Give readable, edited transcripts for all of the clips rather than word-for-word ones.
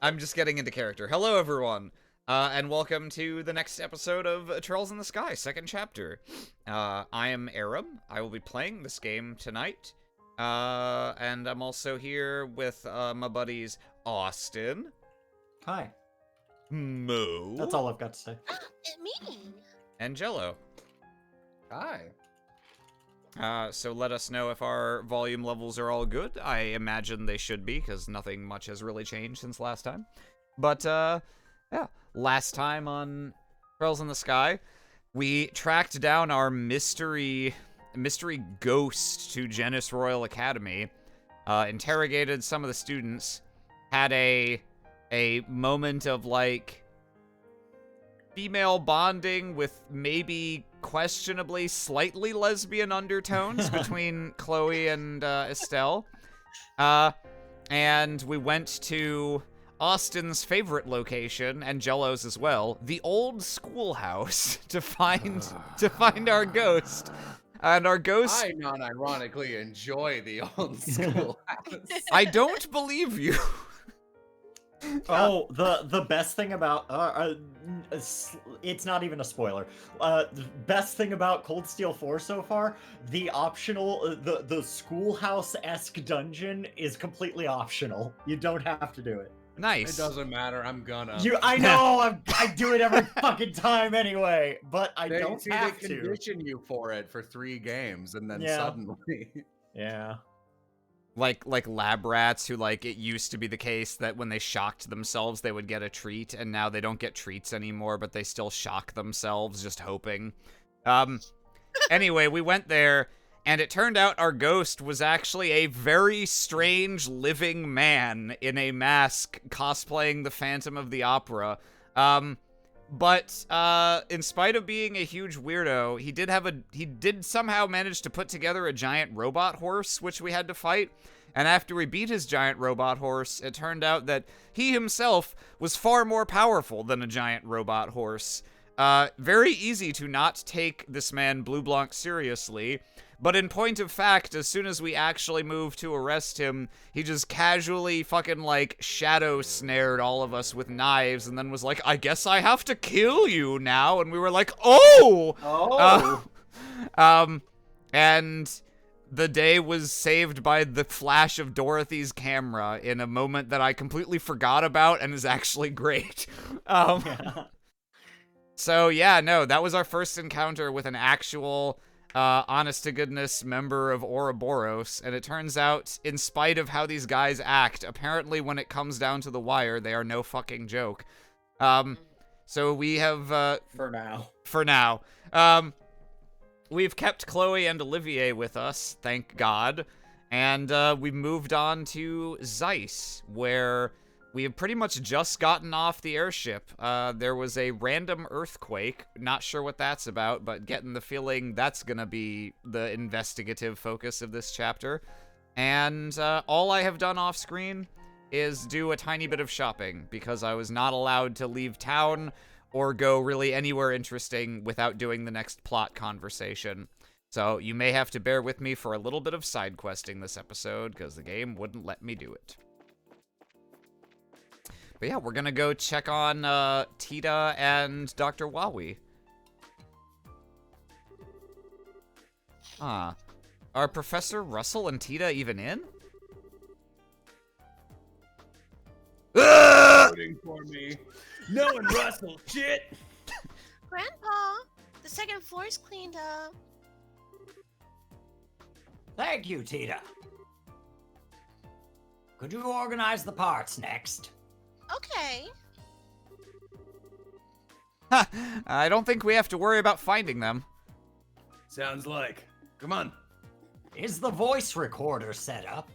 I'm just getting into character. Hello, everyone, and welcome to the next episode of Trails in the Sky, second chapter. I am Aram. I will be playing this game tonight, and I'm also here with my buddies Austin. Hi. Mo. That's all I've got to say. Me. And Jello. Hi. So let us know if our volume levels are all good. I imagine they should be, because nothing much has really changed since last time. But, yeah. Last time on Trails in the Sky, we tracked down our mystery ghost to Genis Royal Academy, interrogated some of the students, had a moment of, like, female bonding with maybe questionably slightly lesbian undertones between Chloe and Estelle. And we went to Austin's favorite location, and Jello's as well, the old schoolhouse, to find our ghost. And our ghost... I non-ironically enjoy the old schoolhouse. I don't believe you. Oh, the best thing about it's not even a spoiler. The best thing about Cold Steel 4 so far, the optional the schoolhouse-esque dungeon is completely optional. You don't have to do it. Nice. It doesn't matter. I'm gonna. I know. I do it every fucking time anyway, but I don't have they to. condition you for it for 3 games, and then Yeah. suddenly. Yeah. Like lab rats who, like, it used to be the case that when they shocked themselves they would get a treat, and now they don't get treats anymore, but they still shock themselves just hoping. Anyway, we went there, and it turned out our ghost was actually a very strange living man in a mask cosplaying the Phantom of the Opera. But in spite of being a huge weirdo, he did somehow manage to put together a giant robot horse, which we had to fight. And after we beat his giant robot horse, it turned out that he himself was far more powerful than a giant robot horse. Very easy to not take this man Blue Blanc seriously. But in point of fact, as soon as we actually moved to arrest him, he just casually fucking, like, shadow snared all of us with knives and then was like, I guess I have to kill you now. And we were like, oh! And the day was saved by the flash of Dorothy's camera in a moment that I completely forgot about and is actually great. So, yeah, no, that was our first encounter with an actual... honest-to-goodness member of Ouroboros, and it turns out, in spite of how these guys act, apparently when it comes down to the wire, they are no fucking joke. So we have, For now. We've kept Chloe and Olivier with us, thank God, and we've moved on to Zeiss, where... we have pretty much just gotten off the airship. There was a random earthquake. Not sure what that's about, but getting the feeling that's gonna be the investigative focus of this chapter. And all I have done off screen is do a tiny bit of shopping, because I was not allowed to leave town or go really anywhere interesting without doing the next plot conversation. So you may have to bear with me for a little bit of side questing this episode, because the game wouldn't let me do it. But yeah, we're gonna go check on Tita and Dr. Wawi. Are Professor Russell and Tita even in? Voting for me. No one Russell, shit! Grandpa, the second floor's cleaned up. Thank you, Tita. Could you organize the parts next? Okay. I don't think we have to worry about finding them. Sounds like. Come on. Is the voice recorder set up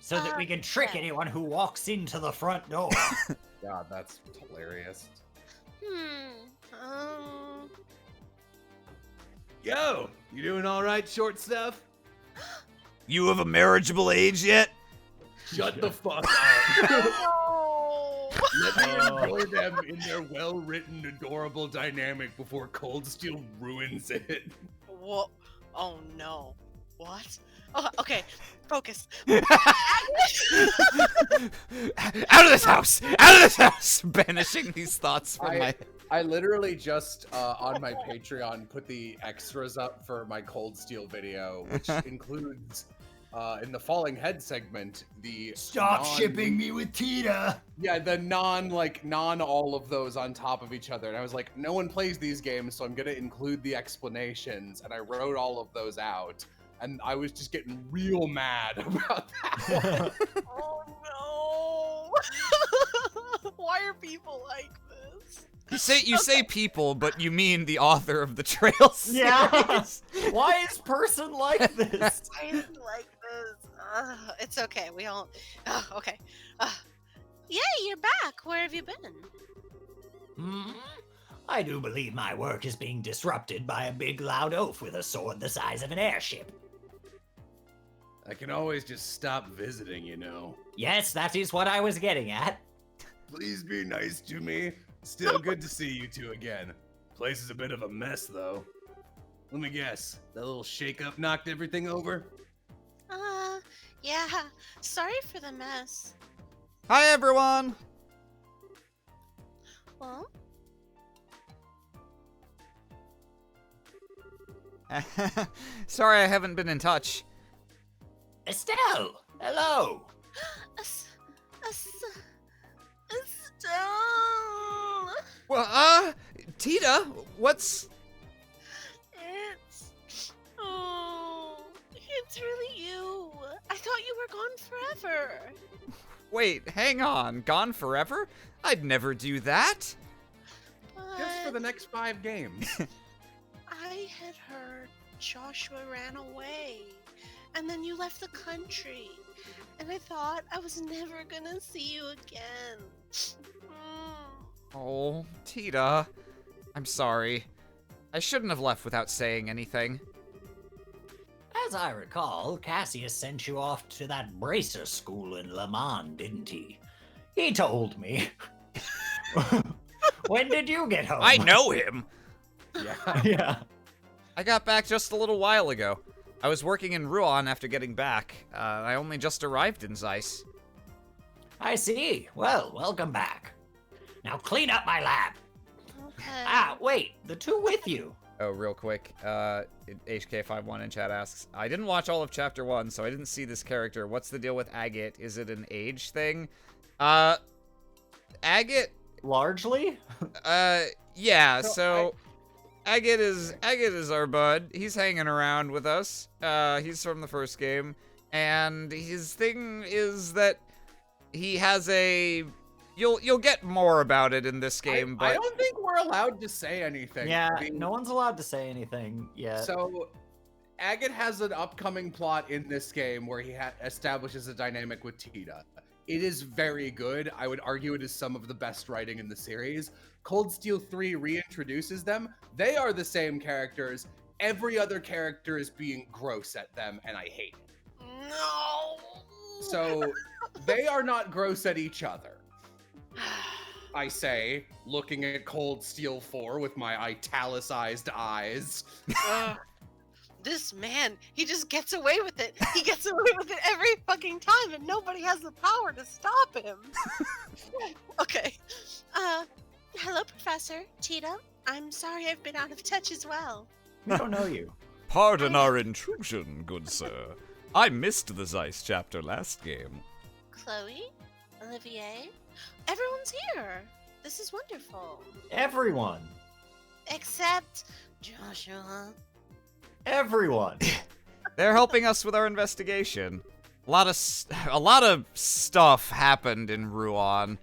so that we can trick yeah. anyone who walks into the front door? God, that's hilarious. Yo, you doing all right, short stuff? You of a marriageable age yet? Shut the fuck up. No. Let me enjoy them in their well-written, adorable dynamic before Cold Steel ruins it. What? Oh no. What? Oh, okay. Focus. Out of this house! Out of this house! Banishing these thoughts from my... I literally just on my Patreon put the extras up for my Cold Steel video, which includes in the falling head segment the Stop shipping me with Tita. Yeah, the non all of those on top of each other. And I was like, no one plays these games, so I'm gonna include the explanations. And I wrote all of those out. And I was just getting real mad about that. Oh no! Why are people like this? You say people, but you mean the author of the Trail series. Yeah. Why is person like this? Why is it like this? It's okay. We all. Okay. Yeah, you're back. Where have you been? I do believe my work is being disrupted by a big loud oaf with a sword the size of an airship. I can always just stop visiting, you know. Yes, that is what I was getting at. Please be nice to me. Still good to see you two again. Place is a bit of a mess, though. Let me guess, that little shake-up knocked everything over? Yeah. Sorry for the mess. Hi, everyone! Well, Sorry I haven't been in touch. Estelle, hello. Estelle. Well, Tita, what's... It's really you. I thought you were gone forever. Wait, hang on. Gone forever? I'd never do that. Just for But the next 5 games. I had heard Joshua ran away, and then you left the country, and I thought I was never gonna see you again. Oh, Tita. I'm sorry. I shouldn't have left without saying anything. As I recall, Cassius sent you off to that bracer school in Le Mans, didn't he? He told me. When did you get home? I know him! Yeah. Yeah. I got back just a little while ago. I was working in Rouen after getting back. I only just arrived in Zeiss. I see. Well, welcome back. Now clean up my lab. Okay. Wait, the two with you. Oh, real quick. HK51 in chat asks, I didn't watch all of Chapter 1, so I didn't see this character. What's the deal with Agate? Is it an age thing? Agate... Largely? Yeah, so... Agate is our bud. He's hanging around with us. He's from the first game. And his thing is that he has a... You'll get more about it in this game, I but... don't think we're allowed to say anything. Yeah, I mean, no one's allowed to say anything yet. So, Agate has an upcoming plot in this game where he establishes a dynamic with Tita. It is very good. I would argue it is some of the best writing in the series. Cold Steel 3 reintroduces them. They are the same characters. Every other character is being gross at them, and I hate it. No. So, they are not gross at each other. I say, looking at Cold Steel 4 with my italicized eyes. This man, he just gets away with it. He gets away with it every fucking time, and nobody has the power to stop him. Okay. Hello, Professor. Tita. I'm sorry I've been out of touch as well. We don't know you. Pardon our intrusion, good sir. I missed the Zeiss chapter last game. Chloe? Olivier? Everyone's here. This is wonderful. Everyone. Except Joshua. Everyone. They're helping us with our investigation. A lot of stuff happened in Rouen.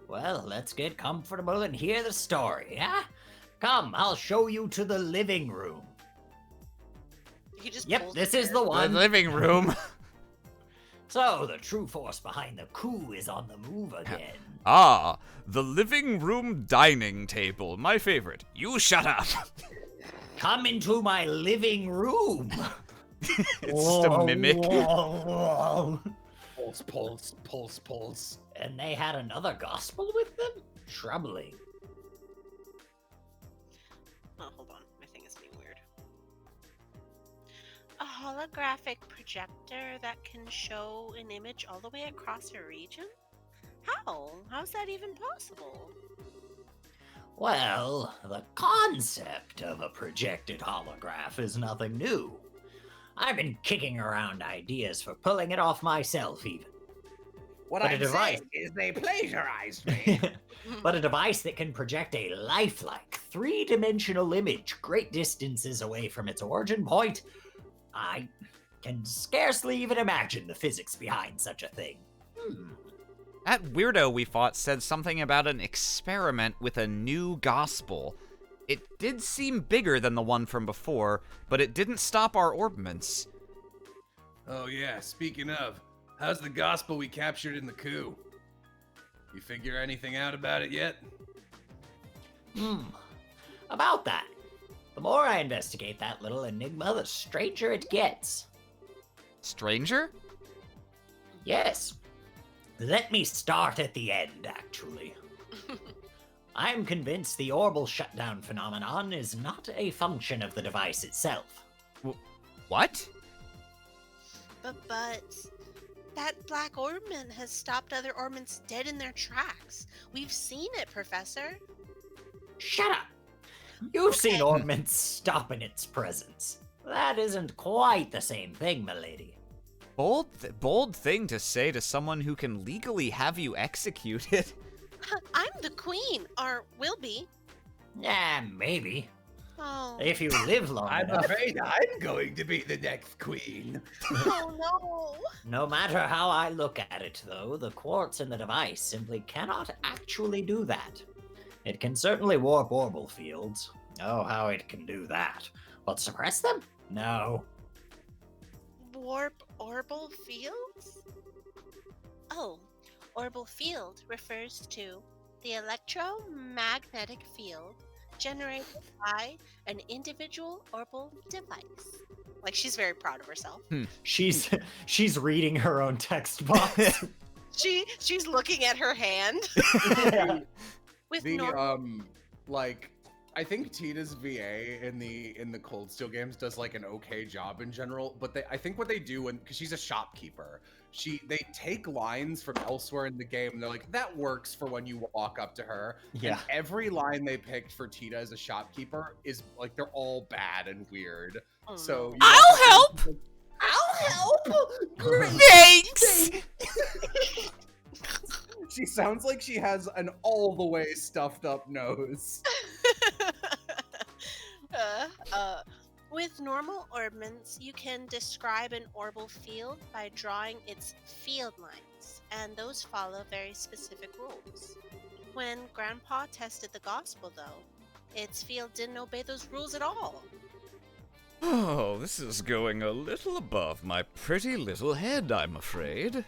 Well, let's get comfortable and hear the story, huh? Come, I'll show you to the living room. He just Yep, pulls this the is chair. the The one. living room. So, the true force behind the coup is on the move again. Ah, the living room dining table. My favorite. You shut up. Come into my living room. It's just a mimic. Pulse, pulse, pulse, pulse. And they had another gospel with them? Troubling. Oh, hold on. My thing is being weird. holographic projector that can show an image all the way across a region? How? How's that even possible? Well, the concept of a projected holograph is nothing new. I've been kicking around ideas for pulling it off myself, even. What But a I'm device- saying is they plagiarized me. But a device that can project a lifelike, three-dimensional image great distances away from its origin point, I can scarcely even imagine the physics behind such a thing. That weirdo we fought said something about an experiment with a new gospel. It did seem bigger than the one from before, but it didn't stop our orbments. Oh yeah, speaking of, how's the gospel we captured in the coup? You figure anything out about it yet? About that. The more I investigate that little enigma, the stranger it gets. Stranger? Yes. Let me start at the end, actually. I'm convinced the orbital shutdown phenomenon is not a function of the device itself. What? But that black orbment has stopped other orbments dead in their tracks. We've seen it, Professor. Shut up! You've seen Okay. orbments stop in its presence. That isn't quite the same thing, milady. Bold thing to say to someone who can legally have you executed. I'm the queen, or will be. Yeah, maybe. Oh, If you live long I'm enough. afraid I'm going to be the next queen. oh no. No matter how I look at it, though, the quartz in the device simply cannot actually do that. It can certainly warp orbital fields. Oh, how it can do that. But suppress them? No. Warp orbital fields? Oh, orbital field refers to the electromagnetic field generated by an individual orbital device. Like, she's very proud of herself. She's reading her own text box. She's looking at her hand with The normal. like I think Tina's VA in the Cold Steel games does like an okay job in general, but I think what they do because she's a shopkeeper, they take lines from elsewhere in the game and they're like, that works for when you walk up to her. Yeah. And every line they picked for Tina as a shopkeeper is like they're all bad and weird. Oh, So no. you I'll walk up to- I'll help. Great. Thanks! She sounds like she has an all the way stuffed up nose. With normal orbments, you can describe an orbital field by drawing its field lines, and those follow very specific rules. When Grandpa tested the gospel, though, its field didn't obey those rules at all. Oh, this is going a little above my pretty little head, I'm afraid.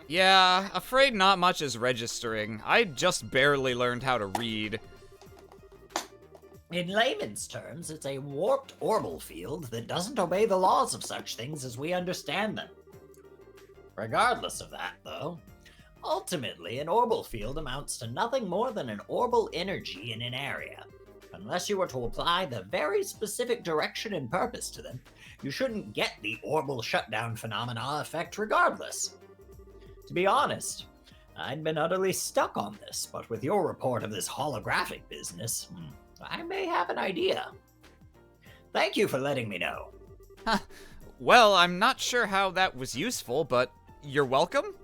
Yeah, afraid not much is registering. I just barely learned how to read. In layman's terms, it's a warped orbital field that doesn't obey the laws of such things as we understand them. Regardless of that, though, ultimately an orbital field amounts to nothing more than an orbital energy in an area. Unless you were to apply the very specific direction and purpose to them, you shouldn't get the orbital shutdown phenomena effect regardless. To be honest, I'd been utterly stuck on this, but with your report of this holographic business, I may have an idea. Thank you for letting me know. Well, I'm not sure how that was useful, but you're welcome?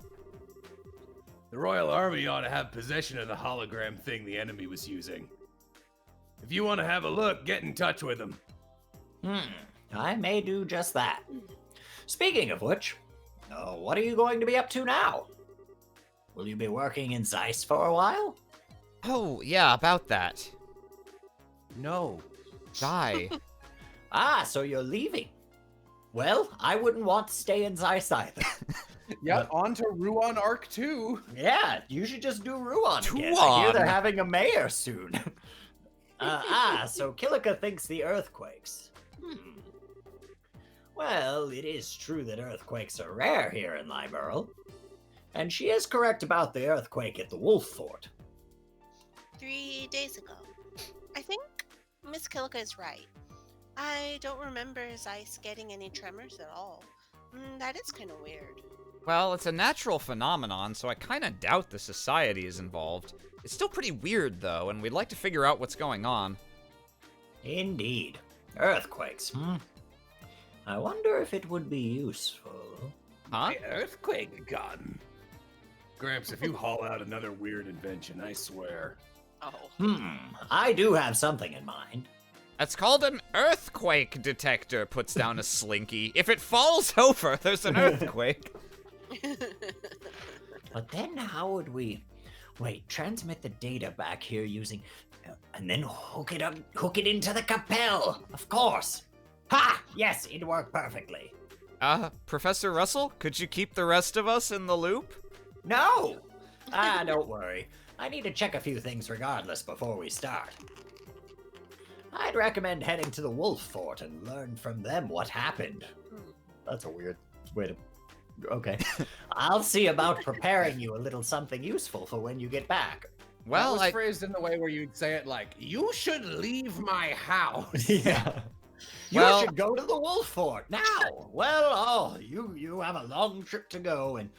The Royal Army ought to have possession of the hologram thing the enemy was using. If you want to have a look, get in touch with them. I may do just that. Speaking of which, what are you going to be up to now? Will you be working in Zeiss for a while? Oh, yeah, about that. No. Die. So you're leaving. Well, I wouldn't want to stay in Zeiss either. Yeah, on to Ruan Arc 2. Yeah, you should just do Ruan again. I hear Tuan. they're having a mayor soon. So Kilika thinks the earthquakes. Well, it is true that earthquakes are rare here in Limeral. And she is correct about the earthquake at the Wolf Fort. 3 days ago. I think Miss Kilika is right. I don't remember Zeiss getting any tremors at all. That is kind of weird. Well, it's a natural phenomenon, so I kind of doubt the society is involved. It's still pretty weird, though, and we'd like to figure out what's going on. Indeed. Earthquakes, I wonder if it would be useful. Huh? The earthquake gun. Gramps, if you haul out another weird invention, I swear. Oh. I do have something in mind. It's called an earthquake detector, puts down a slinky. If it falls over, there's an earthquake. But then how would we... Wait, transmit the data back here using... and then hook it into the Capel, of course. Ha! Yes, it worked perfectly. Professor Russell, could you keep the rest of us in the loop? No! Don't worry. I need to check a few things regardless before we start. I'd recommend heading to the Wolf Fort and learn from them what happened. That's a weird way to... Okay. I'll see about preparing you a little something useful for when you get back. Well, that was phrased in the way where you'd say it like, "You should leave my house." Yeah. You Well- should go to the Wolf Fort now. Well, you have a long trip to go, and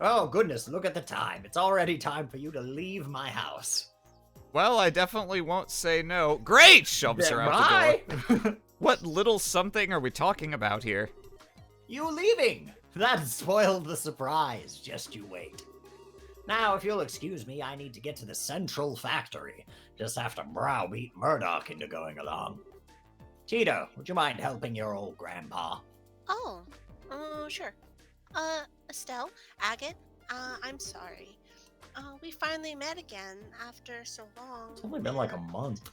oh goodness, look at the time. It's already time for you to leave my house. Well, I definitely won't say no. Great! Shoves her out the door. What little something are we talking about here? You leaving? That spoiled the surprise. Just you wait. Now, if you'll excuse me, I need to get to the Central Factory. Just have to browbeat Murdoch into going along. Tito, would you mind helping your old grandpa? Oh, sure. Estelle, Agate, I'm sorry. We finally met again after so long. It's only been like a month.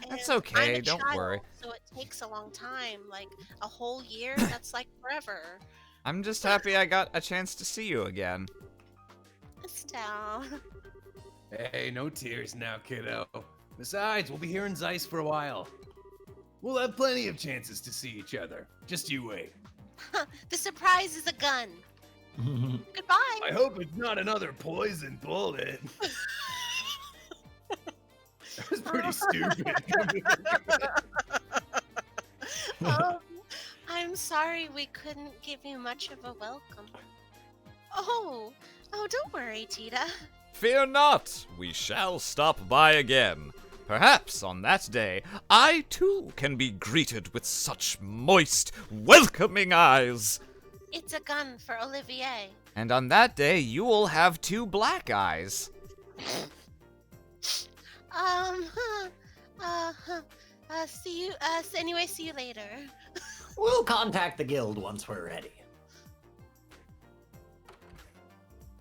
That's And okay, I'm a don't child, worry. So it takes a long time, like a whole year. That's like forever. I'm just happy I got a chance to see you again. Estelle. Hey, no tears now, kiddo. Besides, we'll be here in Zeiss for a while. We'll have plenty of chances to see each other. Just you wait. The surprise is a gun. Goodbye. I hope it's not another poison bullet. That was pretty stupid. I'm sorry we couldn't give you much of a welcome. Oh, don't worry, Tita. Fear not, we shall stop by again. Perhaps on that day, I too can be greeted with such moist, welcoming eyes. It's a gun for Olivier. And on that day, you will have 2 black eyes. See you, see you later. We'll contact the guild once we're ready.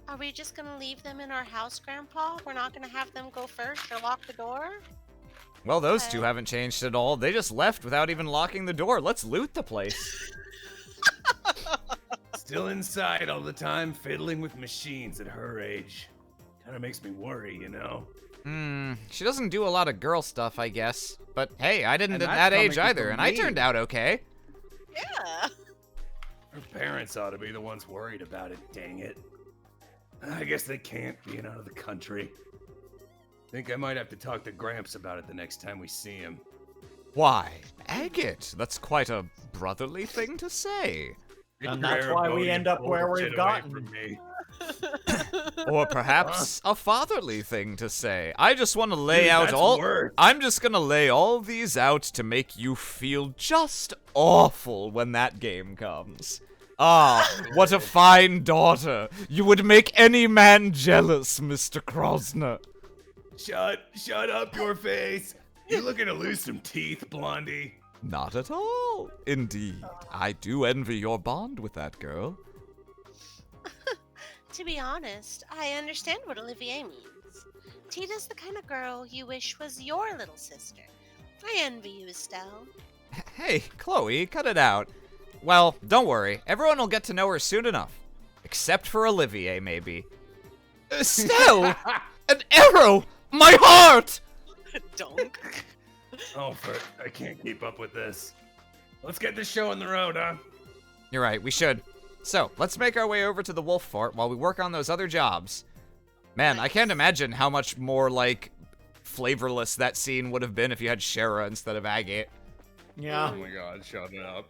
Are we just gonna leave them in our house, Grandpa? We're not gonna have them go first or lock the door? Well, those Okay. 2 haven't changed at all. They just left without even locking the door. Let's loot the place. Still inside all the time, fiddling with machines at her age. Kind of makes me worry, you know? She doesn't do a lot of girl stuff, I guess. But hey, I didn't And at that's that age coming either, from and I me. turned out okay. Yeah. Her parents ought to be the ones worried about it, dang it. I guess they can't, being out of the country. Think I might have to talk to Gramps about it the next time we see him. Why, Agate, that's quite a brotherly thing to say. And that's why we end up where we've gotten. From me. Or perhaps a fatherly thing to say. I just want to lay Dude, out that's all... worse. I'm just gonna lay all these out to make you feel just awful when that game comes. Ah, what a fine daughter. You would make any man jealous, Mr. Krosner. Shut up your face. You looking to lose some teeth, Blondie? Not at all. Indeed, I do envy your bond with that girl. To be honest, I understand what Olivier means. Tita's the kind of girl you wish was your little sister. I envy you, Estelle. Hey, Chloe, cut it out. Well, don't worry. Everyone will get to know her soon enough. Except for Olivier, maybe. Estelle! An arrow! My heart! Donk. Oh, I can't keep up with this. Let's get this show on the road, huh? You're right, we should. So, let's make our way over to the Wolf Fort while we work on those other jobs. Man, I can't imagine how much more, like, flavorless that scene would have been if you had Shara instead of Agate. Yeah. Oh my god, shut it up.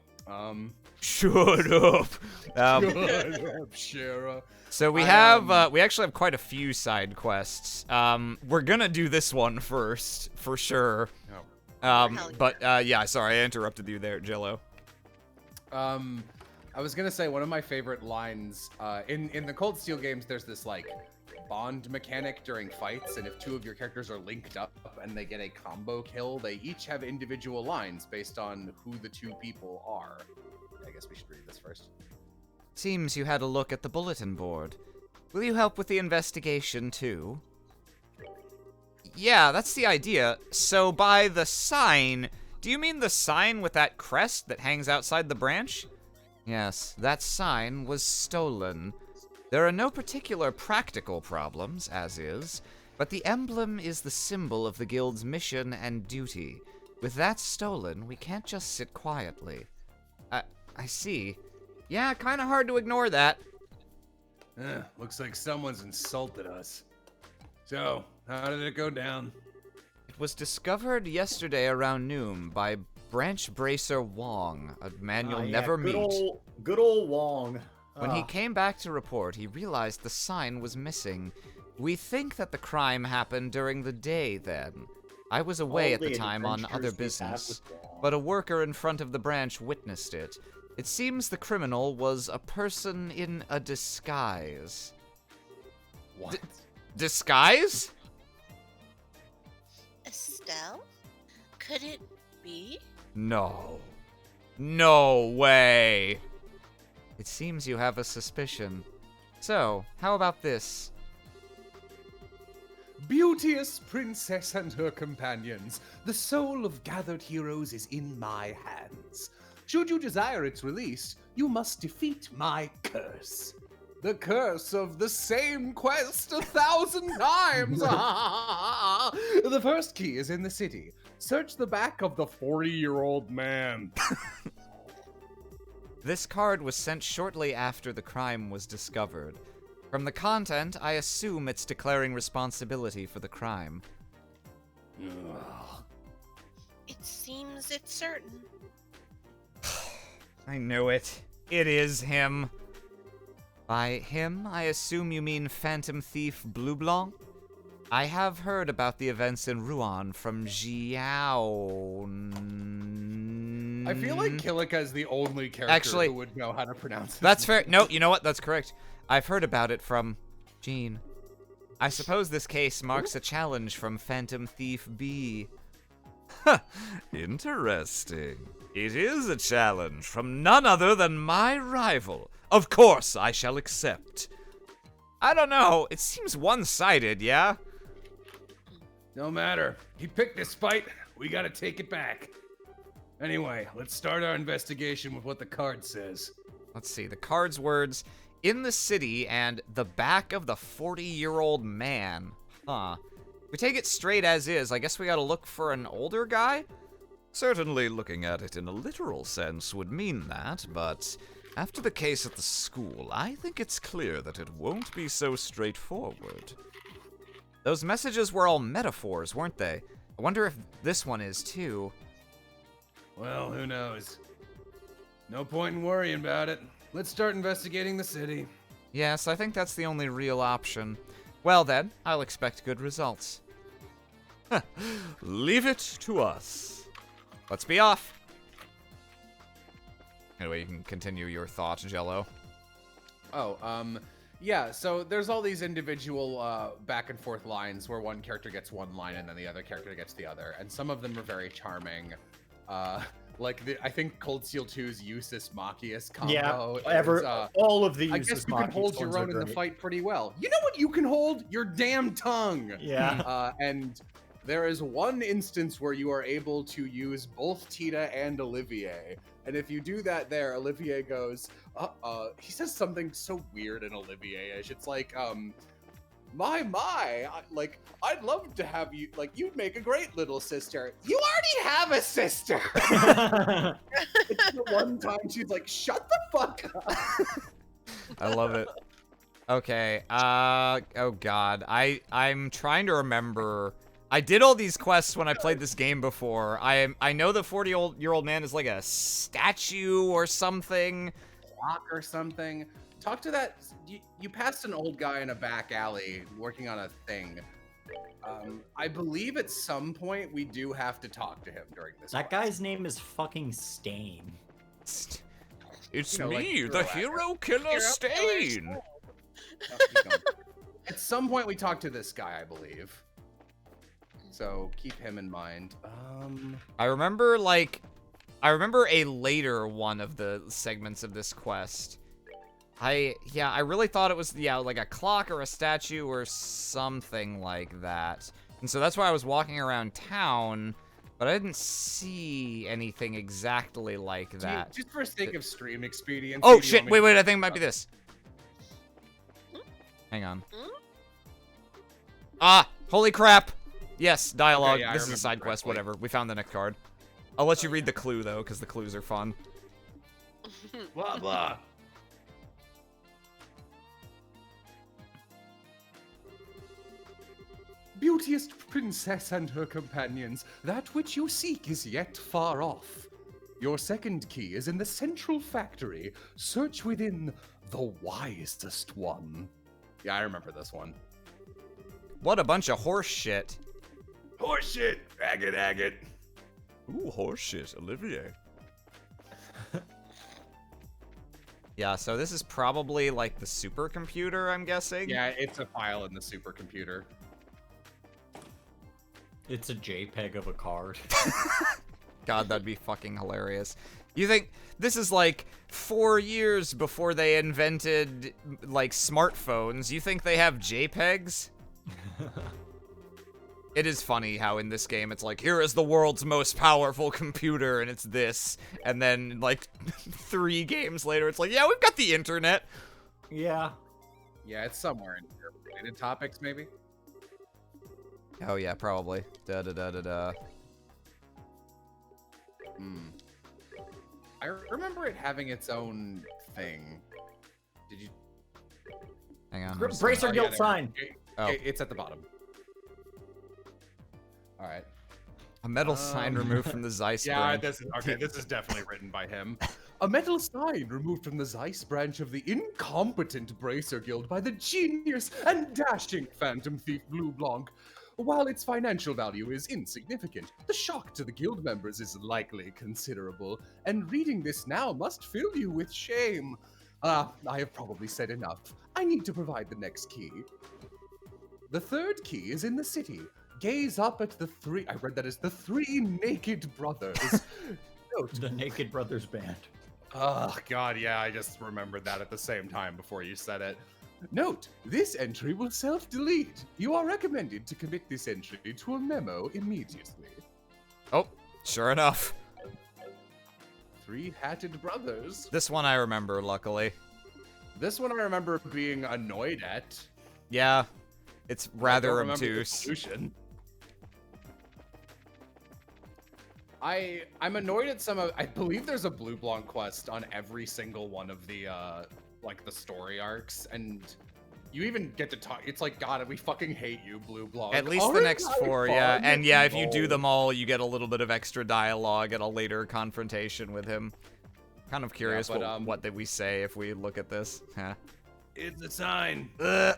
Shut up. Shut up, Shara. So we I, have, we actually have quite a few side quests. We're gonna do this one first, for sure. Hell But, yeah, sorry, I interrupted you there, Jello. I was gonna say one of my favorite lines, in the Cold Steel games, there's this, like, bond mechanic during fights, and if two of your characters are linked up and they get a combo kill, they each have individual lines based on who the two people are. I guess we should read this first. Seems you had a look at the bulletin board. Will you help with the investigation, too? Yeah, that's the idea. So by the sign, do you mean the sign with that crest that hangs outside the branch? Yes, that sign was stolen. There are no particular practical problems, as is, but the emblem is the symbol of the guild's mission and duty. With that stolen, we can't just sit quietly. I see. Yeah, kinda hard to ignore that. Looks like someone's insulted us. So, how did it go down? It was discovered yesterday around noon by Branch Bracer Wong, a man you'll never meet. Good old Wong. When he came back to report, he realized the sign was missing. We think that the crime happened during the day then. I was away at the time on other business, but a worker in front of the branch witnessed it. It seems the criminal was a person in a disguise. What? Disguise? Estelle? Could it be? No. No way. It seems you have a suspicion. So, how about this? Beauteous princess and her companions, the soul of gathered heroes is in my hands. Should you desire its release, you must defeat my curse. The curse of the same quest 1,000 times! The first key is in the city. Search the back of the 40-year-old man. This card was sent shortly after the crime was discovered. From the content, I assume it's declaring responsibility for the crime. It seems it's certain. I knew it. It is him. By him, I assume you mean Phantom Thief Blue Blanc? I have heard about the events in Rouen from Jiao. I feel like Kilika is the only character who would know how to pronounce it. That's fair. No, you know what? That's correct. I've heard about it from Jean. I suppose this case marks a challenge from Phantom Thief B. Interesting. It is a challenge from none other than my rival. Of course, I shall accept. I don't know. It seems one-sided, yeah? No matter. He picked this fight. We gotta take it back. Anyway, let's start our investigation with what the card says. Let's see. The card's words, in the city and the back of the 40-year-old man. Huh. If we take it straight as is, I guess we gotta look for an older guy? Certainly looking at it in a literal sense would mean that, but after the case at the school, I think it's clear that it won't be so straightforward. Those messages were all metaphors, weren't they? I wonder if this one is too. Well, who knows? No point in worrying about it. Let's start investigating the city. Yes, I think that's the only real option. Well then, I'll expect good results. Leave it to us. Let's be off. Anyway, you can continue your thought, Jello. Yeah, so there's all these individual back and forth lines where one character gets one line and then the other character gets the other, and some of them are very charming. I think Cold Steel 2's Usus Machius combo. Yeah, all of the I Usus guess you can hold your own in the fight pretty well. You know what you can hold? Your damn tongue! Yeah. And there is one instance where you are able to use both Tita and Olivier. And if you do that there, Olivier goes, he says something so weird in Olivier-ish. It's like, I'd love to have you, like, you'd make a great little sister. You already have a sister! It's the one time she's like, shut the fuck up! I love it. Okay, oh god. I'm trying to remember I did all these quests when I played this game before. I know the 40-year-old man is like a statue or something. Clock or something. Talk to that. You passed an old guy in a back alley working on a thing. I believe at some point we do have to talk to him during this. That guy's name is fucking Stain. It's You know, like me, Hero the Actor. hero killer Hero Stain. killer. Oh, keep going. At some point we talk to this guy, I believe. So keep him in mind. I remember a later one of the segments of this quest. I really thought it was like a clock or a statue or something like that. And so that's why I was walking around town, but I didn't see anything exactly like that. Just for sake of stream expediency. Oh do you shit, want me wait, to- I think it might be this. Hang on. Ah, holy crap. Yes, dialogue. Okay, yeah, I this is a remember side quest, correctly. whatever. We found the next card. I'll let you read the clue though, because the clues are fun. Blah blah. Beauteous princess and her companions, that which you seek is yet far off. Your second key is in the central factory. Search within the wisest one. Yeah, I remember this one. What a bunch of horse shit. Horseshit. Agate. Ooh, horse shit, Olivier. Yeah, so this is probably like the supercomputer, I'm guessing. Yeah, it's a file in the supercomputer. It's a JPEG of a card. God, that'd be fucking hilarious. You think this is like 4 years before they invented like smartphones? You think they have JPEGs? It is funny how in this game it's like, here is the world's most powerful computer, and it's this. And then like 3 games later, it's like, yeah, we've got the internet. Yeah. Yeah, it's somewhere in here. Related topics, maybe? Oh yeah, probably. Da-da-da-da-da. I remember it having its own thing. Did you? Hang on. Bracer Oh, yeah, guilt there. sign. Oh. It's at the bottom. All right. A metal sign removed from the Zeiss Yeah, branch. this is definitely written by him. A metal sign removed from the Zeiss branch of the incompetent Bracer Guild by the genius and dashing Phantom Thief Blue Blanc. While its financial value is insignificant, the shock to the guild members is likely considerable, and reading this now must fill you with shame. I have probably said enough. I need to provide the next key. The third key is in the city. Gaze up at the three. I read that as the three naked brothers. Note. The Naked Brothers Band. Oh, God, yeah, I just remembered that at the same time before you said it. Note, this entry will self-delete. You are recommended to commit this entry to a memo immediately. Oh, sure enough. Three hatted brothers. This one I remember, luckily. This one I remember being annoyed at. Yeah, it's rather I don't remember the obtuse. solution. I'm annoyed at some of. I believe there's a Blue Blanc quest on every single one of the like the story arcs, and you even get to talk. It's like, God, we fucking hate you, Blue Blanc. At least the Aren't next I 4, yeah. fun? And yeah, if you do No. them all, you get a little bit of extra dialogue at a later confrontation with him. Kind of curious but, what did we say if we look at this. Huh. It's a sign. Ugh.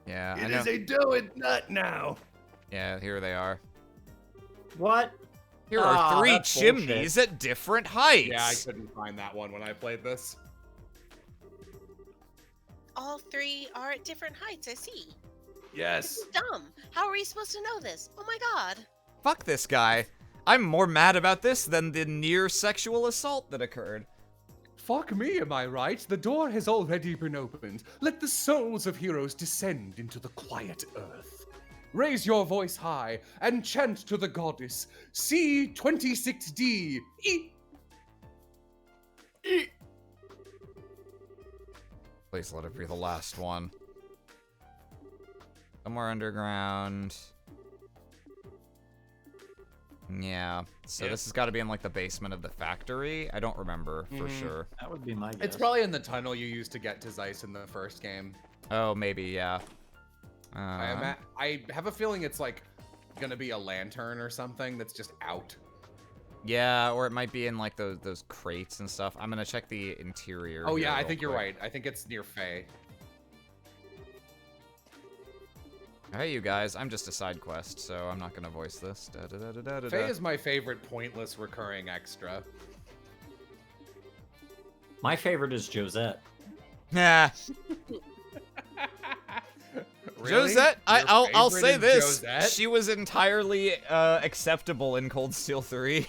Yeah, I It know. is a do-it nut now. Yeah, here they are. What? Here are 3 that's chimneys at different heights. Yeah, I couldn't find that one when I played this. All 3 are at different heights, I see. Yes. Dumb. How are we supposed to know this? Oh my god. Fuck this guy. I'm more mad about this than the near sexual assault that occurred. Fuck me, am I right? The door has already been opened. Let the souls of heroes descend into the quiet earth. Raise your voice high and chant to the goddess. C26D. Please let it be the last one. Somewhere underground. Yeah. So Yep. this has got to be in like the basement of the factory. I don't remember for sure. That would be my guess. It's probably in the tunnel you used to get to Zeiss in the first game. Oh, maybe, yeah. I have a feeling it's like gonna be a lantern or something that's just out. Yeah, or it might be in like those crates and stuff. I'm gonna check the interior. Oh here yeah, I real think you're quick. right. I think it's near Faye. Hey, you guys, I'm just a side quest, so I'm not gonna voice this. Faye is my favorite pointless recurring extra. My favorite is Josette. Nah. Really? Josette, I'll Your say favorite is this. Josette? She was entirely acceptable in Cold Steel 3.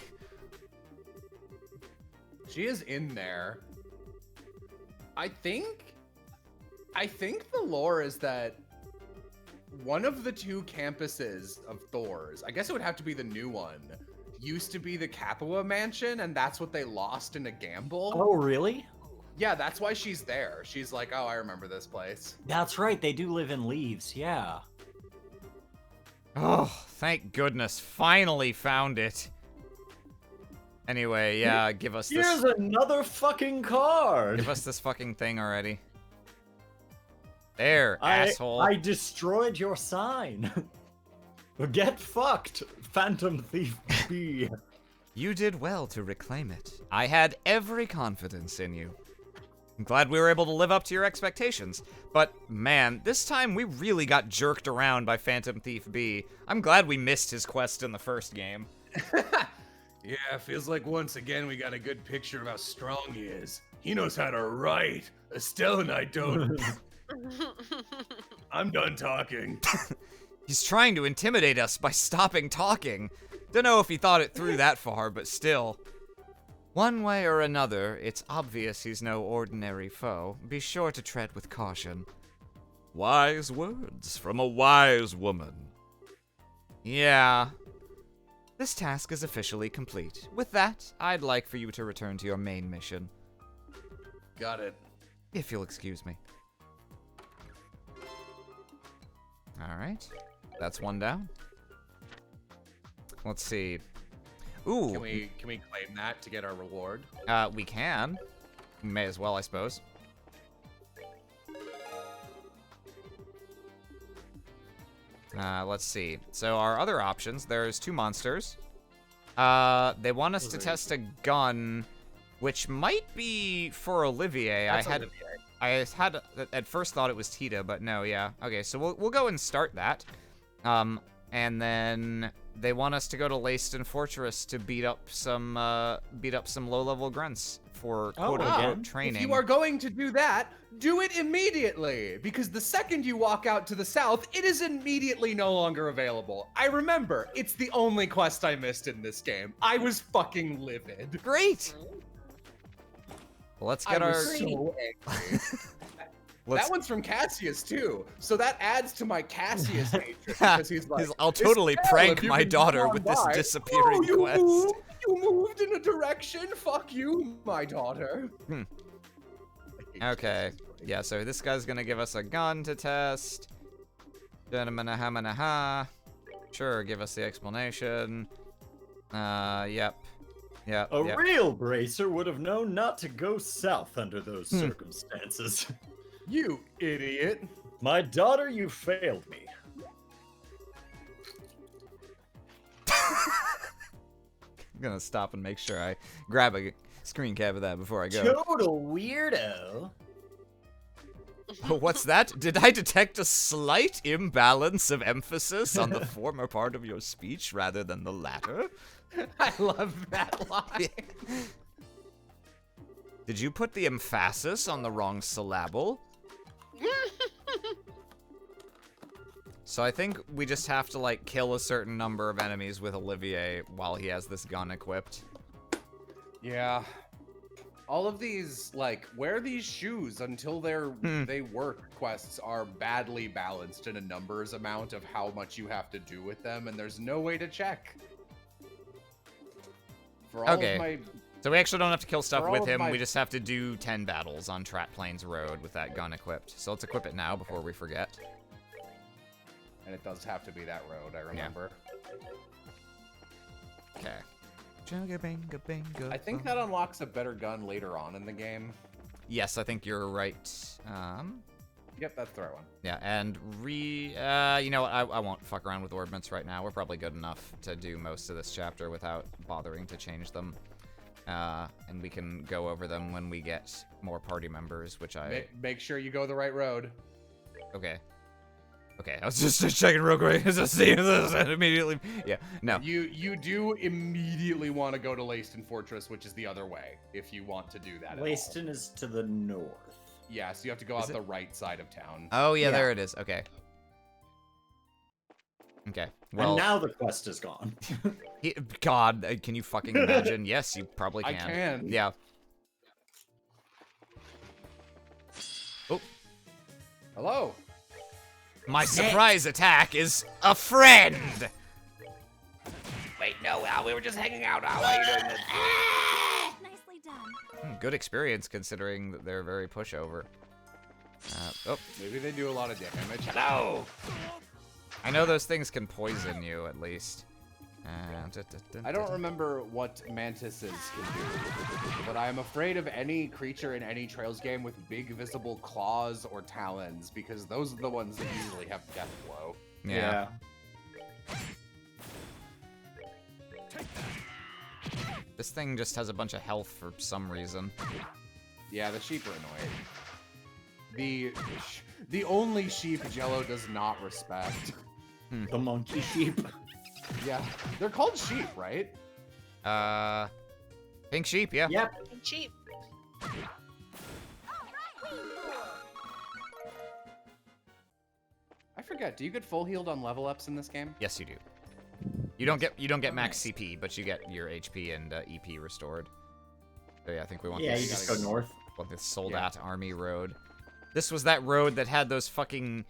She is in there. I think the lore is that one of the two campuses of Thor's, I guess it would have to be the new one, used to be the Capua mansion, and that's what they lost in a gamble. Oh, really? Yeah, that's why she's there. She's like, oh, I remember this place. That's right. They do live in Leaves. Yeah. Oh, thank goodness. Finally found it. Anyway, yeah, give us Here's this. another fucking card. Give us this fucking thing already. There, asshole. I destroyed your sign. Get fucked, Phantom Thief B. You did well to reclaim it. I had every confidence in you. I'm glad we were able to live up to your expectations. But, man, this time we really got jerked around by Phantom Thief B. I'm glad we missed his quest in the first game. Yeah, feels like once again we got a good picture of how strong he is. He knows how to write. Estelle and I don't. I'm done talking. He's trying to intimidate us by stopping talking. Don't know if he thought it through that far, but still. One way or another, it's obvious he's no ordinary foe. Be sure to tread with caution. Wise words from a wise woman. Yeah. This task is officially complete. With that, I'd like for you to return to your main mission. Got it. If you'll excuse me. Alright. That's one down. Let's see. Ooh. Can we claim that to get our reward? We can. May as well, I suppose. Let's see. So our other options, there's two monsters. They want us to test a gun, which might be for Olivier. I had at first thought it was Tita, but no, yeah. Okay, so we'll go and start that. And then they want us to go to Leyston Fortress to beat up some low-level grunts for quote-unquote training. If you are going to do that, do it immediately, because the second you walk out to the south, it is immediately no longer available. I remember, it's the only quest I missed in this game. I was fucking livid. Great. Well, let's get I our. was so angry. That one's from Cassius too, so that adds to my Cassius hatred because he's like, I'll totally "Estelle, prank if you my can daughter come with this by." disappearing Oh, quest. You moved in a direction. Fuck you, my daughter. Okay. Yeah, so this guy's gonna give us a gun to test. Sure, give us the explanation. Yep. A real bracer would have known not to go south under those circumstances. You idiot. My daughter, you failed me. I'm gonna stop and make sure I grab a screen cap of that before I go. Total weirdo. Oh, what's that? Did I detect a slight imbalance of emphasis on the former part of your speech rather than the latter? I love that line. Did you put the emphasis on the wrong syllable? So I think we just have to, like, kill a certain number of enemies with Olivier while he has this gun equipped. Yeah. All of these, like, wear these shoes until they work quests are badly balanced in a numbers amount of how much you have to do with them, and there's no way to check. For all of my... So we actually don't have to kill stuff For all with of him, my- we just have to do 10 battles on Trap Plains Road with that gun equipped. So let's equip it now before we forget. And it does have to be that road, I remember. Okay. I think that unlocks a better gun later on in the game. Yes, I think you're right. Yep, that's the right one. Yeah, and you know what? I won't fuck around with orbments right now. We're probably good enough to do most of this chapter without bothering to change them. And we can go over them when we get more party members, which Make sure you go the right road. Okay. Okay, I was just checking real quick. Just seeing this and immediately. Yeah, no. You do immediately want to go to Leyston Fortress, which is the other way, if you want to do that at all. Leyston is to the north. Yeah, so you have to go out the right side of town. Oh, yeah, Yeah. there it is. Okay. Okay, well. And now the quest is gone. God, can you fucking imagine? Yes, you probably can. I can. Yeah. Oh. Hello. My surprise attack is a friend! Wait, no, Al, we were just hanging out. Al, why are you doing this? Nicely done. Good experience considering that they're very pushover. Oh, Maybe they do a lot of damage. Hello. I know those things can poison you at least. I don't remember what mantises can do, but I am afraid of any creature in any Trails game with big visible claws or talons, because those are the ones that usually have death blow. Yeah. This thing just has a bunch of health for some reason. Yeah, the sheep are annoying. The only sheep Jello does not respect. The monkey sheep. Yeah, they're called sheep, right? Pink sheep, yeah. Yep. Cheap. I forget. Do you get full healed on level ups in this game? Yes, you do. You don't get max CP, but you get your HP and EP restored. So yeah, I think we want Yeah, this. you just go north. Want this Soldat Army road. This was that road that had those fucking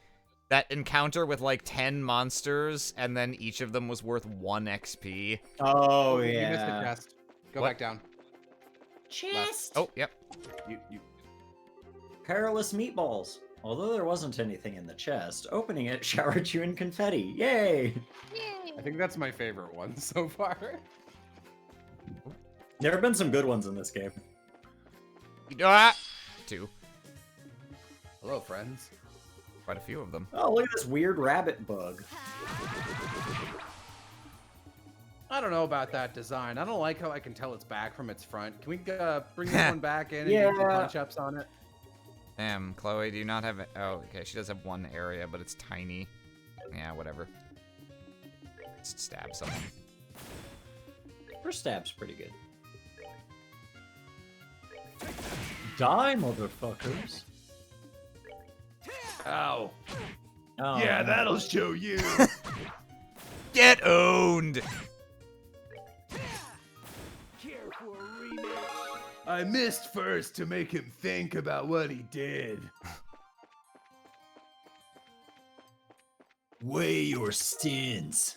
that encounter with like 10 monsters, and then each of them was worth 1 XP. Oh, You missed the yeah. chest. Go What? back down. Chest. Oh, yep. You. Perilous meatballs. Although there wasn't anything in the chest, opening it showered you in confetti. Yay! Yay. I think that's my favorite one so far. There have been some good ones in this game. Ah! 2. Hello, friends. Quite a few of them. Oh, look at this weird rabbit bug. I don't know about that design. I don't like how I can tell it's back from its front. Can we bring this one back in and Yeah. do some punch-ups on it? Damn, Chloe, do you not have it? Oh, okay, she does have one area, but it's tiny. Yeah, whatever. Just stab someone. Her stab's pretty good. Die, motherfuckers. Ow. Oh, Yeah, no. that'll show you. Get owned! I missed first to make him think about what he did. Weigh your sins.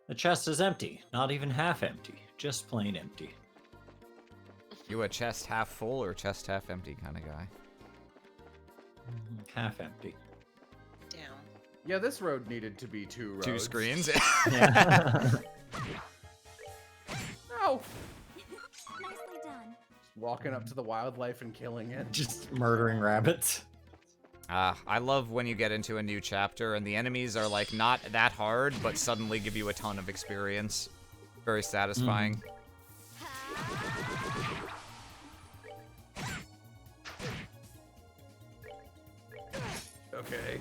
The chest is empty. Not even half empty. Just plain empty. You a chest half full or chest half empty kind of guy? Half empty. Damn. Yeah, this road needed to be 2 roads. 2 screens? Yeah. No! Nicely done. Walking up to the wildlife and killing it. Just murdering rabbits. I love when you get into a new chapter and the enemies are like not that hard, but suddenly give you a ton of experience. Very satisfying. Okay.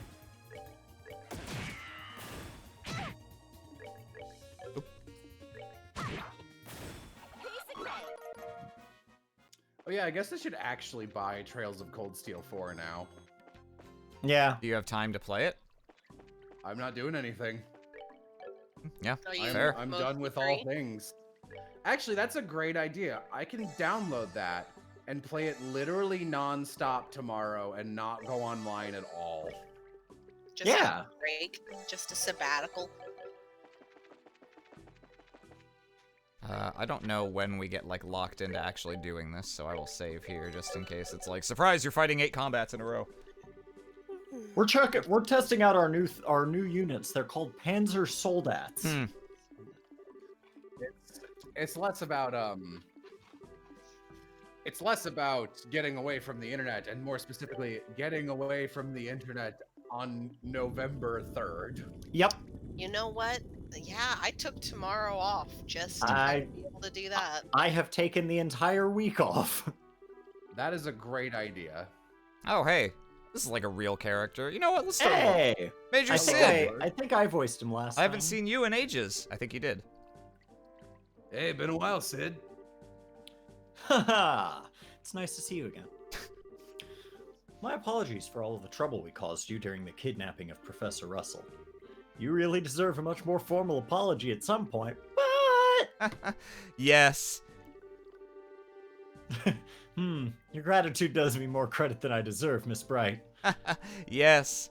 Oh yeah, I guess I should actually buy Trails of Cold Steel 4 now. Yeah. Do you have time to play it? I'm not doing anything. Yeah, Are you fair. I'm both done with all free? things. Actually, that's a great idea. I can download that and play it literally non-stop tomorrow and not go online at all. Just Yeah. a break, just a sabbatical. I don't know when we get like locked into actually doing this, so I will save here just in case it's like, surprise, you're fighting 8 combats in a row. We're testing out our new units. They're called Panzer Soldats. It's less about It's less about getting away from the internet and more specifically getting away from the internet on November 3rd. Yep. You know what? Yeah, I took tomorrow off just to kind of be able to do that. I have taken the entire week off. That is a great idea. Oh, hey. This is like a real character. You know what? Let's start. Hey! Major I Sid. think I voiced him last I haven't time. seen you in ages. I think you did. Hey, been a while, Sid. Haha! It's nice to see you again. My apologies for all of the trouble we caused you during the kidnapping of Professor Russell. You really deserve a much more formal apology at some point, but... Yes. Your gratitude does me more credit than I deserve, Miss Bright. Yes.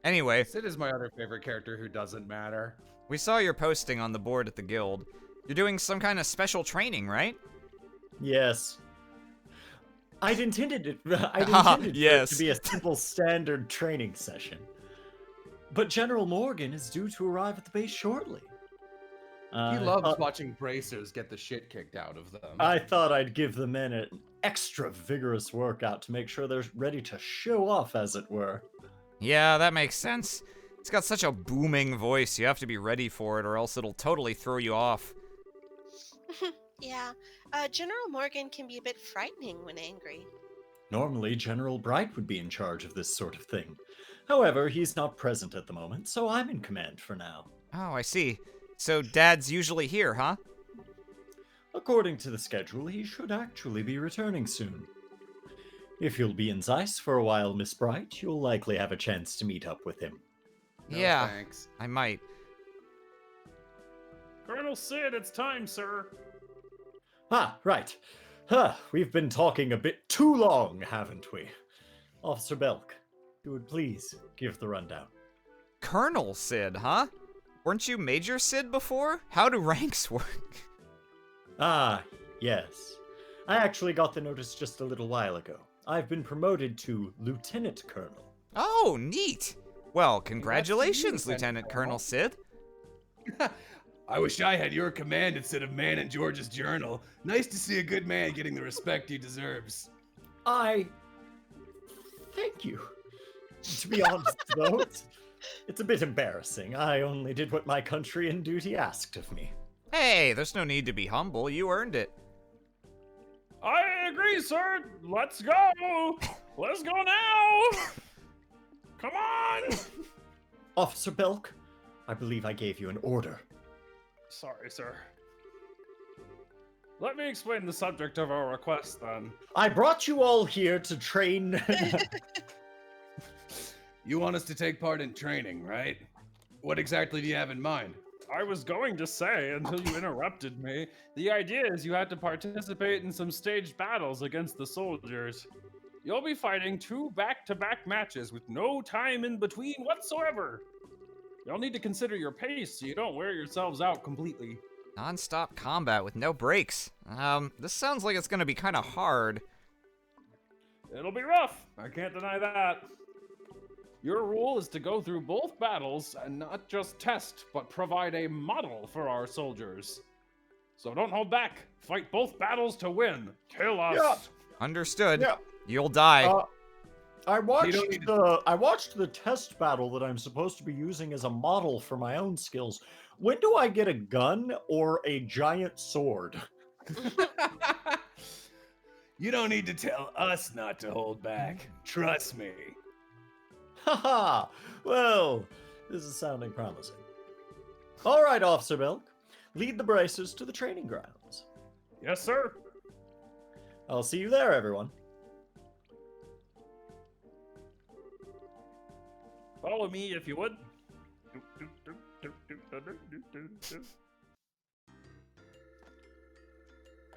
Anyway, Sid is my other favorite character who doesn't matter. we saw your posting on the board at the guild. You're doing some kind of special training, right? Yes. I'd intended it for Yes. it to be a simple standard training session. But General Morgan is due to arrive at the base shortly. He loves watching bracers get the shit kicked out of them. I thought I'd give the men an extra vigorous workout to make sure they're ready to show off, as it were. Yeah, that makes sense. It's got such a booming voice. You have to be ready for it or else it'll totally throw you off. Yeah, General Morgan can be a bit frightening when angry. Normally, General Bright would be in charge of this sort of thing. However, he's not present at the moment, so I'm in command for now. Oh, I see. So Dad's usually here, huh? According to the schedule, he should actually be returning soon. If you'll be in Zeiss for a while, Miss Bright, you'll likely have a chance to meet up with him. No, Yeah, thanks. I might. Colonel Sid, it's time, sir. Ah, right. We've been talking a bit too long, haven't we? Officer Belk, you would please give the rundown. Colonel Sid, huh? Weren't you Major Sid before? How do ranks work? Ah, yes. I actually got the notice just a little while ago. I've been promoted to Lieutenant Colonel. Oh, neat. Well, congratulations, Lieutenant Lieutenant Colonel Sid. I wish I had your command instead of Man in George's journal. Nice to see a good man getting the respect he deserves. Thank you. To be honest, though, it's a bit embarrassing. I only did what my country and duty asked of me. Hey, there's no need to be humble. You earned it. I agree, sir. Let's go. Let's go now. Come on. Officer Belk, I believe I gave you an order. Sorry, sir. Let me explain the subject of our request, then. I brought you all here to train. You want us to take part in training, right? What exactly do you have in mind? I was going to say, until you interrupted me, the idea is you had to participate in some staged battles against the soldiers. You'll be fighting 2 back-to-back matches with no time in between whatsoever. You'll need to consider your pace so you don't wear yourselves out completely. Non-stop combat with no breaks. This sounds like it's gonna be kind of hard. It'll be rough, I can't deny that. Your rule is to go through both battles and not just test, but provide a model for our soldiers. So don't hold back. Fight both battles to win. Kill us. Yeah. Understood. Yeah. You'll die. I watched don't need I watched the test battle that I'm supposed to be using as a model for my own skills. When do I get a gun or a giant sword? You don't need to tell us not to hold back. Trust me. Haha! Well, this is sounding promising. All right, Officer Belk. Lead the bracers to the training grounds. Yes, sir. I'll see you there, everyone. Follow me if you would.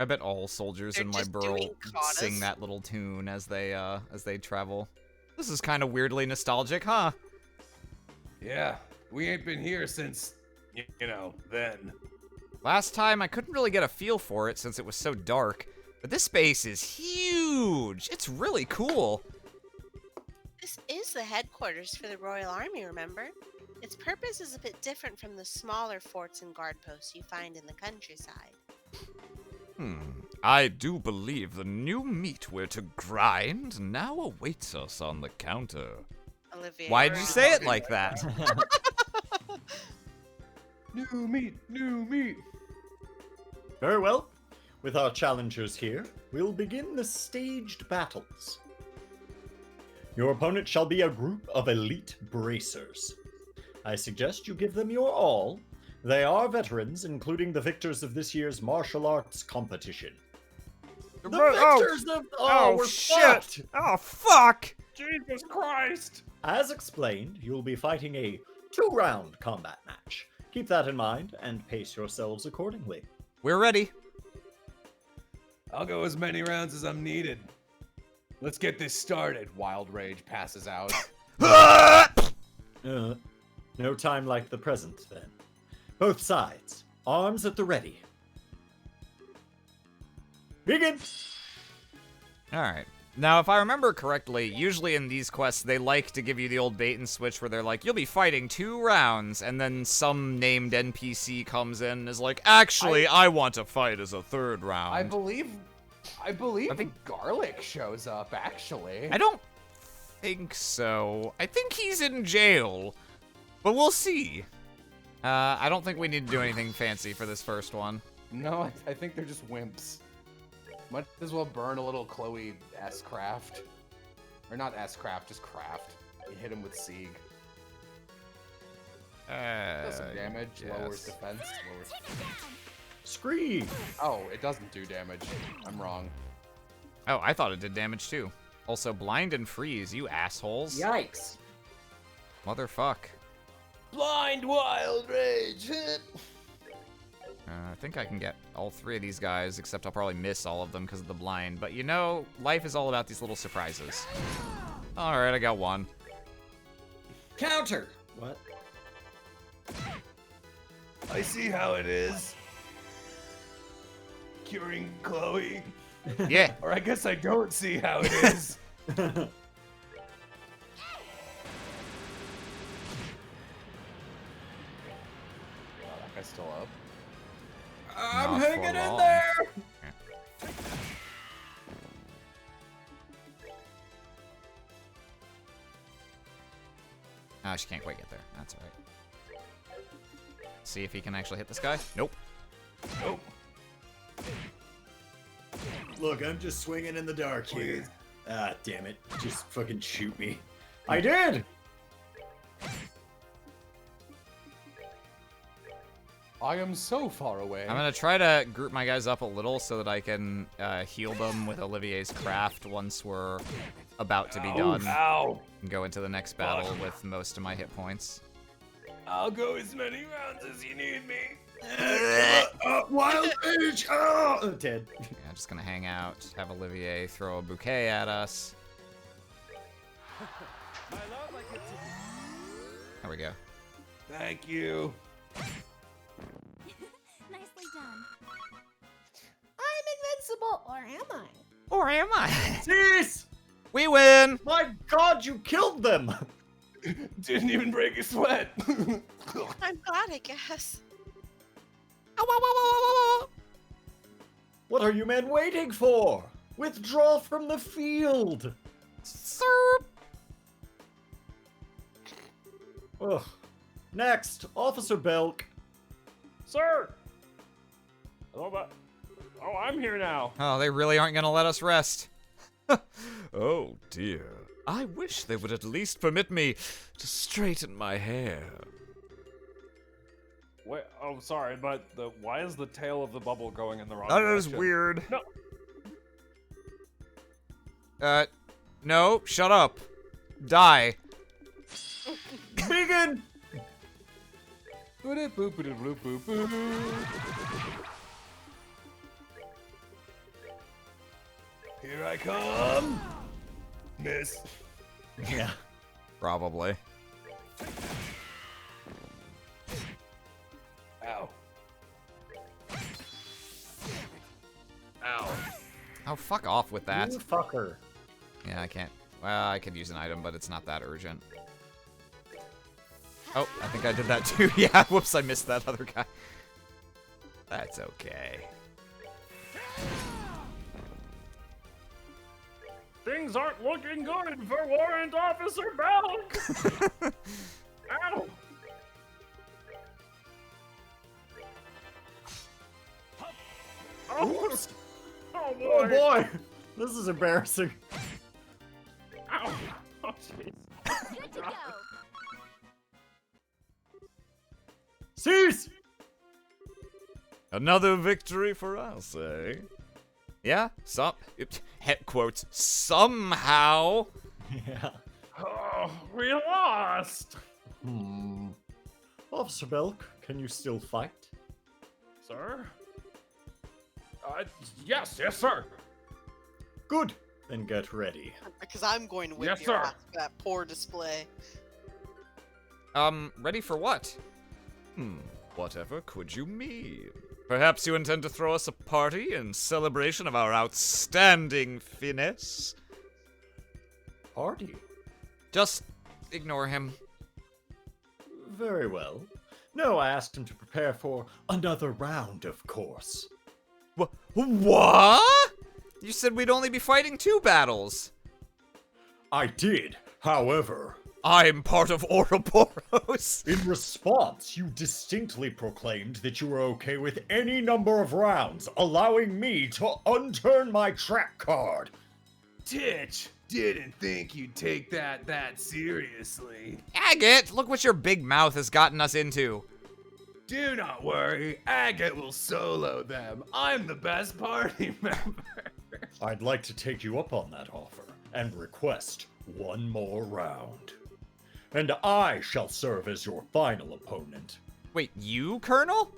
I bet all soldiers They're in my just burl doing katas. sing that little tune as they travel. This is kind of weirdly nostalgic, huh? Yeah, we ain't been here since, then. Last time I couldn't really get a feel for it since it was so dark, but this base is huge. It's really cool. This is the headquarters for the Royal Army, remember? Its purpose is a bit different from the smaller forts and guard posts you find in the countryside. I do believe the new meat we're to grind now awaits us on the counter. Olivia. Why you're did you right. say it like that? New meat, new meat. Very well. With our challengers here, we'll begin the staged battles. Your opponent shall be a group of elite bracers. I suggest you give them your all. They are veterans, including the victors of this year's martial arts competition. The victors of... Oh, we're shit! fucked! Oh, fuck! Jesus Christ! As explained, you'll be fighting a 2-round combat match. Keep that in mind and pace yourselves accordingly. We're ready. I'll go as many rounds as I'm needed. Let's get this started. Wild Rage passes out. No time like the present, then. Both sides, arms at the ready. Begin! Alright. Now, if I remember correctly, usually in these quests, they like to give you the old bait and switch where they're like, you'll be fighting 2 rounds, and then some named NPC comes in and is like, actually, I want to fight as a 3rd round. I believe Garlic shows up, actually. I don't think so. I think he's in jail, but we'll see. I don't think we need to do anything fancy for this first one. No, I think they're just wimps. Might as well burn a little Chloe S-Craft. Or not S-Craft, just Craft. You hit him with Sieg. Does some damage, lowers defense. Scream! Oh, it doesn't do damage. I'm wrong. Oh, I thought it did damage too. Also, blind and freeze, you assholes. Yikes. Motherfuck. Blind Wild Rage! I think I can get all 3 of these guys, except I'll probably miss all of them because of the blind. But you know, life is all about these little surprises. Alright, I got 1. Counter! What? I see how it is. Curing Chloe. Yeah. Or I guess I don't see how it is. That guy's still up. I'm Not hanging for in long. there! Ah, she can't quite get there. That's alright. See if he can actually hit this guy. Nope. Nope. Look, I'm just swinging in the dark here. Ah, damn it. Just fucking shoot me. I did! I am so far away. I'm gonna try to group my guys up a little so that I can heal them with Olivier's craft once we're about to be done. Ow! And go into the next battle with most of my hit points. I'll go as many rounds as you need me. Wild Rage! Oh, dead. Yeah, I'm just gonna hang out, have Olivier throw a bouquet at us. There we go. Thank you. Nicely done. I'm invincible, or am I? Or am I? Cease! We win! My god, you killed them! Didn't even break a sweat. I'm glad, I guess. What are you men waiting for? Withdraw from the field! Sir. Ugh. Next, Officer Belk. Sir! Oh, I'm here now. Oh, they really aren't gonna let us rest. Oh dear. I wish they would at least permit me to straighten my hair. Wait, oh, sorry, but why is the tail of the bubble going in the wrong That direction? is weird. No. No, shut up. Die. Begin! Here I come. Miss. Yeah. Probably. Ow. Ow. Oh, fuck off with that. You fucker. Yeah, I can't. Well, I could use an item, but it's not that urgent. Oh, I think I did that too. Yeah, whoops, I missed that other guy. That's okay. Things aren't looking good for Warrant Officer Belk! Ow! Oh, Oops. oh boy! Oh boy! This is embarrassing. Ow! Oh jeez. Good to go. Cease! Another victory for us, eh? Yeah, head quotes, somehow. Yeah. Oh, we lost! Officer Belk, can you still fight? Sir? Yes, sir. Good. Then get ready. Because I'm going to whip Yes, your sir. ass for that poor display. Ready for what? Whatever could you mean? Perhaps you intend to throw us a party in celebration of our outstanding finesse? Party? Just ignore him. Very well. No, I asked him to prepare for another round, of course. What? You said we'd only be fighting 2 battles. I did, however. I'm part of Ouroboros. In response, you distinctly proclaimed that you were okay with any number of rounds, allowing me to unturn my track card. Titch, didn't think you'd take that seriously. Agate, look what your big mouth has gotten us into. Do not worry, Agate will solo them. I'm the best party member. I'd like to take you up on that offer and request one more round. And I shall serve as your final opponent. Wait, you, Colonel?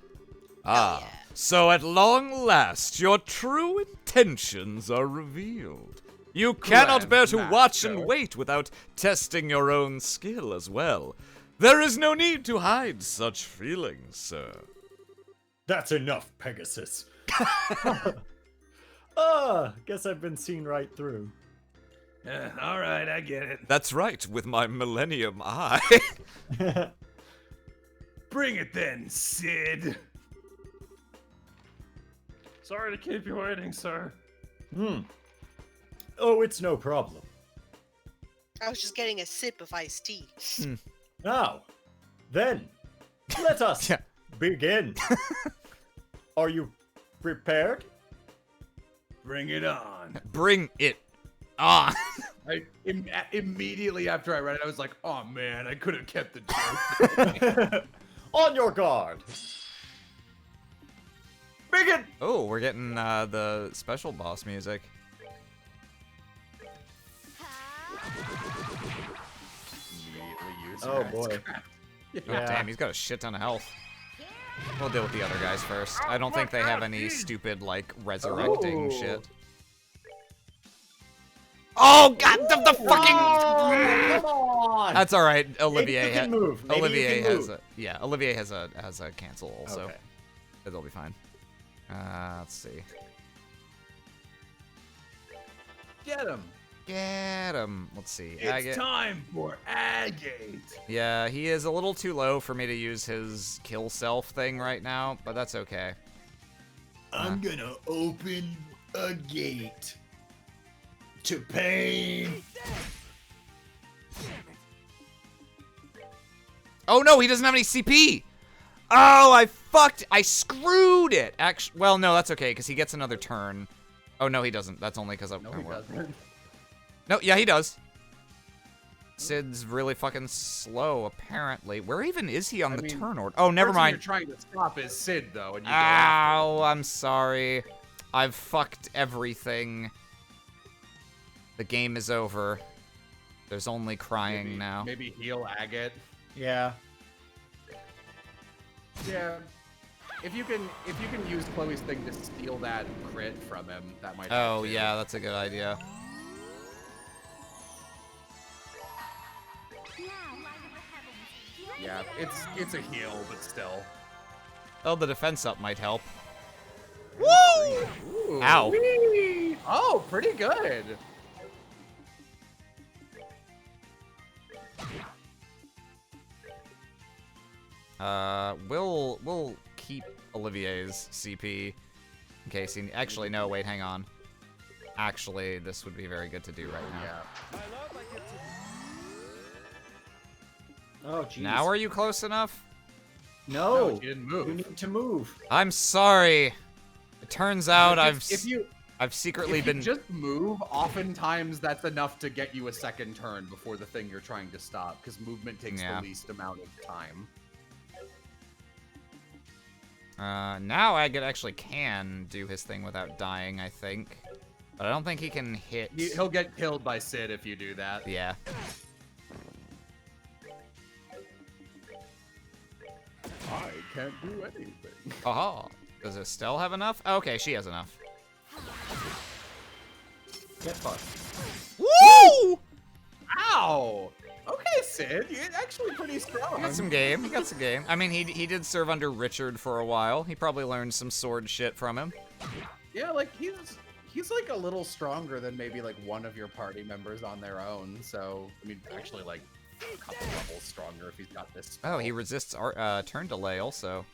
yeah. So at long last, your true intentions are revealed. You cannot bear to watch and wait without testing your own skill as well. There is no need to hide such feelings, sir. That's enough, Pegasus. Guess I've been seen right through. All right, I get it. That's right, with my Millennium Eye. Bring it then, Sid. Sorry to keep you waiting, sir. Oh, it's no problem. I was just getting a sip of iced tea. Now, then, let us Yeah. begin. Are you prepared? Bring it on. Bring it on. Immediately after I read it, I was like, oh man, I could have kept the joke. On your guard. Begin! Oh, we're getting the special boss music. Immediately use Oh that. boy. Oh, damn, he's got a shit ton of health. We'll deal with the other guys first. I don't think they have any stupid, like, resurrecting Oh. shit. Oh, God, the fucking... Oh, come on! That's all right. Olivier Maybe you can move. Maybe Olivier you can has move. Olivier has a cancel also. Okay. It'll be fine. Let's see. Get him. Get him. Let's see. It's Agate. time for Agate. Yeah, he is a little too low for me to use his kill self thing right now, but that's okay. I'm gonna open a gate to pain. Oh no, he doesn't have any CP. Oh, I screwed it. Actually, well, no, that's okay because he gets another turn. Oh no, he doesn't. That's only because No, he doesn't. No, yeah, he does. Sid's really fucking slow, apparently. Where even is he on the mean, turn order? Oh, never Person mind. You're trying to stop is Sid, though, and you go after him. Ow, I'm sorry. I've fucked everything. The game is over. There's only crying now. Maybe heal Agate. Yeah. Yeah. If you can use Chloe's thing to steal that crit from him, that might help Oh, too. yeah, that's a good idea. Yeah, it's a heal, but still. Oh, the defense up might help. Ooh. Ow. Whee! Oh, pretty good. We'll keep Olivier's CP in case he... Actually, no, wait, hang on. Actually, this would be very good to do right now. Yeah. Oh, jeez. Now are you close enough? No, you didn't you move. need to move. I'm sorry. It turns out I've If secretly you been... just move, oftentimes that's enough to get you a second turn before the thing you're trying to stop, because movement takes Yeah. the least amount of time. Now Agate actually can do his thing without dying, I think. But I don't think he can hit... He'll get killed by Sid if you do that. Yeah. I can't do anything. Oh, does Estelle have enough? Okay, she has enough. Get fucked. Woo! Ow! Okay, Sid, you're actually pretty strong. He got some game. He got some game. I mean, he did serve under Richard for a while. He probably learned some sword shit from him. Yeah, like he's like a little stronger than maybe like one of your party members on their own. So I mean, actually like a couple levels stronger if he's got this. Spell. Oh, he resists turn delay also.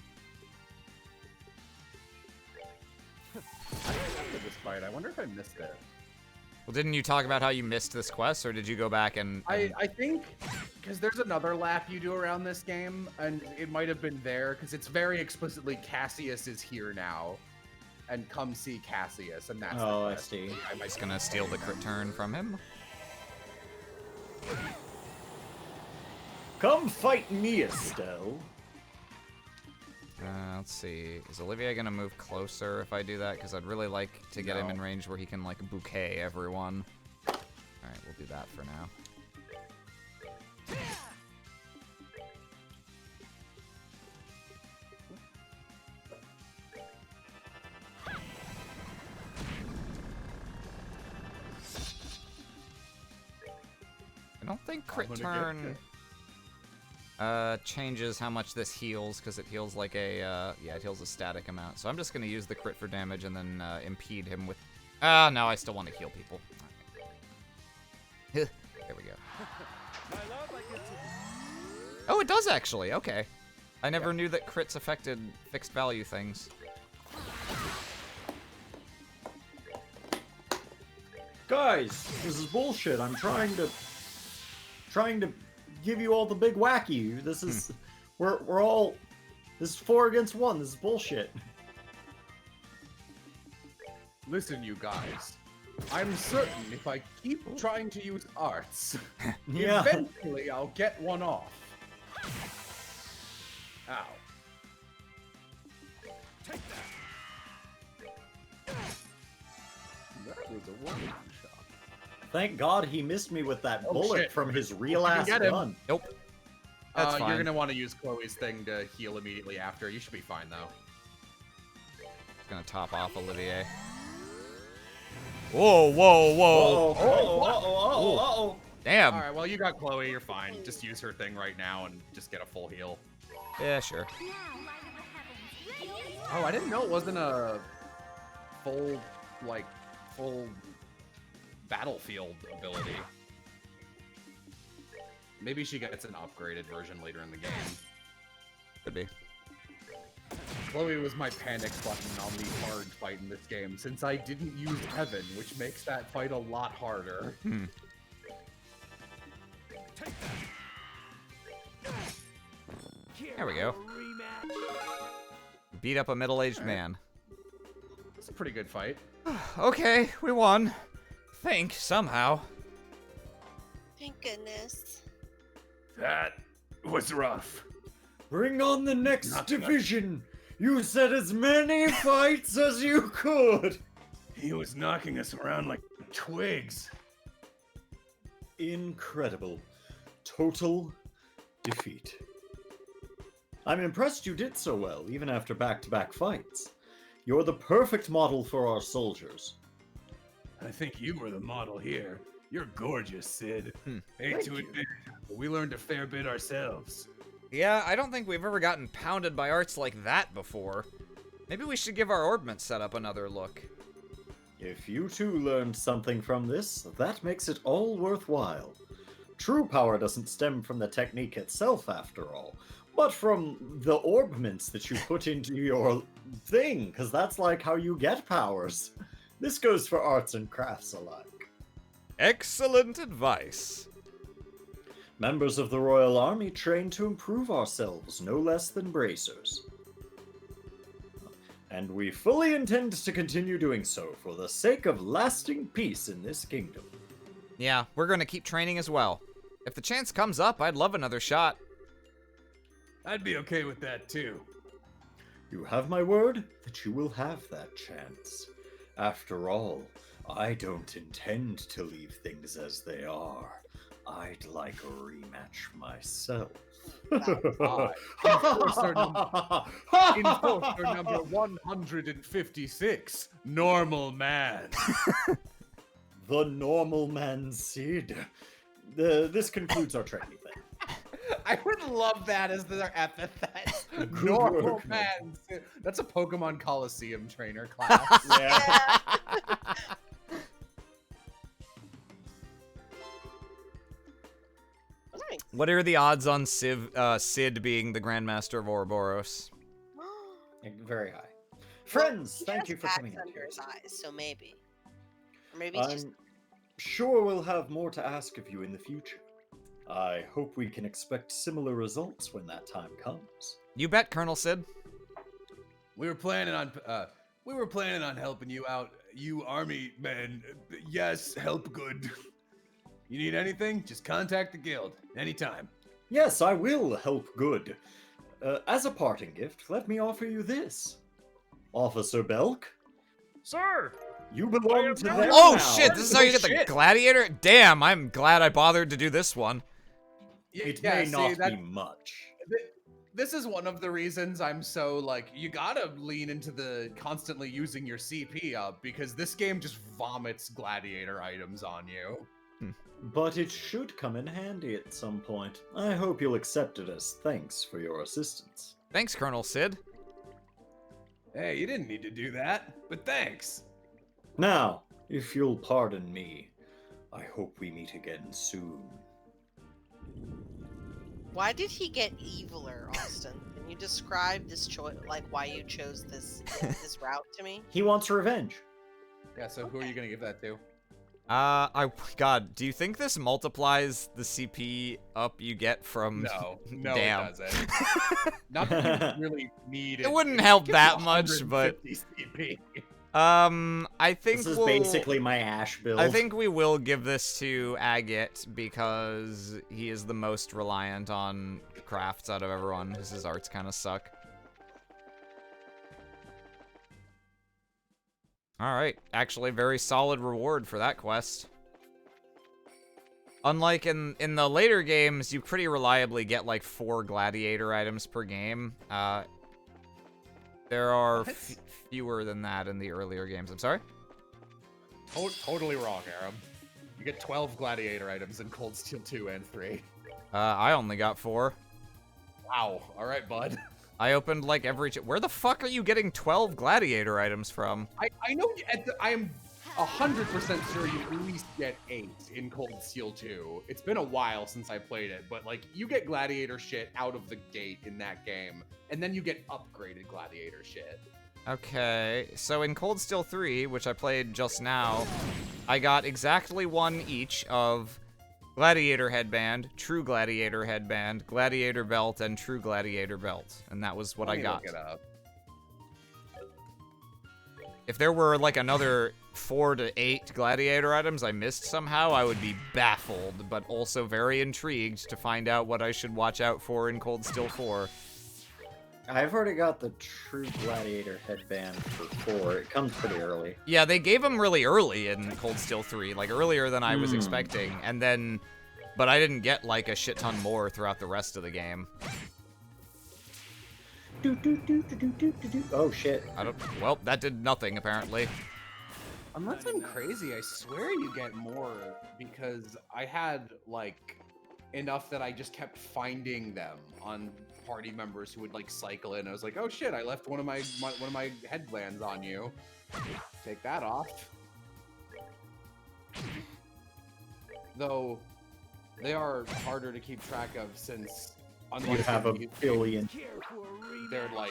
I remember this fight. I wonder if I missed it. Well, didn't you talk about how you missed this quest, or did you go back and... I think because there's another lap you do around this game, and it might have been there because it's very explicitly Cassius is here now, and come see Cassius, and that's. Oh, the I quest. see. I'm just gonna steal the crit turn from him. Come fight me, Estelle. Let's see. Is Olivier gonna move closer if I do that? Because I'd really like to get him in range where he can, like, bouquet everyone. Alright, we'll do that for now. I don't think crit gonna turn changes how much this heals, because it heals like a yeah, it heals a static amount. So I'm just gonna use the crit for damage and then impede him with... no, I still want to heal people. There we go. Oh, it does actually. Okay. I never knew that crits affected fixed value things. Guys, this is bullshit. I'm trying to give you all the big wacky. This is we're all this is 4 against 1. This is bullshit. Listen, you guys. I'm certain if I keep trying to use arts, Yeah. eventually I'll get one off. Ow. Take that. That was a warning shot. Thank God he missed me with that Oh, bullet shit. from his real ass get him. gun. Nope. That's fine. You're gonna want to use Chloe's thing to heal immediately after. You should be fine though. Gonna top off Olivier. Whoa, whoa, whoa. Uh-oh. Damn. All right, well you got Chloe. You're fine. Just use her thing right now and just get a full heal. Yeah, sure. Now, light of the heavens. Oh, I didn't know it wasn't a full battlefield ability. Maybe she gets an upgraded version later in the game. Could be. Chloe was my panic button on the hard fight in this game, since I didn't use Heaven, which makes that fight a lot harder. There we go. Beat up a middle-aged man. It's a pretty good fight. Okay, we won. Think, somehow. Thank goodness. That was rough. Bring on the next division. You said as many fights as you could. He was knocking us around like twigs. Incredible. Total defeat. I'm impressed you did so well, even after back-to-back fights. You're the perfect model for our soldiers. I think you were the model here. You're gorgeous, Sid. Hate Thank to you. admit, but we learned a fair bit ourselves. Yeah, I don't think we've ever gotten pounded by arts like that before. Maybe we should give our orbment setup another look. If you too learned something from this, that makes it all worthwhile. True power doesn't stem from the technique itself, after all, but from the orbments that you put into your thing, because that's like how you get powers. This goes for arts and crafts alike. Excellent advice. Members of the Royal Army train to improve ourselves no less than bracers. And we fully intend to continue doing so for the sake of lasting peace in this kingdom. Yeah, we're gonna keep training as well. If the chance comes up, I'd love another shot. I'd be okay with that too. You have my word that you will have that chance. After all, I don't intend to leave things as they are. I'd like a rematch myself. Enforcer number 156, Normal Man. The normal man Sid. This concludes our training thing. I would love that as their epithet. Good Normal work, Man. That's a Pokemon Coliseum trainer class. Yeah. Nice. What are the odds on Sid being the Grandmaster of Ouroboros? Very high. Friends, He thank has you for bags coming out under here. his eyes, so maybe. Or maybe he's just I'm sure we'll have more to ask of you in the future. I hope we can expect similar results when that time comes. You bet, Colonel Sid. We were planning on helping you out, you army men. Yes, help good. You need anything? Just contact the guild anytime. Yes, I will help good. As a parting gift, let me offer you this. Officer Belk, Sir! you belong to them Oh now. shit, this is how you get the gladiator? Damn, I'm glad I bothered to do this one. It Yeah, may see, not that- be much. This is one of the reasons I'm so, like, you gotta lean into the constantly using your CP up, because this game just vomits gladiator items on you. But it should come in handy at some point. I hope you'll accept it as thanks for your assistance. Thanks, Colonel Sid. Hey, you didn't need to do that, but thanks. Now, if you'll pardon me, I hope we meet again soon. Why did he get eviler, Austin? Can you describe this choice, like why you chose this route to me? He wants revenge. Yeah, so who are you gonna give that to? God, do you think this multiplies the CP up you get from... No, Damn. it doesn't. Not that you really need it. It wouldn't help Give that you much, but... 150 CP. I think This is we'll... basically my Ash build. I think we will give this to Agate because he is the most reliant on crafts out of everyone, because his arts kind of suck. Alright, actually very solid reward for that quest. Unlike in the later games, you pretty reliably get like 4 gladiator items per game. There are fewer than that in the earlier games. I'm sorry? Totally wrong, Aram. You get 12 gladiator items in Cold Steel 2 and 3. I only got 4. Wow. All right, bud. I opened like every... Where the fuck are you getting 12 gladiator items from? I know I am 100% sure you at least get 8 in Cold Steel 2. It's been a while since I played it, but like you get gladiator shit out of the gate in that game, and then you get upgraded gladiator shit. Okay, so in Cold Steel 3, which I played just now, I got exactly 1 each of Gladiator Headband, True Gladiator Headband, Gladiator Belt, and True Gladiator Belt. And that was what I got. Look it up. If there were like another 4 to 8 Gladiator items I missed somehow, I would be baffled, but also very intrigued to find out what I should watch out for in Cold Steel 4. I've already got the True Gladiator headband for 4. It comes pretty early. Yeah, they gave them really early in Cold Steel 3, like earlier than I was expecting, and then, but I didn't get like a shit ton more throughout the rest of the game. Oh shit. Well, that did nothing apparently. Unless I'm crazy, I swear you get more because I had like enough that I just kept finding them on party members who would like cycle in. I was like, oh shit, I left one of my headbands on you. Take that off. Though they are harder to keep track of since You have a billion. they're like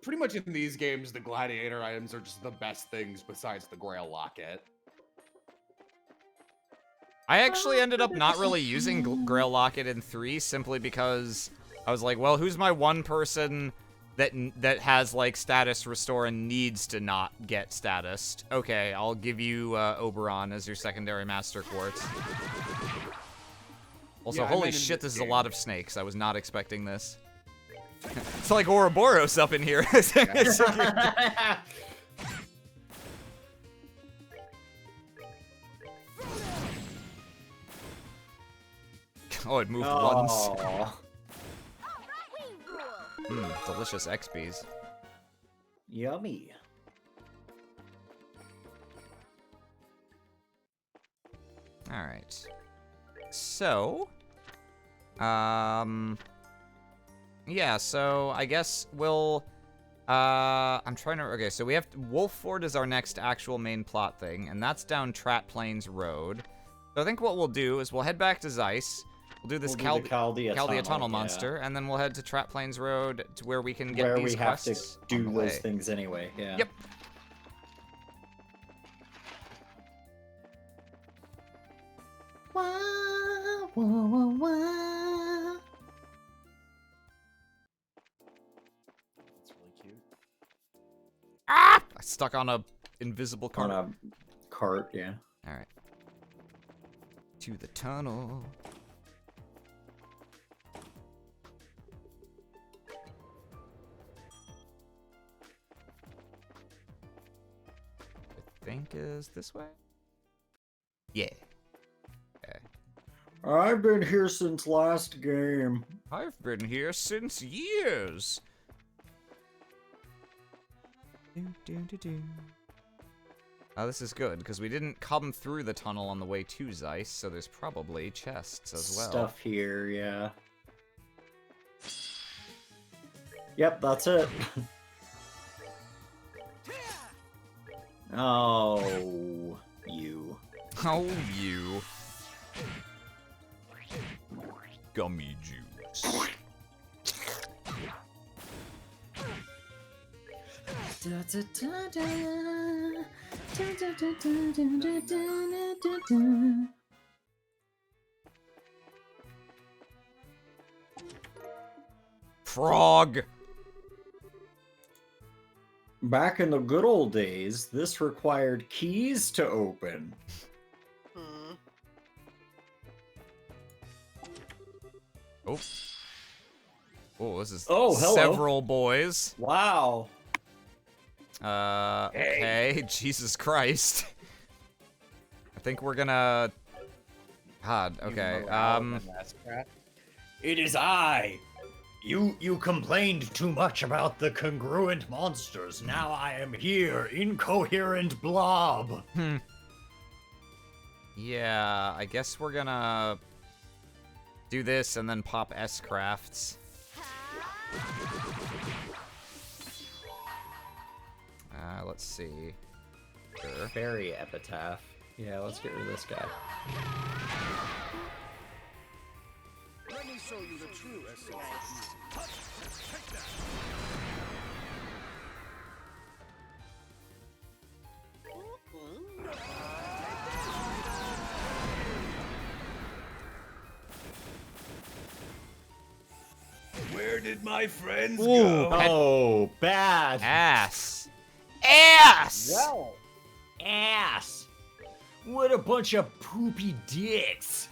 pretty much in these games, the gladiator items are just the best things besides the Grail Locket. I actually ended up not really using Grail Locket in 3 simply because I was like, well, who's my one person that has, like, status restore and needs to not get status? Okay, I'll give you Oberon as your secondary Master Quartz. Also, Yeah, I holy meant in shit, this this is a game. lot of snakes. I was not expecting this. It's like Ouroboros up in here. Oh, it moved once. Oh, Delicious XPs. yummy. Alright. So, yeah, so I guess we'll, I'm trying to, okay, so we have, Wolfford is our next actual main plot thing, and that's down Trat Plains Road. So I think what we'll do is we'll head back to Zeiss, we'll do this We'll do the Chaldea Tunnel yeah. Monster, and then we'll head to Trat Plains Road to where we can get Where these we have to quests do on the those way. things anyway, yeah. Yep. Wah, wah, wah, wah. That's really cute. I stuck on a invisible On cart. a cart, yeah. Alright. To the tunnel. I think is this way? Yeah. Okay. I've been here since last game. I've been here since years. Oh, this is good, because we didn't come through the tunnel on the way to Zeiss, so there's probably chests as well. Stuff here, yeah. Yep, that's it. Oh, you. Oh, you. Gummy juice. Frog! Back in the good old days, this required keys to open. Hmm. Oh. Oh, this is Oh, hello. several boys. Wow. Okay, Jesus Christ. I think we're gonna... God, okay, It is I. You complained too much about the congruent monsters. Now I am here, incoherent blob. Yeah, I guess we're gonna do this and then pop S-Crafts. Let's see. Sure. Fairy epitaph. Yeah, let's get rid of this guy. Let me show you the true essence of music. Take that. Where did my friends Ooh. go? Oh, bad. Ass. Ass! Well, Ass. What a bunch of poopy dicks.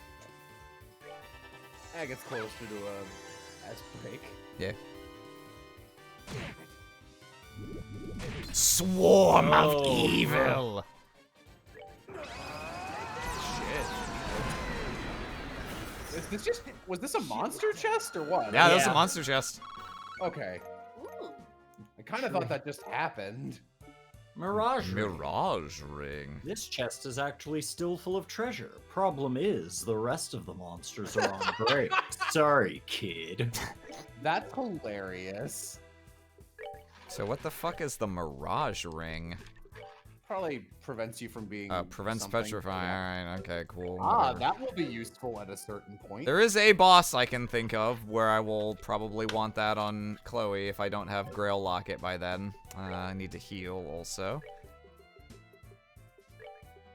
that gets closer to a S break. Yeah. Swarm of Oh, evil! Is this just was this a monster chest or what? Yeah, that was a Yeah. monster chest. Okay. Ooh. I kind of thought that just happened. Mirage. Ring. Mirage ring. This chest is actually still full of treasure. Problem is, the rest of the monsters are on break. Sorry, kid. That's hilarious. So what the fuck is the Mirage ring? probably prevents you from being. Prevents something. petrifying. Yeah. Alright, okay, cool. Ah, whatever. that will be useful at a certain point. There is a boss I can think of where I will probably want that on Chloe if I don't have Grail Locket by then. I need to heal also.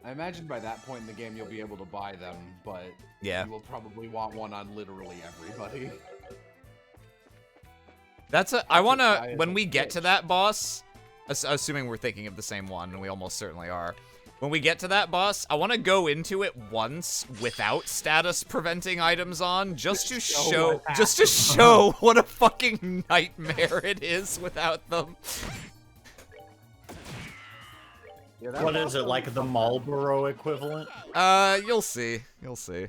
I imagine by that point in the game you'll be able to buy them, but Yeah. you will probably want one on literally everybody. I wanna, guy is when a we get to bitch. that boss, assuming we're thinking of the same one, and we almost certainly are. When we get to that boss, I want to go into it once without status preventing items on, just to show what a fucking nightmare it is without them. Yeah, that's What is it, also like the Marlboro equivalent? You'll see. You'll see.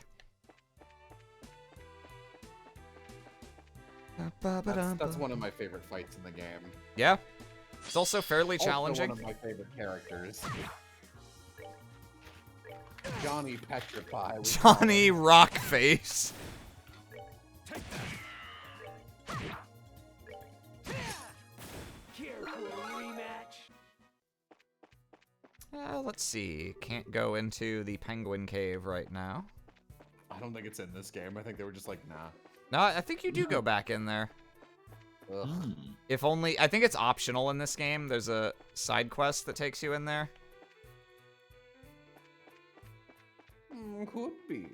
That's one of my favorite fights in the game. Yeah. It's also fairly Also challenging. one of my favorite characters. Johnny Petrify. Johnny Rockface. Care for a rematch? Let's see. Can't go into the penguin cave right now. I don't think it's in this game. I think they were just like, nah. No, I think you do go back in there. Ugh. If only, I think it's optional in this game. There's a side quest that takes you in there. Could be.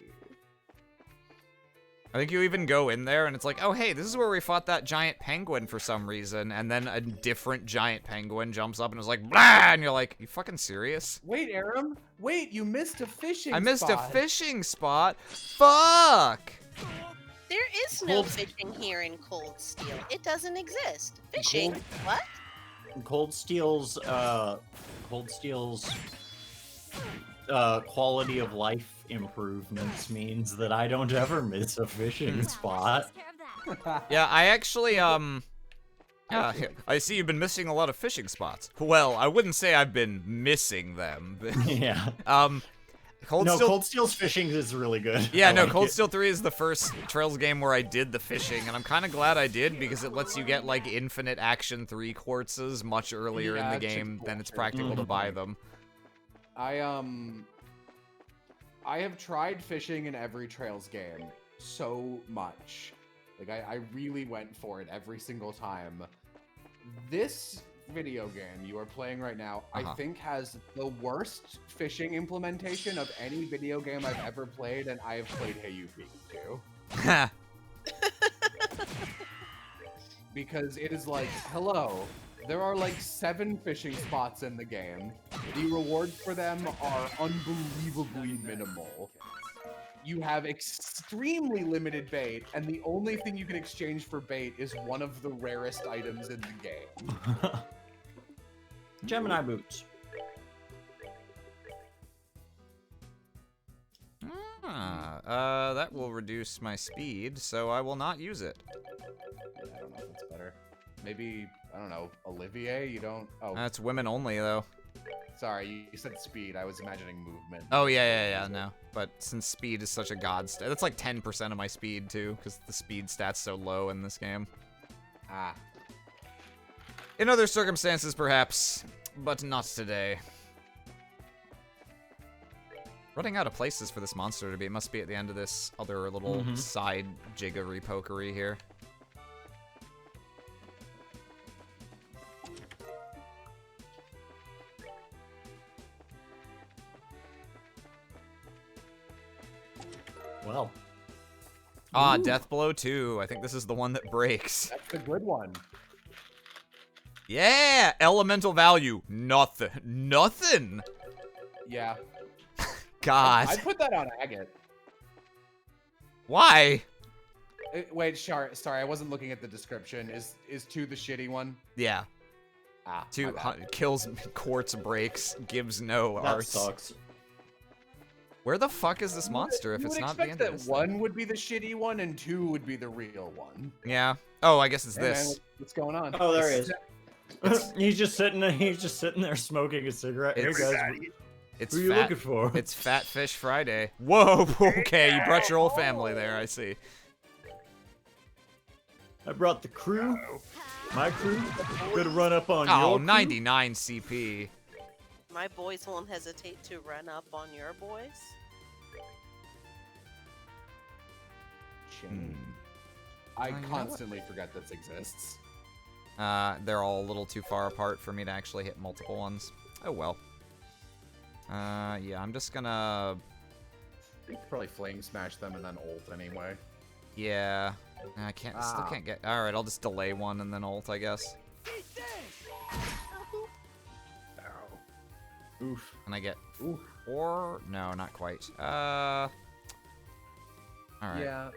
I think you even go in there and it's like, oh hey, this is where we fought that giant penguin for some reason, and then a different giant penguin jumps up and is like, blah, and you're like, you fucking serious? Wait, Aram. Wait, you missed a fishing I missed spot. a fishing spot? Fuck! There is no fishing here in Cold Steel. It doesn't exist. Fishing? What? Cold Steel's quality of life improvements means that I don't ever miss a fishing spot. Takes care of that. Yeah, I actually, I see you've been missing a lot of fishing spots. Well, I wouldn't say I've been missing them. Yeah. Cold No, Steel... Cold Steel's fishing is really good. Yeah, I no, like Cold it. Steel 3 is the first Trails game where I did the fishing, and I'm kind of glad I did, because it lets you get, like, infinite Action 3 quartzes much earlier in the game than it's practical to buy them. I have tried fishing in every Trails game so much. Like, I really went for it every single time. This video game you are playing right now, I think has the worst fishing implementation of any video game I've ever played, and I have played Hey You Pikachu. Because it is like, hello, there are like 7 fishing spots in the game. The rewards for them are unbelievably minimal. You have extremely limited bait, and the only thing you can exchange for bait is one of the rarest items in the game. Gemini boots. That will reduce my speed, so I will not use it. Yeah, I don't know if that's better. Maybe, I don't know, Olivier? You don't... Oh, That's women only, though. sorry, you said speed. I was imagining movement. Oh, yeah, no. But since speed is such a god stat, that's like 10% of my speed, too, because the speed stat's so low in this game. Ah. In other circumstances, perhaps, but not today. Running out of places for this monster to be. It must be at the end of this other little side jiggery-pokery here. Well. Ah, Death Blow 2. I think this is the one that breaks. That's the good one. Yeah! Elemental value. Nothing. Nothing! Yeah. God. I'd put that on Agate. Why? Wait, sorry, I wasn't looking at the description. Is 2 the shitty one? Yeah. Ah, 2 my bad. kills, quartz breaks, gives no That arts. sucks. Where the fuck is this monster if You it's would not the expect end of that this? 1 would be the shitty one and 2 would be the real one. Yeah. Oh, I guess it's Hey, man, this. what's going on? Oh, there he is. He's just sitting there smoking a cigarette. Hey It's- guys, It's who are you fat. looking for? It's Fat Fish Friday. Whoa, okay, you brought your whole family there, I see. I brought the crew. My crew. Gonna run up on Oh, your crew. 99 CP. My boys won't hesitate to run up on your boys. Shame. I you know what? constantly forget this exists. They're all a little too far apart for me to actually hit multiple ones. Oh well. Yeah, I'm just gonna... You could probably flame smash them and then ult anyway. Yeah. I can't, still can't get... Alright, I'll just delay one and then ult, I guess. Ow. Oof. And I get Oof. 4? No, not quite. Alright. Yeah.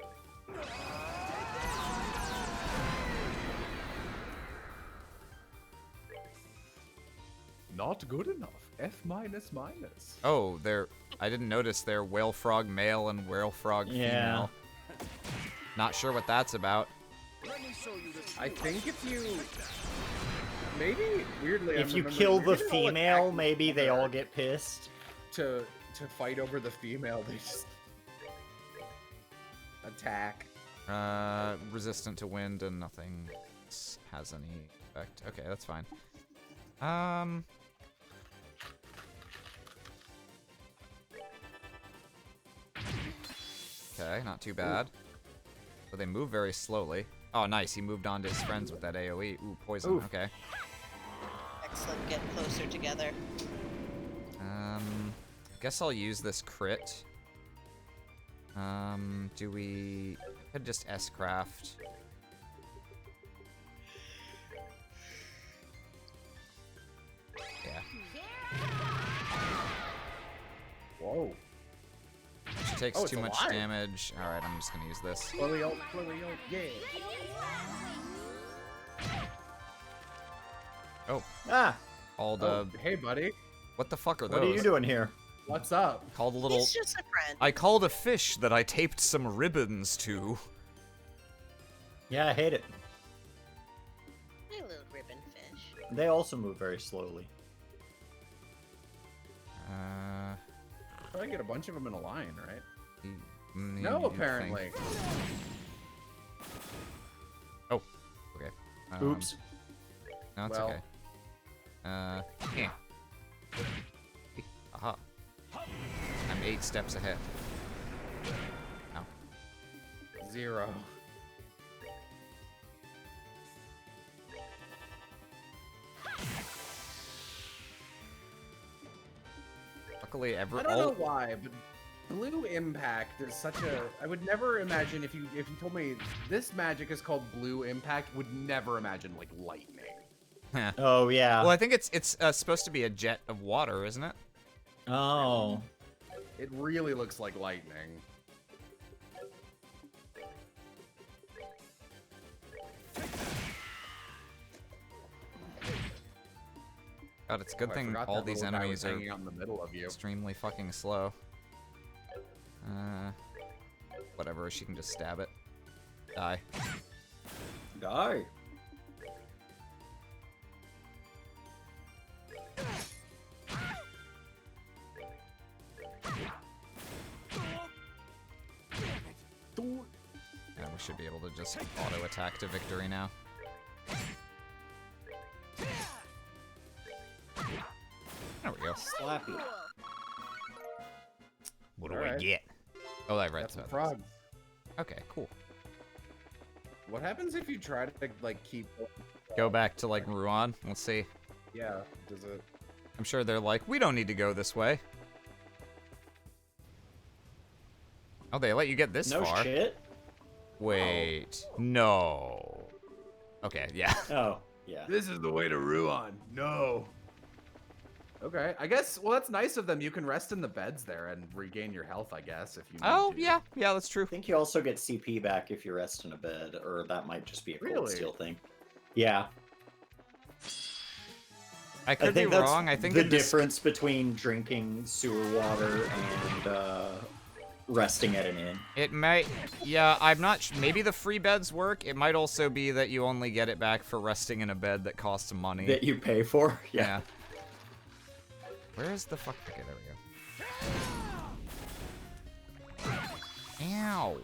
Not good enough. F minus minus. Oh, they're... I didn't notice they're whale frog male and whale frog female. Not sure what that's about. Let me show you the truth. I think if you... Maybe, weirdly, If I'm you remembering kill the maybe they'll female, attack maybe each they other all get pissed. To fight over the female, they just... attack. Resistant to wind and nothing has any effect. Okay, that's fine. Okay, not too bad. But they move very slowly. Oh, nice. He moved on to his friends with that AoE. Ooh, poison. Oof. Okay. Excellent. Get closer together. I guess I'll use this crit. Do we... I could just S-craft. Yeah. Whoa. She takes Oh, it's too much alive. damage. Alright, I'm just gonna use this. Chloe ult, yeah. Oh, Ah, called, Oh, hey, buddy. what the fuck are what those? are you doing here? What's up? Called a little... He's just a friend. I called a fish that I taped some ribbons to. Yeah, I hate it. Hey, little ribbon fish. They also move very slowly. Probably get a bunch of them in a line, right? No, No, apparently. Oh, okay. Oops. No, it's Well. okay. Yeah. Aha. I'm 8 steps ahead. Ow. 0. Luckily, I don't know why, but Blue Impact is such a... I would never imagine if you told me this magic is called Blue Impact, would never imagine, like, lightning. Oh, yeah. Well, I think it's supposed to be a jet of water, isn't it? Oh. It really looks like lightning. God, it's a good Oh, I thing forgot all that these little guy enemies was are hanging out in the middle of you. extremely fucking slow. Whatever, she can just stab it. Die. Die. Yeah, we should be able to just auto attack to victory now. There we go. Slappy. What do Alright. we get? Oh, I read Got some that. frogs. Okay, cool. What happens if you try to, like, keep... Go back to, like, Ruan. Let's see. Yeah, does it... I'm sure they're like, we don't need to go this way. Oh, they let you get this No far. shit. Wait. No. Okay, yeah. Oh, yeah. This is the way to Ruan. No. Okay, I guess, well, that's nice of them. You can rest in the beds there and regain your health, I guess, if you need Oh, to. yeah. Yeah, that's true. I think you also get CP back if you rest in a bed, or that might just be a cold Really? steel thing. Yeah. I could be think that's wrong. I think the in this- difference between drinking sewer water and resting at an inn. It might, yeah, I'm not, maybe the free beds work. It might also be that you only get it back for resting in a bed that costs money. That you pay for. Yeah. Where is the fuck? Okay, there we go. Ow.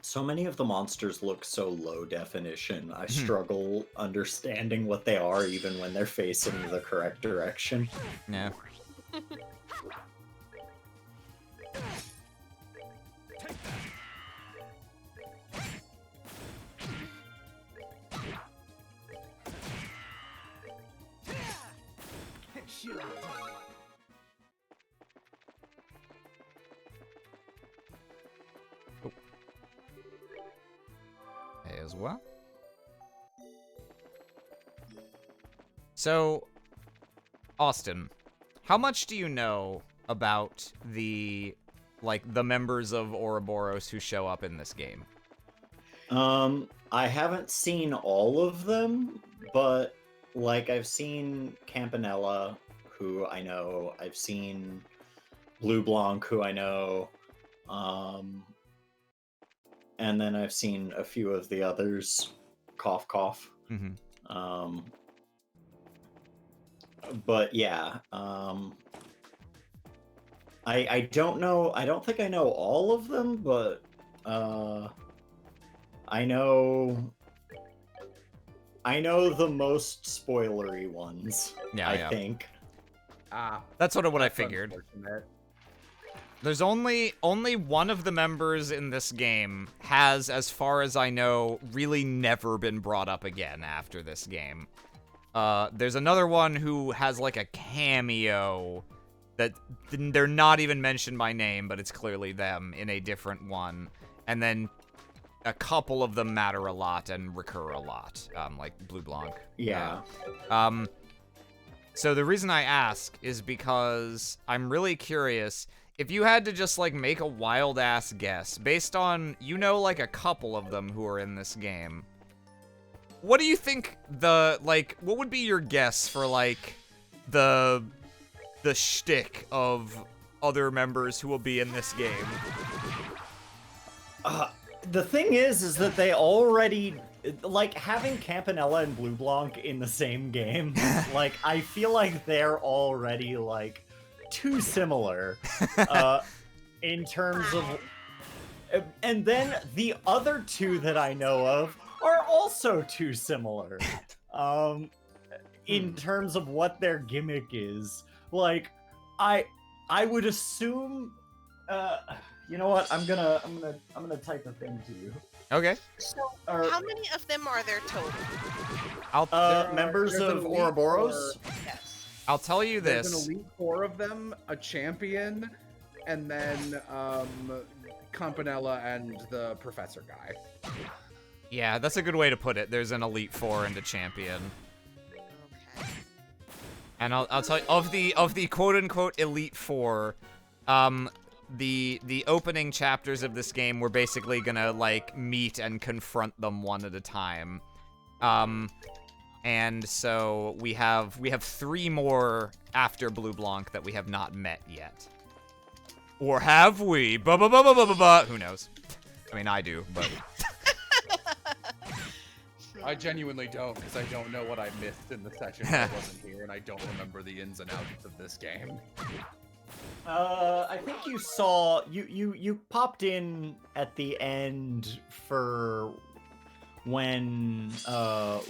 So many of the monsters look so low definition. I struggle understanding what they are even when they're facing the correct direction. Yeah. As well. So, Austin, how much do you know about the members of Ouroboros who show up in this game? I haven't seen all of them, but like I've seen Campanella, who I know. I've seen Blue Blanc, who I know. And then I've seen a few of the others. Cough, cough. Mm-hmm. But yeah, I don't know. I don't think I know all of them, but I know the most spoilery ones. Yeah, I think. That's sort of what I That's figured. unfortunate. There's only one of the members in this game has, as far as I know, really never been brought up again after this game. There's another one who has like a cameo that they're not even mentioned by name, but it's clearly them in a different one. And then a couple of them matter a lot and recur a lot, like Blue Blanc. Yeah. So the reason I ask is because I'm really curious. If you had to just, like, make a wild-ass guess, based on, like, a couple of them who are in this game, what do you think what would be your guess for, like, the shtick of other members who will be in this game? The thing is that they already, like, having Campanella and Blue Blanc in the same game, like, I feel like they're already, like, too similar in terms of, and then the other two that I know of are also too similar in terms of what their gimmick is. Like, I would assume, you know what, I'm gonna type a thing to you. Okay. So, how many of them are there total? Members there's an of elite Ouroboros. Yes. I'll tell you There's this. an elite 4 of them, a champion, and then Campanella and the professor guy. Yeah, that's a good way to put it. There's an Elite Four and a champion. Okay. And I'll tell you, of the quote-unquote Elite Four, the opening chapters of this game, we're basically gonna, like, meet and confront them one at a time. And so we have 3 more after Blue Blanc that we have not met yet. Or have we? Who knows? I mean, I do, but... I genuinely don't, because I don't know what I missed in the session when I wasn't here, and I don't remember the ins and outs of this game. I think you saw, you popped in at the end for when,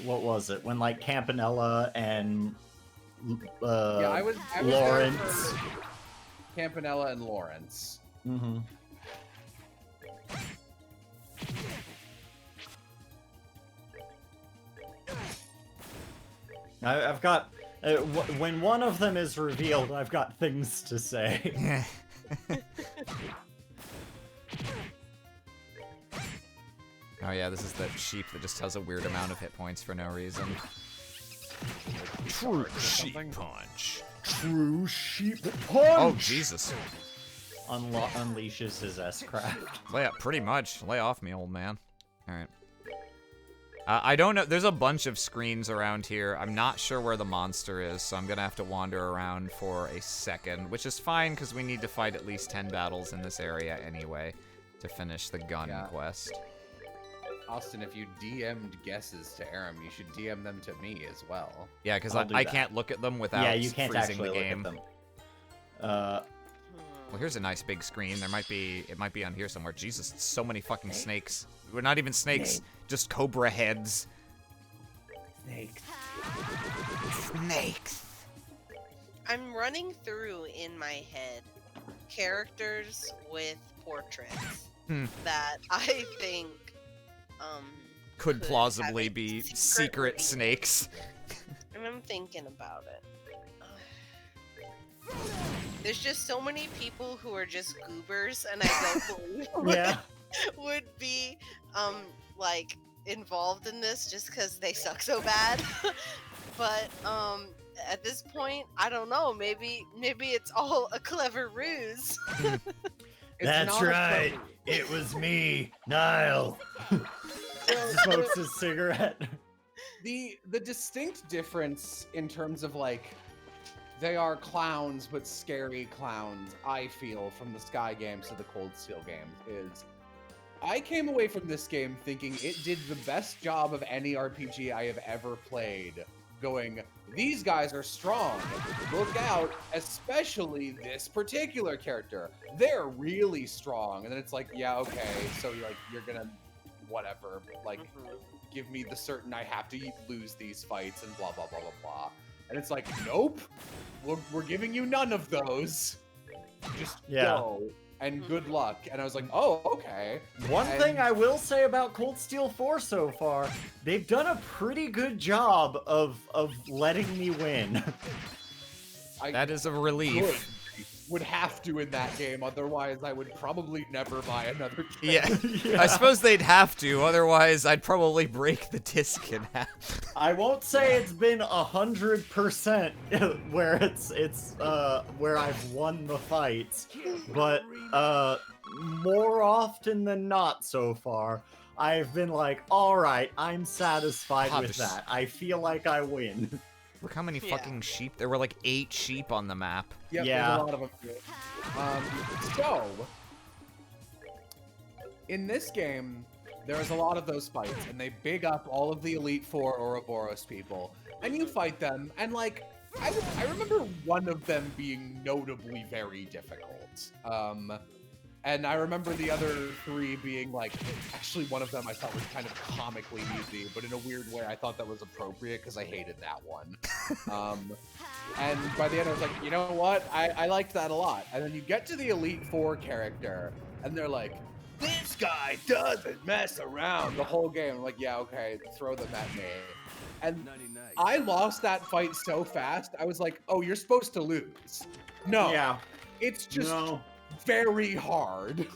what was it? When, like, Campanella and, Yeah, I was there Lawrence. for Campanella and Lawrence. Mm-hmm. I've got, when one of them is revealed, I've got things to say. Oh yeah, this is the sheep that just has a weird amount of hit points for no reason. True sheep punch. True sheep punch! Oh, Jesus. Unleashes his S-craft. Yeah, pretty much. Lay off me, old man. Alright. I don't know. There's a bunch of screens around here. I'm not sure where the monster is, so I'm gonna have to wander around for a second, which is fine, because we need to fight at least 10 battles in this area anyway to finish the gun quest. Austin, if you DM'd guesses to Aram, you should DM them to me as well. Yeah, because I'll do I that. can't look at them without Yeah, you can't freezing actually the game. look at them. Well, here's a nice big screen. It might be on here somewhere. Jesus, so many fucking snakes. We're not even snakes, just cobra heads. Snakes. Snakes. I'm running through in my head characters with portraits that I think Could plausibly have a be secret secret meaning. snakes. And I'm thinking about it. There's just so many people who are just goobers, and I don't believe Yeah. would be like involved in this just because they suck so bad. But at this point, I don't know. Maybe it's all a clever ruse. That's right. It was me, Niall. Smokes his cigarette. The distinct difference in terms of like they are clowns but scary clowns, I feel, from the Sky games to the Cold Steel games is I came away from this game thinking it did the best job of any RPG I have ever played. Going, these guys are strong. Look out, especially this particular character. They're really strong. And then it's like, yeah, okay, so you're gonna whatever, like give me the certain I have to lose these fights and blah blah blah blah blah. And it's like, nope, we're giving you none of those. Just go and good luck. And I was like, oh, okay. One thing I will say about Cold Steel 4 so far, they've done a pretty good job of letting me win. That is a relief. Would have to in that game, otherwise I would probably never buy another game. Yeah. I suppose they'd have to, otherwise I'd probably break the disc in half. I won't say it's been 100% where it's where I've won the fights, but more often than not so far, I've been like, all right, I'm satisfied with that. I feel like I win. Look how many fucking sheep. There were like 8 sheep on the map. Yep, Yeah. there's a lot of them. So, in this game, there's a lot of those fights, and they big up all of the Elite Four Ouroboros people, and you fight them, and like, I remember one of them being notably very difficult. And I remember the other 3 being like, actually one of them I thought was kind of comically easy, but in a weird way I thought that was appropriate because I hated that one. And by the end I was like, you know what? I liked that a lot. And then you get to the Elite Four character, and they're like, this guy doesn't mess around the whole game. I'm like, yeah, okay, throw them at me. And I lost that fight so fast, I was like, oh, you're supposed to lose. No. Yeah. It's just very hard.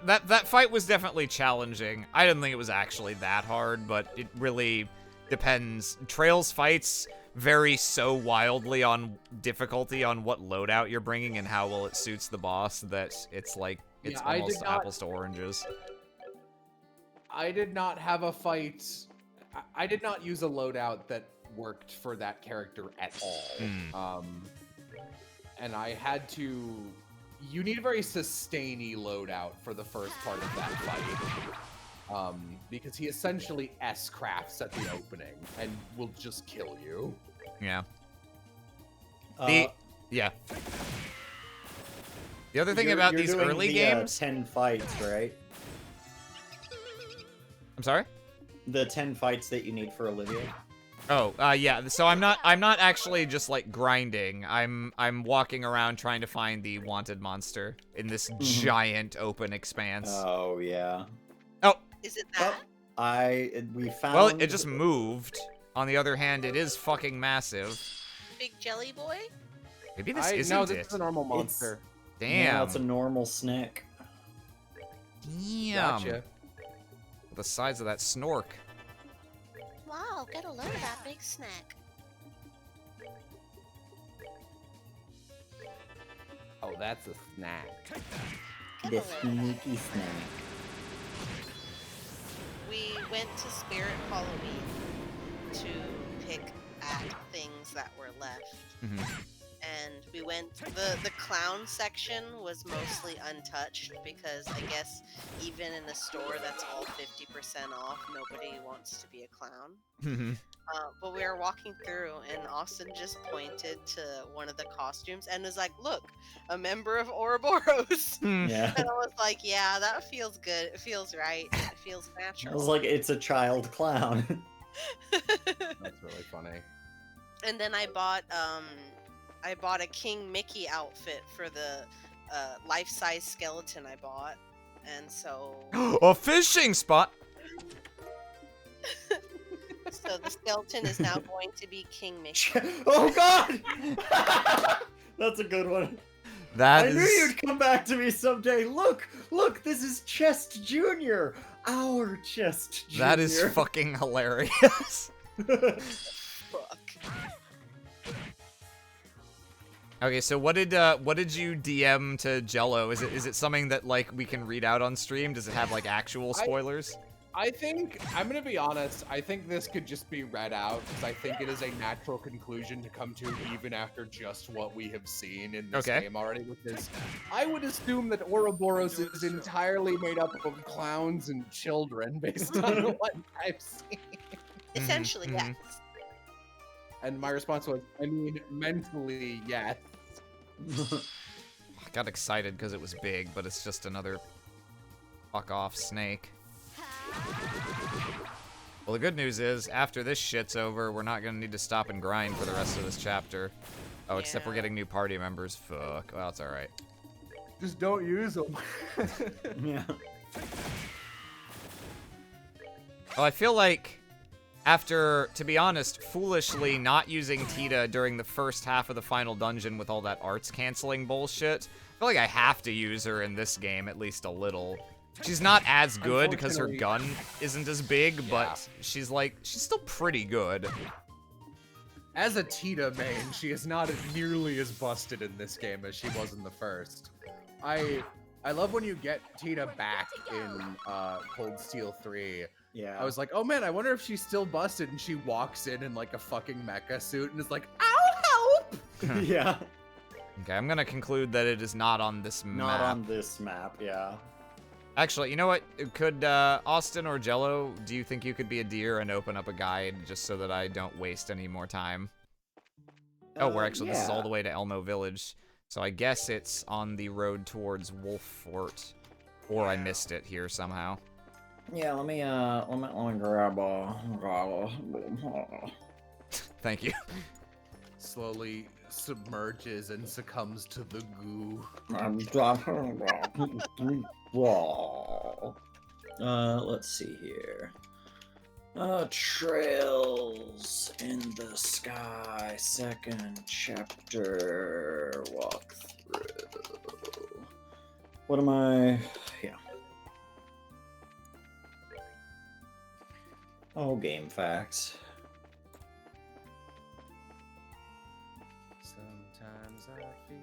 That fight was definitely challenging. I didn't think it was actually that hard, but it really depends. Trails fights vary so wildly on difficulty on what loadout you're bringing and how well it suits the boss that it's like it's almost apples to oranges. I did not have a fight. I did not use a loadout that worked for that character at all. And I had to. You need a very sustainy loadout for the first part of that fight. Because he essentially S-crafts at the opening and will just kill you. Yeah. Yeah. The other thing about these doing early the, games... 10 fights, right? I'm sorry? The 10 fights that you need for Olivia? Oh, yeah. So I'm not actually just like grinding. I'm walking around trying to find the wanted monster in this giant open expanse. Oh yeah. Oh. Is it that? We found. Well, it just moved. On the other hand, it is fucking massive. Big jelly boy? Maybe this isn't No, it. this is a normal monster. Damn. Yeah, it's a normal snake. Damn. Gotcha. The size of that snork. Wow, get a load of that big snack. Oh, that's a snack. The sneaky snake. We went to Spirit Halloween to pick at things that were left. And we went, the clown section was mostly untouched because I guess even in a store that's all 50% off, nobody wants to be a clown. But we were walking through, and Austin just pointed to one of the costumes and was like, "Look, a member of Ouroboros." Hmm. Yeah. And I was like, "Yeah, that feels good. It feels right. It feels I natural." was like, it's a child clown. That's really funny. And then I bought a King Mickey outfit for the life-size skeleton I bought, and so A fishing spot. so the skeleton is now going to be King Mickey. Oh God! That's a good one. That I knew is you'd come back to me someday. Look, this is Chest Junior. Our Chest Junior. that is fucking hilarious. Fuck. Okay, so what did you DM to Jello? Is it something that like we can read out on stream? Does it have like actual spoilers? I think, I'm gonna be honest, I think this could just be read out, because I think it is a natural conclusion to come to even after just what we have seen in this Okay. game already, which is, I would assume that Ouroboros is entirely made up of clowns and children, based on what I've seen. Essentially, mhm. yes. And my response was, I mean, mentally, yes. I got excited because it was big, but it's just another fuck off snake. Well, the good news is, after this shit's over, we're not gonna need to stop and grind for the rest of this chapter. Oh, except we're Yeah. getting new party members. Fuck. Well, it's alright. Just don't use them. Yeah. Oh, I feel like after, to be honest, foolishly not using Tita during the first half of the final dungeon with all that arts canceling bullshit, I feel like I have to use her in this game at least a little. She's not as good because her gun isn't as big, but she's still pretty good. As a Tita main, she is not nearly as busted in this game as she was in the first. I love when you get Tita back in Cold Steel 3. Yeah. I was like, oh man, I wonder if she's still busted, and she walks in like a fucking mecha suit and is like, ow, help! Yeah. Okay, I'm gonna conclude that it is not on this Not map. on this map, yeah. Actually, you know what? Could Austin or Jello, do you think you could be a deer and open up a guide just so that I don't waste any more time? Oh, we're actually, this is all the way to Elmo Village. So I guess it's on the road towards Wolf Fort. Or I missed it here somehow. Yeah, let me grab Thank you. Slowly submerges and succumbs to the goo. Let's see here. Trails in the Sky, second chapter, walk through. What am I? Yeah. Oh, game facts. Sometimes I feel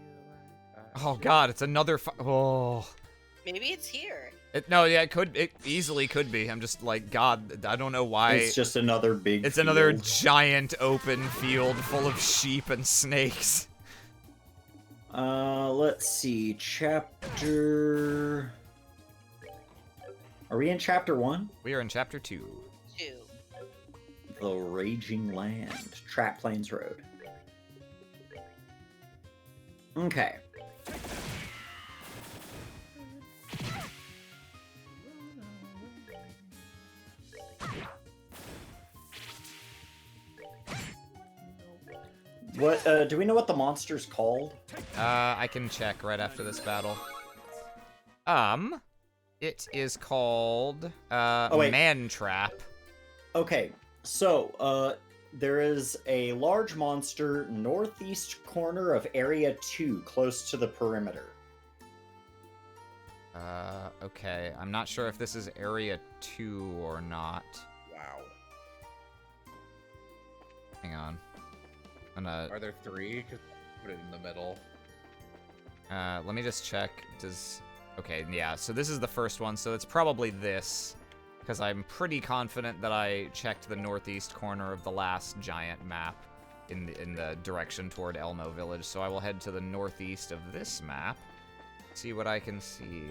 like Oh god, it's another oh. Maybe it's here. No, yeah, it easily could be. I'm just like, god, I don't know why. It's just another big It's another field. giant open field full of sheep and snakes. Let's see. Chapter. Are we in chapter 1? We are in chapter 2. 2. The Raging Land. Trap Plains Road. Okay. What, do we know what the monster's called? I can check right after this battle. It is called, wait. Man Trap. Okay, so, there is a large monster northeast corner of Area 2, close to the perimeter. Okay. I'm not sure if this is Area 2 or not. wow. Hang on. I'm gonna, Are there 3? 'Cause I put it in the middle. let me just check. Okay, yeah, so this is the first one, so it's probably this. Because I'm pretty confident that I checked the northeast corner of the last giant map in the direction toward Elmo Village. So I will head to the northeast of this map, see what I can see.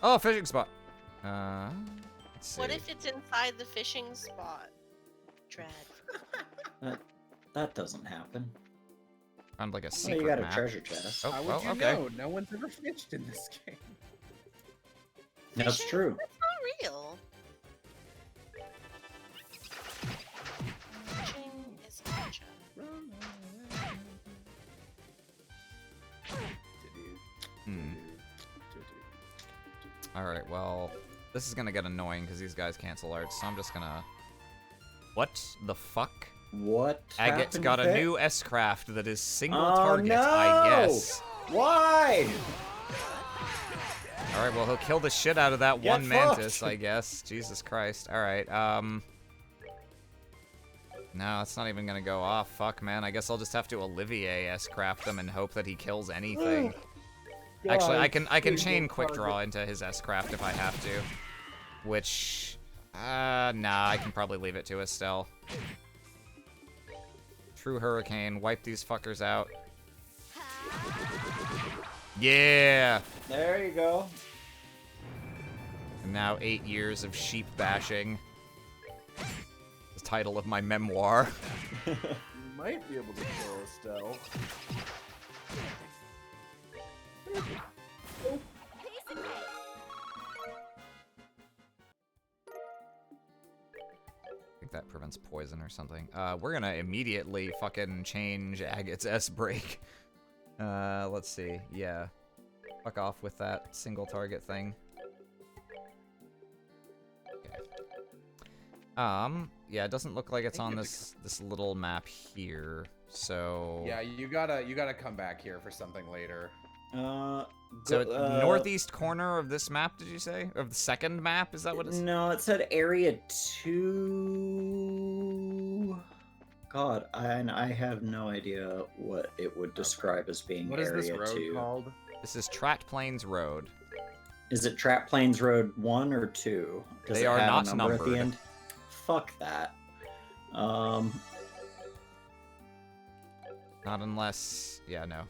Oh, fishing spot. Let's see. What if it's inside the fishing spot? Dread. That doesn't happen. Found like a Oh, secret you got a map. treasure chest. Oh, How well, would you okay. know? No one's ever fished in this game. That's Fishing? true. That's not real. Fishing is gotcha. All right, well, this is gonna get annoying because these guys cancel arts, so I'm just gonna. What the fuck? What? Agate's happened got a there? new S-craft that is single Oh, target, I no! guess. Why? All right, well, he'll kill the shit out of that Get one mantis, fucked. I guess. Jesus Christ. All right, no, it's not even gonna go off. Fuck, man. I guess I'll just have to Olivier S-craft him and hope that he kills anything. Actually, I can chain quick draw into his S-craft if I have to. Which, nah, I can probably leave it to Estelle. True Hurricane, wipe these fuckers out. Yeah! There you go. And now 8 years of sheep bashing. The title of my memoir. You might be able to kill Estelle. I think that prevents poison or something. We're gonna immediately fucking change Agate's S-break. Let's see. Yeah. Fuck off with that single target thing. Okay. Yeah, it doesn't look like it's on this little map here, so... Yeah, you gotta come back here for something later. So, northeast corner of this map, did you say? Of the second map? Is that what it's... No, it said area 2. God, I have no idea what it would describe as being What is area this road 2. called? This is Tract Plains Road. Is it Trap Plains Road 1 or 2? Does They it are have not a number at numbered. the end? Fuck that. Not unless... Yeah, no.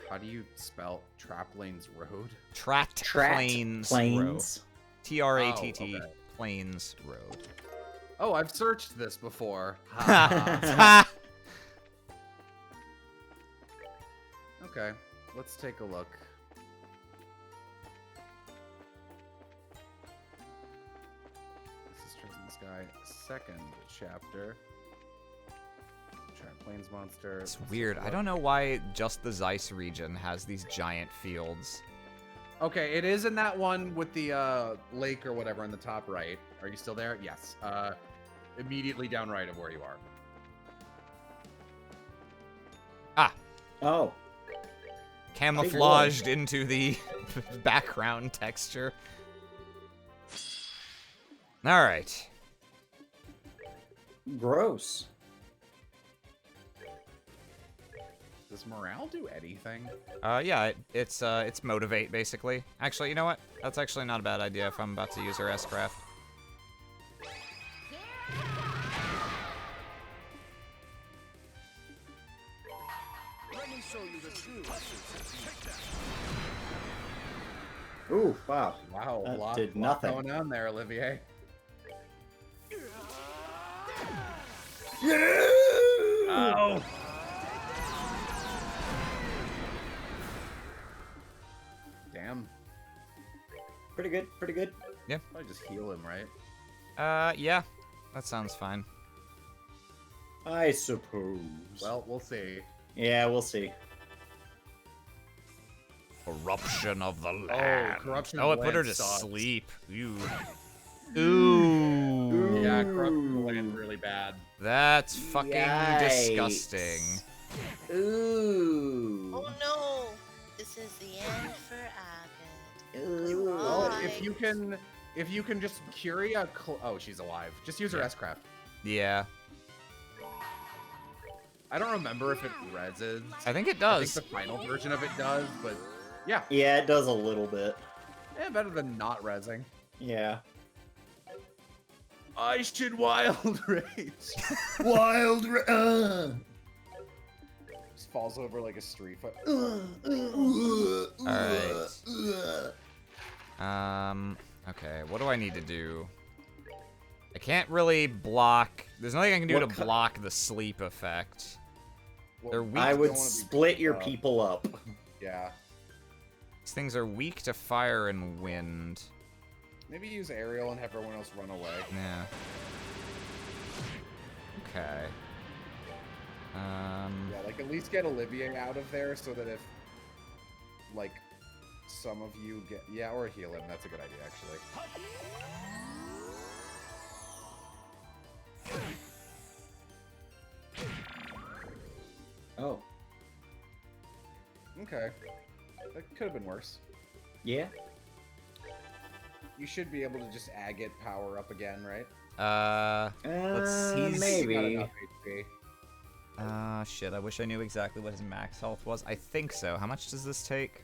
How do you spell Trap Lanes Road? Tract Tract Plains Road. Plains. T-R-A-T-T. Oh, okay. Plains Road. Oh, I've searched this before. Ha! Okay, let's take a look. This is Tracing the Sky, second chapter. Trap Plains Monster. It's Let's weird. take a I look. don't know why just the Zeiss region has these giant fields. Okay, it is in that one with the lake or whatever on the top right. Are you still there? Yes. Immediately down right of where you are. Ah, Oh, camouflaged into the background texture. All right. gross. Does morale do anything? Yeah, it's motivate basically. Actually, you know what? That's actually not a bad idea if I'm about to use her S-craft. Let me show you the true essence of evil. Ooh, wow. Wow, That lot, did lot nothing. going on there, Olivier. Oh! Damn. Pretty good, pretty good. Probably just heal him, right? Yeah, that sounds fine. I suppose. Well, we'll see. Yeah, we'll see. Corruption of the land. corruption Oh, of it the put her land to sucks. sleep. Ooh. Ooh. Yeah, corruption of the land really bad. That's fucking Yikes. disgusting. Ooh. Oh no! This is the end for Agate. Ooh. Well, Why? if you can just Curia, oh, she's alive. Just use her Yeah. S-craft. Yeah, I don't remember if it reses. I think it I does. think the final version of it does, but yeah, Yeah, it does a little bit. better than not resing. Yeah. I should wild rage. Wild. Just falls over like a street fight. Alright. need to do? I can't really block. There's nothing I can do What to block the sleep effect. Well, They're weak. I don't would wanna be split your up. people up. Yeah. These things are weak to fire and wind. Maybe use aerial and have everyone else run away. Yeah. Okay. Yeah, like at least get Olivier out of there so that if, like, some of you get, yeah, or heal him. That's a good idea, actually. Oh, Okay. That could have been worse. yeah. You should be able to just agate power up again, right? Let's he's Got maybe. enough HP. Shit, I wish I knew exactly what his max health was. I think so. How much does this take?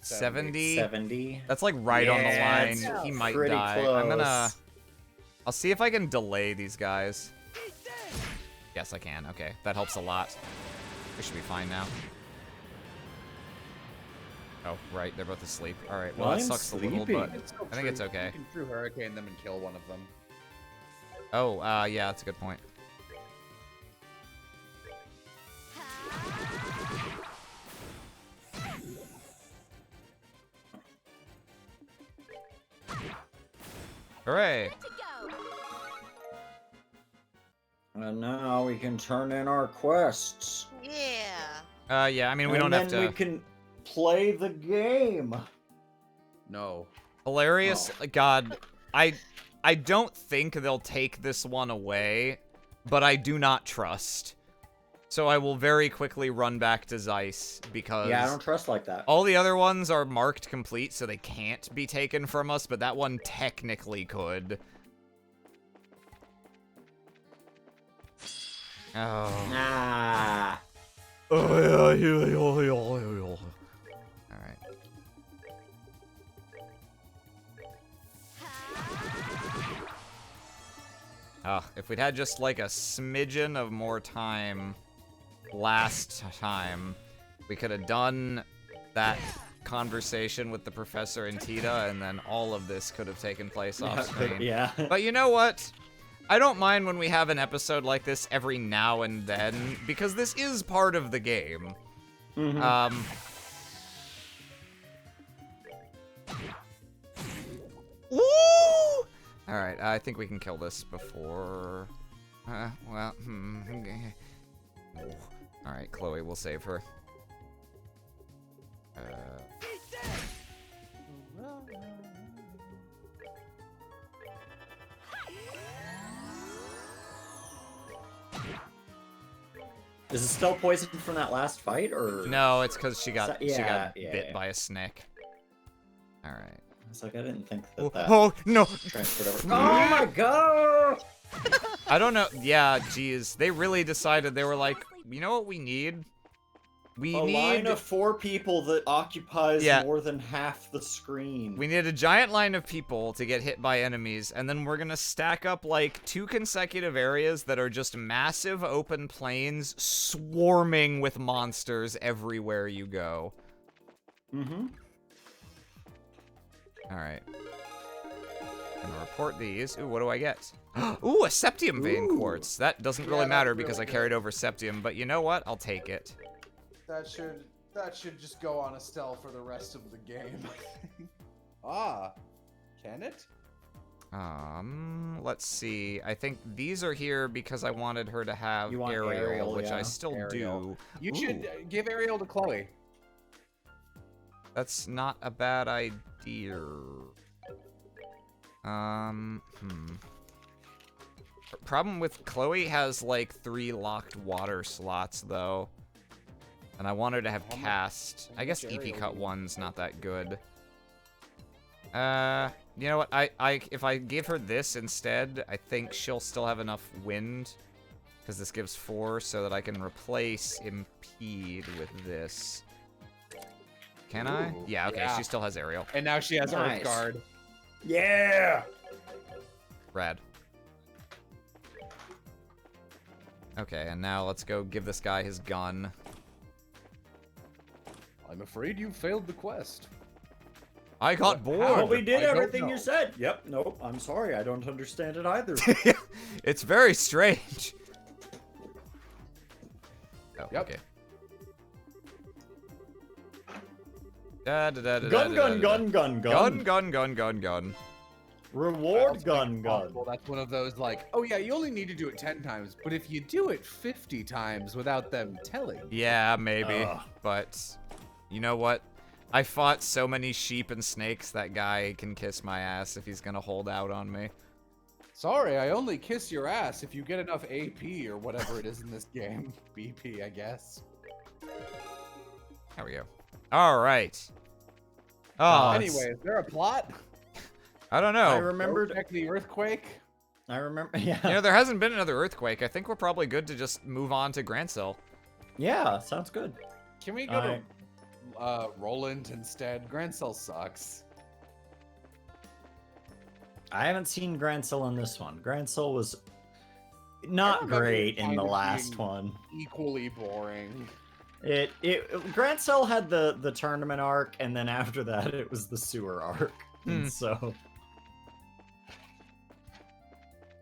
70. 70. That's like right on the Yeah, line. it's He might pretty die. I'm gonna... close. I'll see if I can delay these guys. Yes, I can. Okay, that helps a lot. We should be fine now. Oh, right, they're both asleep. Alright, well, that I'm sucks a little, sleeping. but It's still I think it's true. okay. You can through hurricane them and kill one of them. Oh, yeah, that's a good point. Hooray! Good to go. And now we can turn in our quests. Yeah. Yeah, I mean, we and don't then have to... we can play the game. No. Hilarious. Oh. God, I don't think they'll take this one away, but I do not trust. So I will very quickly run back to Zeiss, because Yeah, I don't trust like that. all the other ones are marked complete, so they can't be taken from us, but that one technically could. Oh. Nah. Alright. If we'd had just like a smidgen of more time last time, we could have done that conversation with the professor and Tita, and then all of this could have taken place off screen. Yeah. But you know what? I don't mind when we have an episode like this every now and then, because this is part of the game. Mhm. Woo! Alright, I think we can kill this before... well, okay. Alright, Chloe, we'll save her. Is it still poisoned from that last fight, or? No, it's because she got Yeah, bit yeah. by a snake. Alright. It's like I didn't think Oh, that oh, no! transferred over. Oh my god! I don't know. Yeah, geez. They really decided, they were like, you know what we need? We A need... line of 4 people that occupies Yeah. more than half the screen. We need a giant line of people to get hit by enemies, and then we're gonna stack up, like, 2 consecutive areas that are just massive open plains swarming with monsters everywhere you go. Mm-hmm. Alright. I'm gonna report these. Ooh, what do I get? Ooh, a Septium Vein Ooh. Quartz. That doesn't really Yeah, matter that's because really I carried over Septium, but you know what? I'll take it. That should just go on Estelle for the rest of the game. Ah, can it? Let's see. I think these are here because I wanted her to have You want Ariel, Ariel, which I yeah. still Ariel. do. You Ooh. should give Ariel to Chloe. That's not a bad idea. Problem with Chloe has like 3 locked water slots though. And I want her to have How much- cast. how I guess much EP Ariel cut do you 1's not that good. You know what? If I give her this instead, I think she'll still have enough wind. Because this gives 4, so that I can replace Impede with this. Can I? Ooh, Yeah, okay, yeah. she still has Aerial. And now she has Nice. Earth Guard. Yeah! Rad. Okay, and now let's go give this guy his gun. I'm afraid you failed the quest. I got Well, bored. we did I don't everything you know. said. Yep, nope, I'm sorry, I don't understand it either. It's very strange. Oh, Yep. okay. Gun. Reward gun. Well, that's one of those like, oh yeah, you only need to do it 10 times, but if you do it 50 times without them telling. Yeah, maybe. Ugh. But you know what? I fought so many sheep and snakes, that guy can kiss my ass if he's gonna hold out on me. Sorry, I only kiss your ass if you get enough AP or whatever it is in this game. BP, I guess. There we go. Alright. Oh, Anyway, is there a plot? I don't know. I remembered. Check the earthquake. I remember. Yeah. You know, there hasn't been another earthquake. I think we're probably good to just move on to Grancel. Yeah, sounds good. Can we go to Roland instead? Grancel sucks. I haven't seen Grancel in this one. Grancel was not remember great it in kind the of last being one. Equally boring. Grancel had the tournament arc, and then after that it was the sewer arc. And so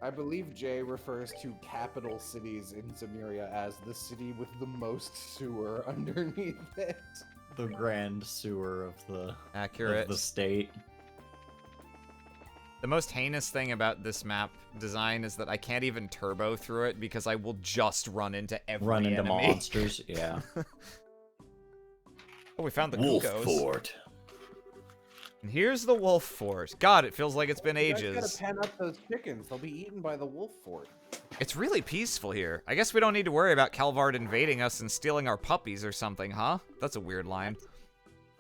I believe Jay refers to capital cities in Zemuria as the city with the most sewer underneath it. the grand sewer of the Accurate. state. The most heinous thing about this map design is that I can't even turbo through it because I will just run into every enemy. Monsters, yeah. Oh, we found the Wolf Cuckoos. Fort. And here's the Wolf Fort. God, it feels like it's been You guys ages. gotta pen up those chickens. They'll be eaten by the wolf fort. It's really peaceful here. I guess we don't need to worry about Calvard invading us and stealing our puppies or something, huh? That's a weird line.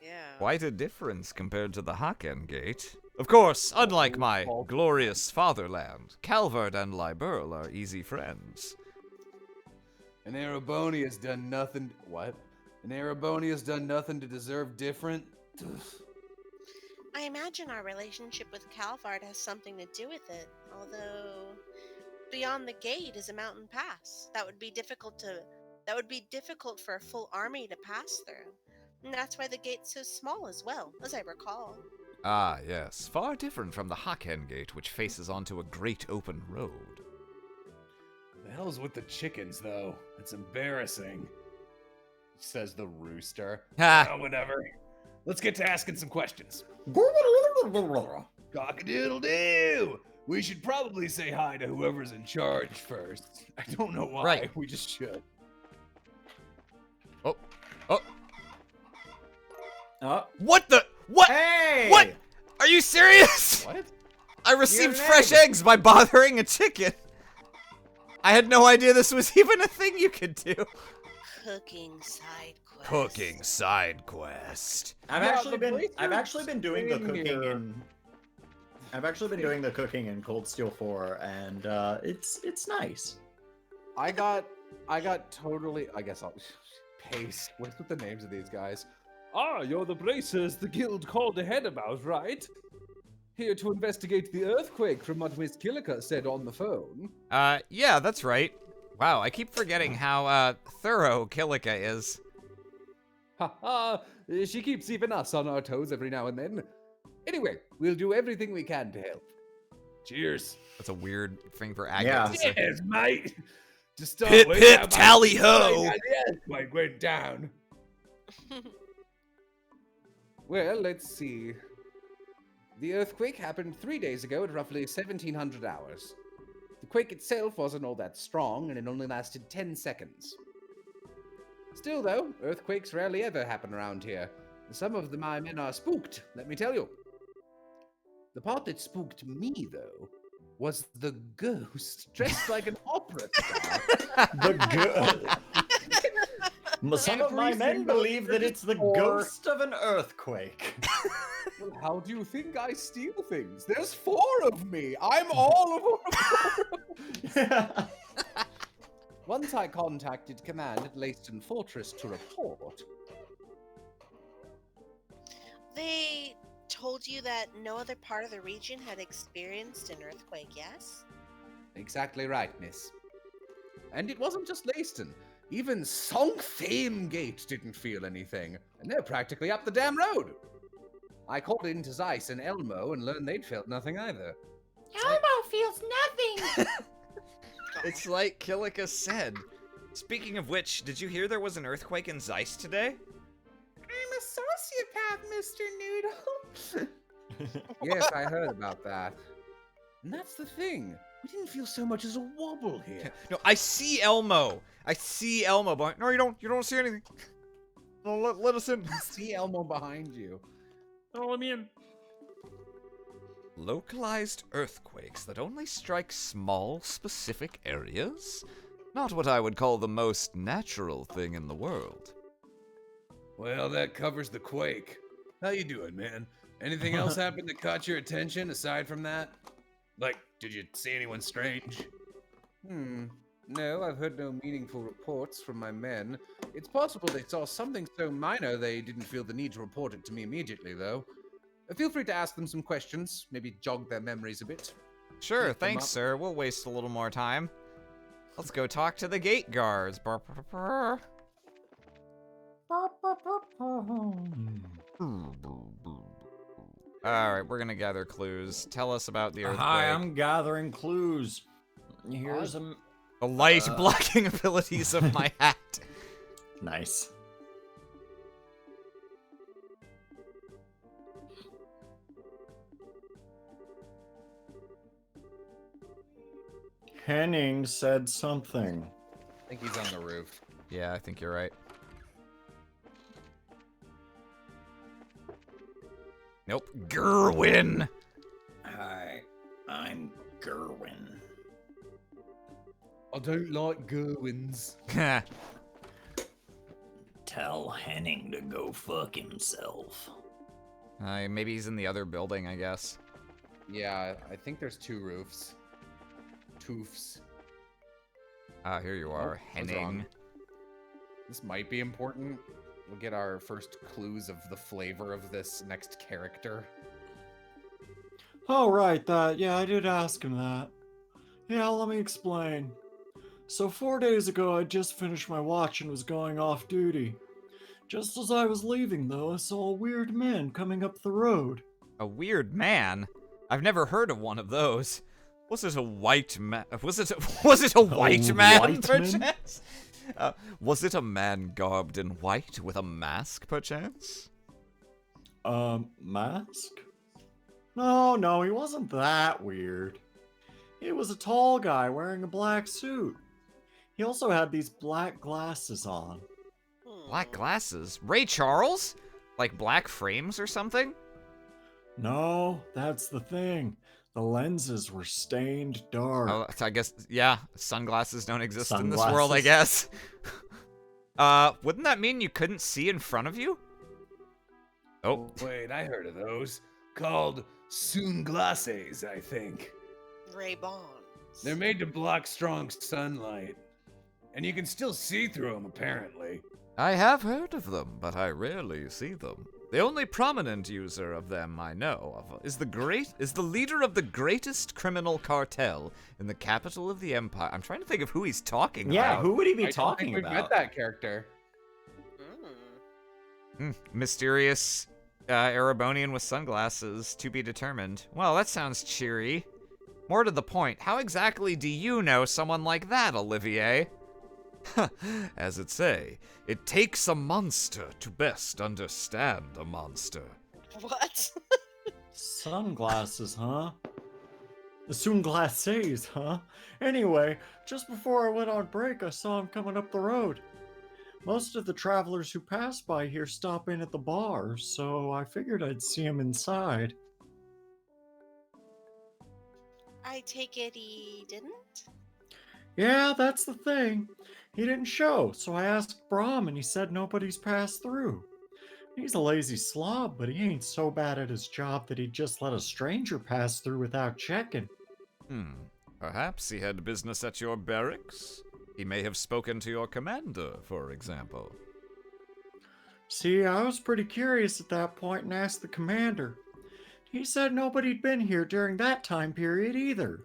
Yeah. Quite a difference compared to the Haken Gate. Of course, unlike my glorious fatherland, Calvard and Liberl are easy friends. And Ereboni has done nothing. What? And Ereboni has done nothing to deserve different. I imagine our relationship with Calvard has something to do with it, although beyond the gate is a mountain pass. That would be difficult for a full army to pass through. And that's why the gate's so small as well, as I recall. Ah, yes. Far different from the Haken Gate, which faces onto a great open road. The hell's with the chickens, though? It's embarrassing. Says the rooster. Ha! Oh, whatever. Let's get to asking some questions. Cock-a-doodle-doo! We should probably say hi to whoever's in charge first. I don't know why. Right. We just should. Oh. Oh. What the? What? Hey! What? Are you serious? What? I received an fresh egg. eggs by bothering a chicken. I had no idea this was even a thing you could do. Cooking side quest. Cooking side quest. I've Yeah, actually the been place doing the thing cooking here- in I've actually been doing the cooking in Cold Steel 4, and it's nice. I got totally. I guess I'll pace. What's with the names of these guys? Ah, you're the bracers the guild called ahead about, right? Here to investigate the earthquake from what Miss Killiker said on the phone. Yeah, that's right. Wow, I keep forgetting how, thorough Killica is. Ha ha! She keeps even us on our toes every now and then. Anyway, we'll do everything we can to help. Cheers. That's a weird thing for Agate Yeah. to say. Yes, mate. Just start Pip, with pip, how tally much ho. the earthquake went down. Well, let's see. The earthquake happened 3 days ago at roughly 1700 hours. The quake itself wasn't all that strong, and it only lasted 10 seconds. Still, though, earthquakes rarely ever happen around here. Some of my men are spooked, let me tell you. The part that spooked me, though, was the ghost dressed like an opera star. Some of my men believe that it's the ghost of an earthquake. Well, how do you think I steal things? There's 4 of me. I'm all of them. Once I contacted command at Leyston Fortress to report. They told you that no other part of the region had experienced an earthquake, yes? Exactly right, miss. And it wasn't just Leyston. Even Songfame Gate didn't feel anything. And they're practically up the damn road. I called in to Zeiss and Elmo and learned they'd felt nothing either. Elmo feels nothing. It's like Kilika said. Speaking of which, did you hear there was an earthquake in Zeiss today? I'm a sociopath, Mr. Noodle. Yes, I heard about that. And that's the thing. We didn't feel so much as a wobble here. No, I see Elmo. I see Elmo. But no, you don't. You don't see anything. No, let us in. See Elmo behind you. Oh, let me in. Localized earthquakes that only strike small, specific areas? Not what I would call the most natural thing in the world. Well, that covers the quake. How you doing, man? Anything else happen that caught your attention aside from that? Like, did you see anyone strange? No, I've heard no meaningful reports from my men. It's possible they saw something so minor they didn't feel the need to report it to me immediately, though. Feel free to ask them some questions, maybe jog their memories a bit. Sure, Lift them thanks, up. sir. We'll waste a little more time. Let's go talk to the gate guards. Brr, brr, brr. Alright, we're gonna gather clues. Tell us about the earthquake. Hi, I'm gathering clues. Here's a... The light blocking abilities of my hat. Nice. Henning said something. I think he's on the roof. Yeah, I think you're right. Nope. Gerwin! Hi, I'm Gerwin. I don't like Gerwins. Tell Henning to go fuck himself. Maybe he's in the other building, I guess. Yeah, I think there's two roofs. Toofs. Ah, here you are, what's Henning. wrong? This might be important. We'll get our first clues of the flavor of this next character. Oh, right, that. Yeah, I did ask him that. Yeah, let me explain. So 4 days ago, I just finished my watch and was going off duty. Just as I was leaving, though, I saw a weird man coming up the road. A weird man? I've never heard of one of those. Was it a white man? Was it a white man, white man? perchance? Was it a man garbed in white with a mask, perchance? Mask? No, he wasn't that weird. He was a tall guy wearing a black suit. He also had these black glasses on. Black glasses? Ray Charles? Like black frames or something? No, that's the thing. The lenses were stained dark. Oh, I guess, yeah, sunglasses don't exist in this world, I Sunglasses. guess. Wouldn't that mean you couldn't see in front of you? Oh, Wait, I heard of those. Called sunglasses, I think. Ray-Bans. They're made to block strong sunlight. And you can still see through them, apparently. I have heard of them, but I rarely see them. The only prominent user of them I know of is the leader of the greatest criminal cartel in the capital of the empire. I'm trying to think of who he's talking Yeah, about. who would he be I don't talking think we've about? met that character. Mysterious Erebonian with sunglasses, to be determined. Well, that sounds cheery. More to the point, how exactly do you know someone like that, Olivier? As it say, it takes a monster to best understand a monster. What? Sunglasses, huh? The sunglasses, huh? Anyway, just before I went on break, I saw him coming up the road. Most of the travelers who pass by here stop in at the bar, so I figured I'd see him inside. I take it he didn't? Yeah, that's the thing. He didn't show, so I asked Brahm and he said nobody's passed through. He's a lazy slob, but he ain't so bad at his job that he'd just let a stranger pass through without checking. Perhaps he had business at your barracks? He may have spoken to your commander, for example. See, I was pretty curious at that point and asked the commander. He said nobody'd been here during that time period either.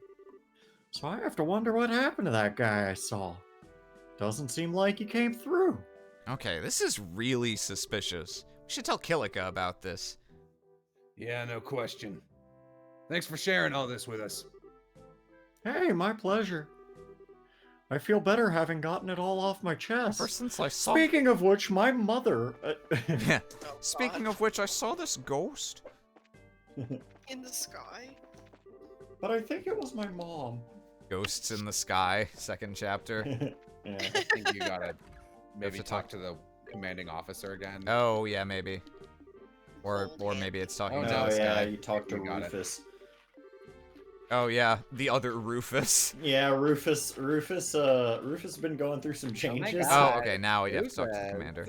So I have to wonder what happened to that guy I saw. Doesn't seem like he came through. Okay, this is really suspicious. We should tell Kilika about this. Yeah, no question. Thanks for sharing all this with us. Hey, my pleasure. I feel better having gotten it all off my Ever chest. since I saw... Speaking of which, my mother... Yeah. Oh, Speaking God. of which, I saw this ghost. In the sky. But I think it was my mom. Ghosts in the Sky, second chapter. Yeah. I think you gotta maybe to talk to the commanding officer again. Oh, yeah, maybe. Or Old maybe it's talking Oh, to Oh this yeah, guy. you talked to You got it. Rufus. Oh, yeah, the other Rufus. Yeah, Rufus has been going through some changes. Oh, okay, now we have to talk to the Rufus. commander.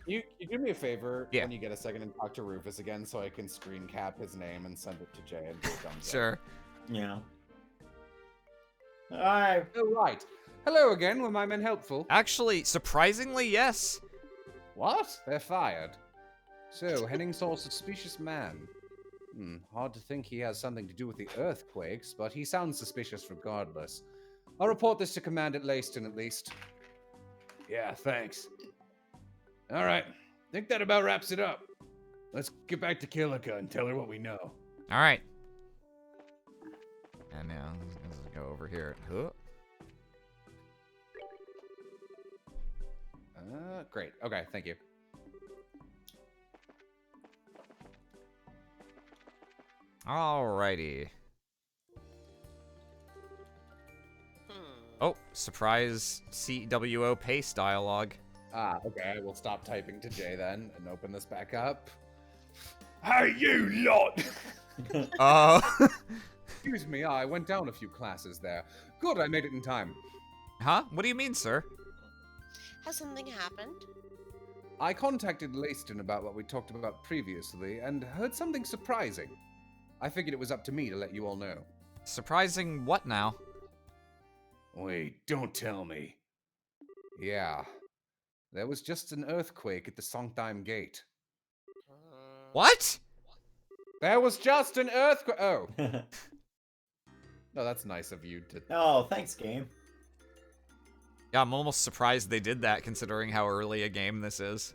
You do me a favor Yeah. when you get a second and talk to Rufus again so I can screen cap his name and send it to Jay and do a thumbs up. Sure. Yeah. Hi. Oh, right. Hello again, were my men helpful? Actually, surprisingly, yes. What? They're fired. So, Henning saw a suspicious man. Hard to think he has something to do with the earthquakes, but he sounds suspicious regardless. I'll report this to Commandant Layston at least. Yeah, thanks. All right. Think that about wraps it up. Let's get back to Kilika and tell her what we know. All right. And now, let's go over here. Huh. Great. Okay, thank you. Alrighty. Hmm. Oh, surprise CWO pace dialogue. Okay, I will stop typing to Jay then and open this back up. Hey, you lot! Excuse me, I went down a few classes there. Good, I made it in time. Huh? What do you mean, sir? Has something happened? I contacted Layston about what we talked about previously and heard something surprising. I figured it was up to me to let you all know. Surprising what now? Wait, don't tell me. Yeah. There was just an earthquake at the Songtime Gate. What? There was just an earthquake. Oh. No, that's nice of you to. Oh, thanks, game. Yeah, I'm almost surprised they did that considering how early a game this is.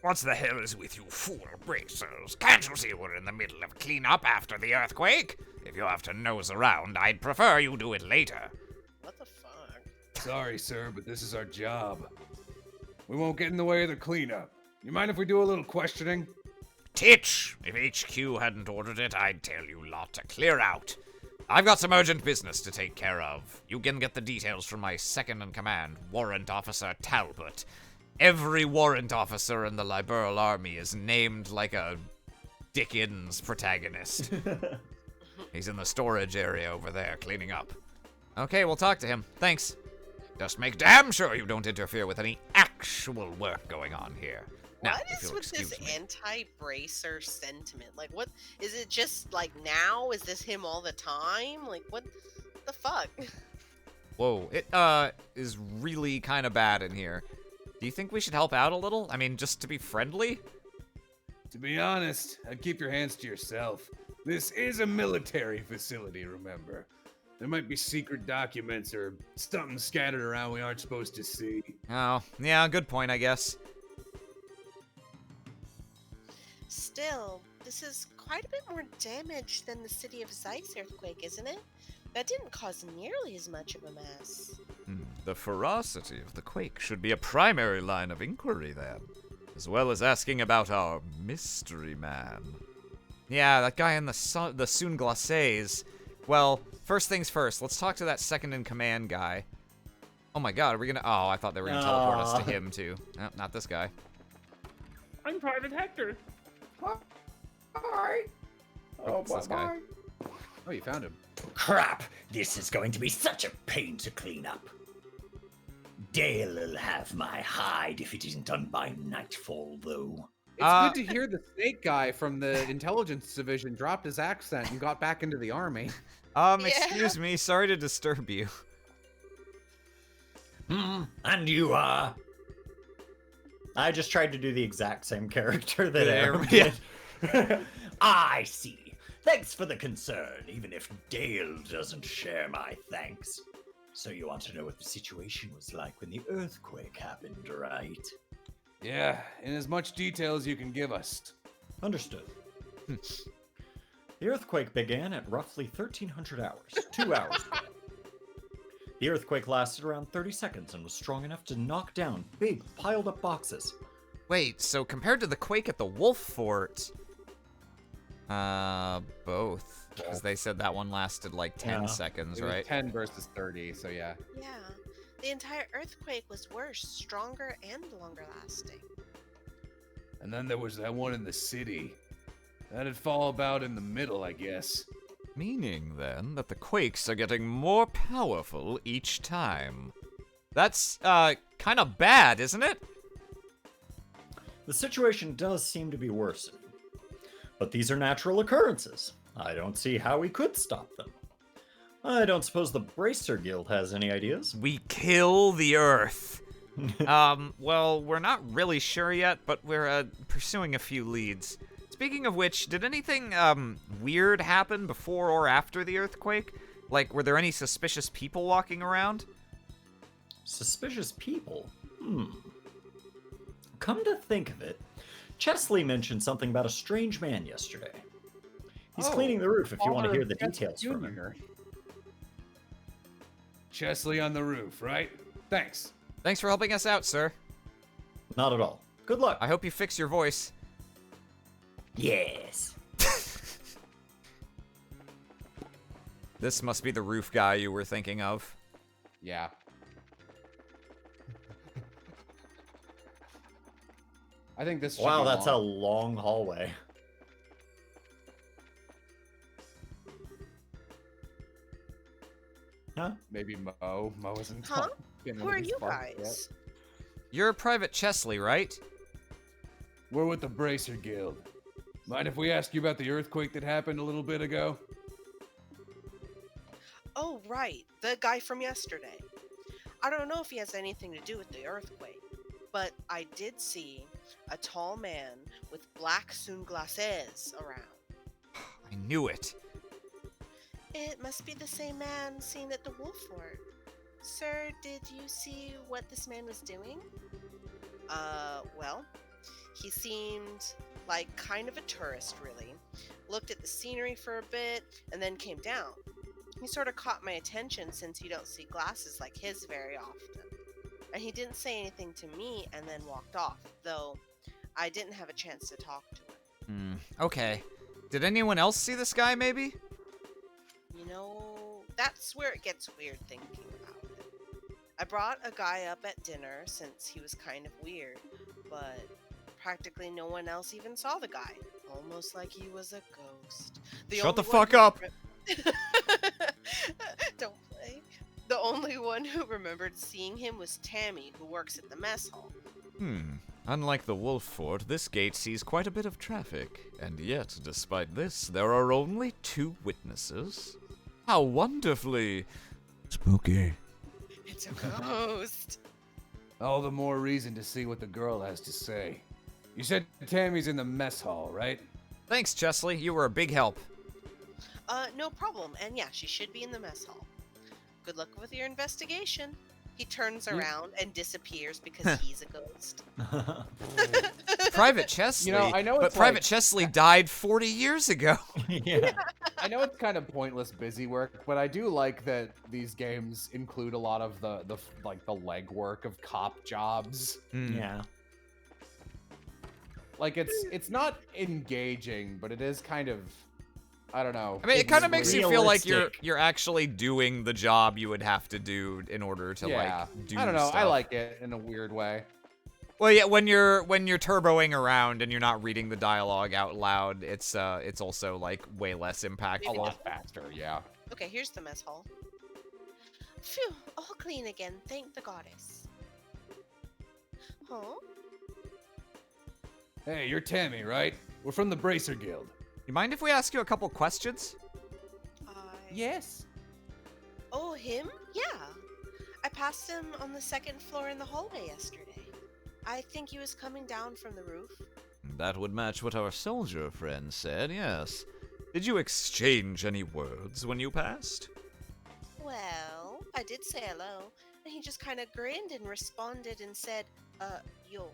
What the hell is with you fool bracers? Can't you see we're in the middle of cleanup after the earthquake? If you have to nose around, I'd prefer you do it later. What the fuck? Sorry, sir, but this is our job. We won't get in the way of the cleanup. You mind if we do a little questioning? Titch! If HQ hadn't ordered it, I'd tell you lot to clear out. I've got some urgent business to take care of. You can get the details from my second-in-command, Warrant Officer Talbot. Every warrant officer in the Liberal Army is named like a Dickens protagonist. He's in the storage area over there, cleaning up. Okay, we'll talk to him. Thanks. Just make damn sure you don't interfere with any actual work going on here. Now, What if is you'll with this excuse me. anti-bracer sentiment? Like, what is it? Just like now? Is this him all the time? Like, what the fuck? Whoa, it is really kind of bad in here. Do you think we should help out a little? I mean, just to be friendly? To be honest, I'd keep your hands to yourself. This is a military facility, remember. There might be secret documents or something scattered around we aren't supposed to see. Oh, yeah, good point, I guess. Still, this is quite a bit more damage than the city of Zeiss earthquake, isn't it? That didn't cause nearly as much of a mess. The ferocity of the quake should be a primary line of inquiry then, as well as asking about our mystery man. Yeah, that guy in the Soon Glacés. Well, first things first, let's talk to that second-in-command guy. Oh my god, are we gonna... Oh, I thought they were gonna teleport us to Aw. him, too. No, not this guy. I'm Private Hector. Alright. Oh, it's this guy. Oh, you found him. Crap! This is going to be such a pain to clean up. Dale'll have my hide if it isn't done by nightfall, though. It's good to hear the snake guy from the intelligence division dropped his accent and got back into the army. Excuse me, sorry to disturb you. And you are? I just tried to do the exact same character that There Aaron we go. did. I see. Thanks for the concern, even if Dale doesn't share my thanks. So you want to know what the situation was like when the earthquake happened, right? Yeah, in as much detail as you can give us. Understood. The earthquake began at roughly 1300 hours, 2 hours ago. The earthquake lasted around 30 seconds and was strong enough to knock down big, piled up boxes. Wait, so compared to the quake at the Wolf Fort, both. Because they said that one lasted like 10 seconds, It was right? 10 versus 30, so yeah. Yeah. The entire earthquake was worse, stronger, and longer lasting. And then there was that one in the city. That'd fall about in the middle, I guess. Meaning, then, that the quakes are getting more powerful each time. That's, kind of bad, isn't it? The situation does seem to be worsening. But these are natural occurrences. I don't see how we could stop them. I don't suppose the Bracer Guild has any ideas. We kill the Earth. Well, we're not really sure yet, but we're, pursuing a few leads. Speaking of which, did anything, weird happen before or after the earthquake? Like, were there any suspicious people walking around? Suspicious people? Come to think of it, Chesley mentioned something about a strange man yesterday. He's cleaning the roof if you want to hear the details from him. Chesley on the roof, right? Thanks. Thanks for helping us out, sir. Not at all. Good luck. I hope you fix your voice. Yes. This must be the roof guy you were thinking of. Yeah. I think this should Wow, be that's a long. long hallway. Huh? Maybe Mo. Mo isn't Huh? getting Who are these you sparks yet. guys? You're Private Chesley, right? We're with the Bracer Guild. Mind if we ask you about the earthquake that happened a little bit ago? Oh, right. The guy from yesterday. I don't know if he has anything to do with the earthquake, but I did see a tall man with black sunglasses around. I knew it. It must be the same man seen at the Wolf Fort. Sir, did you see what this man was doing? Well, he seemed like kind of a tourist, really. Looked at the scenery for a bit, and then came down. He sort of caught my attention since you don't see glasses like his very often. And he didn't say anything to me and then walked off, though I didn't have a chance to talk to him. Okay. Did anyone else see this guy, maybe? You know, that's where it gets weird thinking about it. I brought a guy up at dinner since he was kind of weird, but practically no one else even saw the guy. Almost like he was a ghost. Shut the fuck up! Don't play. The only one who remembered seeing him was Tammy, who works at the mess hall. Unlike the Wolf Fort, this gate sees quite a bit of traffic, and yet, despite this, there are only 2 witnesses. How wonderfully spooky. It's a ghost. All the more reason to see what the girl has to say. You said Tammy's in the mess hall, right? Thanks, Chesley. You were a big help. No problem. And yeah, she should be in the mess hall. Good luck with your investigation. He turns around and disappears because he's a ghost. Private Chesley? You know, I know but it's Private like- Chesley died 40 years ago. Yeah. I know it's kind of pointless busy work, but I do like that these games include a lot of the legwork of cop jobs. Yeah. Like it's not engaging, but it is kind of, I don't know. I mean, it kind of makes you feel like realistic. you're actually doing the job you would have to do in order to like do I don't know. I stuff. like it in a weird way. Well, yeah, when you're turboing around and you're not reading the dialogue out loud, it's also like way less A impactful. lot faster, yeah. Okay, here's the mess hall. Phew, all clean again, thank the goddess. Huh? Hey, you're Tammy, right? We're from the Bracer Guild. You mind if we ask you a couple questions? Yes. Oh, him? Yeah. I passed him on the 2nd floor in the hallway yesterday. I think he was coming down from the roof. That would match what our soldier friend said, yes. Did you exchange any words when you passed? Well, I did say hello, and he just kind of grinned and responded and said, yo.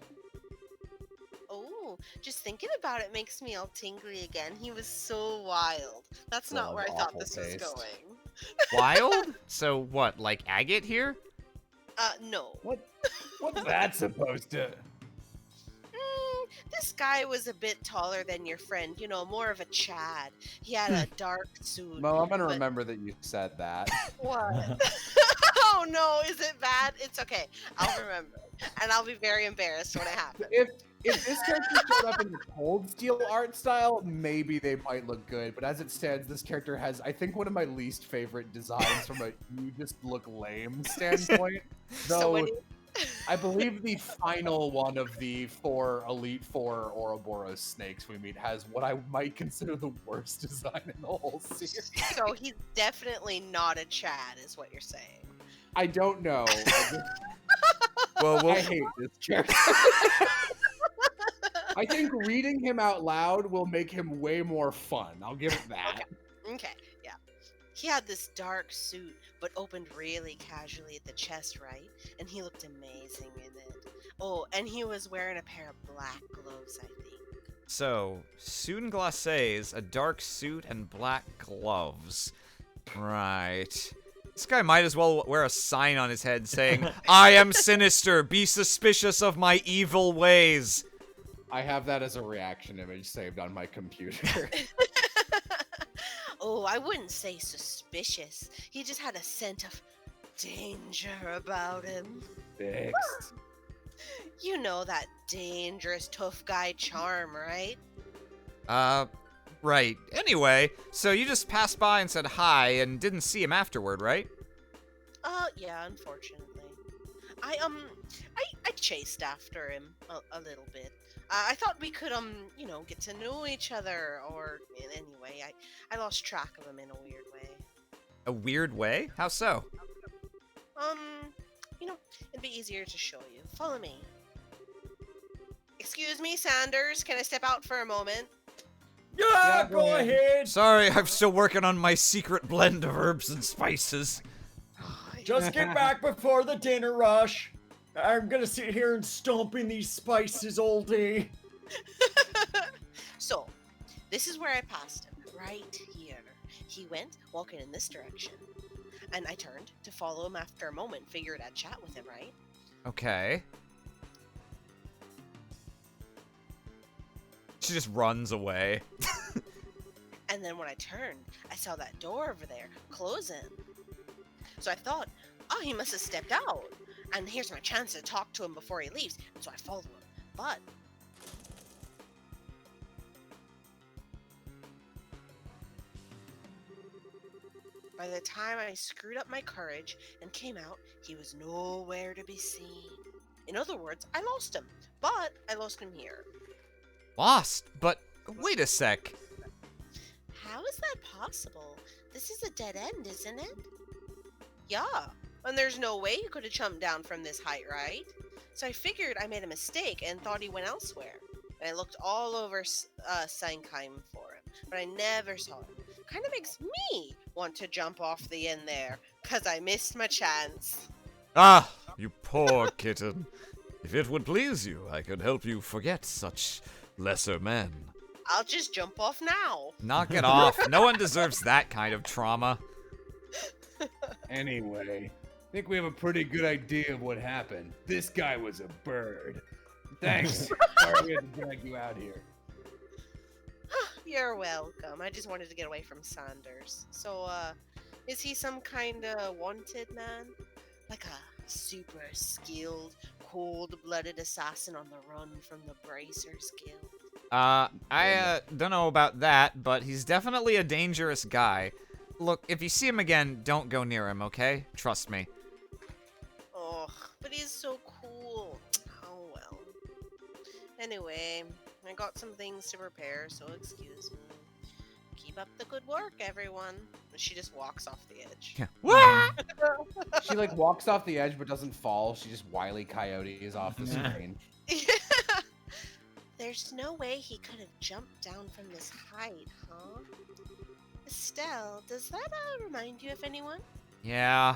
know. Just thinking about it makes me all tingly again. He was so wild. That's Full not of where I thought awful this taste. was going. Wild? So what, like agate here? No. What's that supposed to? This guy was a bit taller than your friend, you know, more of a Chad. He had a dark suit. Mo, I'm gonna but- remember that you said that. What? Oh no, is it bad? It's okay. I'll remember. And I'll be very embarrassed when it happens. If this character showed up in the Cold Steel art style, maybe they might look good. But as it stands, this character has, I think, one of my least favorite designs from a "you just look lame" standpoint. So Though when you- I believe the final one of the Elite Four Ouroboros snakes we meet has what I might consider the worst design in the whole series. So he's definitely not a Chad, is what you're saying. I don't know. Well, I hate this character. I think reading him out loud will make him way more fun. I'll give it that. Okay, yeah. He had this dark suit, but opened really casually at the chest, right? And he looked amazing in it. Oh, and he was wearing a pair of black gloves, I think. So, soon glacés, a dark suit, and black gloves. Right. This guy might as well wear a sign on his head saying, I am sinister, be suspicious of my evil ways. I have that as a reaction image saved on my computer. Oh, I wouldn't say suspicious. He just had a scent of danger about him. Fixed. You know that dangerous tough guy charm, right? Right. Anyway, so you just passed by and said hi and didn't see him afterward, right? Yeah, unfortunately. I chased after him a little bit. I thought we could, you know, get to know each other, or anyway, I lost track of him in a weird way. A weird way? How so? You know, it'd be easier to show you. Follow me. Excuse me, Sanders, can I step out for a moment? Yeah, go go ahead. ahead. Sorry, I'm still working on my secret blend of herbs and spices. Just get back before the dinner rush. I'm gonna sit here and stomp in these spices all day. So, this is where I passed him, right here. He went walking in this direction, and I turned to follow him after a moment, figured I'd chat with him, right? Okay. She just runs away. And then when I turned, I saw that door over there closing. So I thought, oh, he must have stepped out. And here's my chance to talk to him before he leaves. And so I followed him. But by the time I screwed up my courage and came out, he was nowhere to be seen. In other words, I lost him. But I lost him here. Lost? But wait a sec. How is that possible? This is a dead end, isn't it? Yeah, and there's no way you could have jumped down from this height, right? So I figured I made a mistake and thought he went elsewhere. And I looked all over Sankheim for him, but I never saw him. Kind of makes me want to jump off the end there, because I missed my chance. Ah, you poor kitten. If it would please you, I could help you forget such lesser men. I'll just jump off now. Knock it off. No one deserves that kind of trauma. Anyway, I think we have a pretty good idea of what happened. This guy was a bird. Thanks. Sorry we had to drag you out here. You're welcome. I just wanted to get away from Sanders. So, is he some kind of wanted man? Like a super skilled, cold-blooded assassin on the run from the Bracers Guild? I don't know about that, but he's definitely a dangerous guy. Look, if you see him again, don't go near him, okay? Trust me. Oh, but he's so cool. Oh, well. Anyway, I got some things to prepare, so excuse me. Keep up the good work, everyone. She just walks off the edge. She like walks off the edge but doesn't fall. She just Wile E. Coyotes off the screen. There's no way he could have jumped down from this height, huh? Estelle, does that remind you of anyone? Yeah.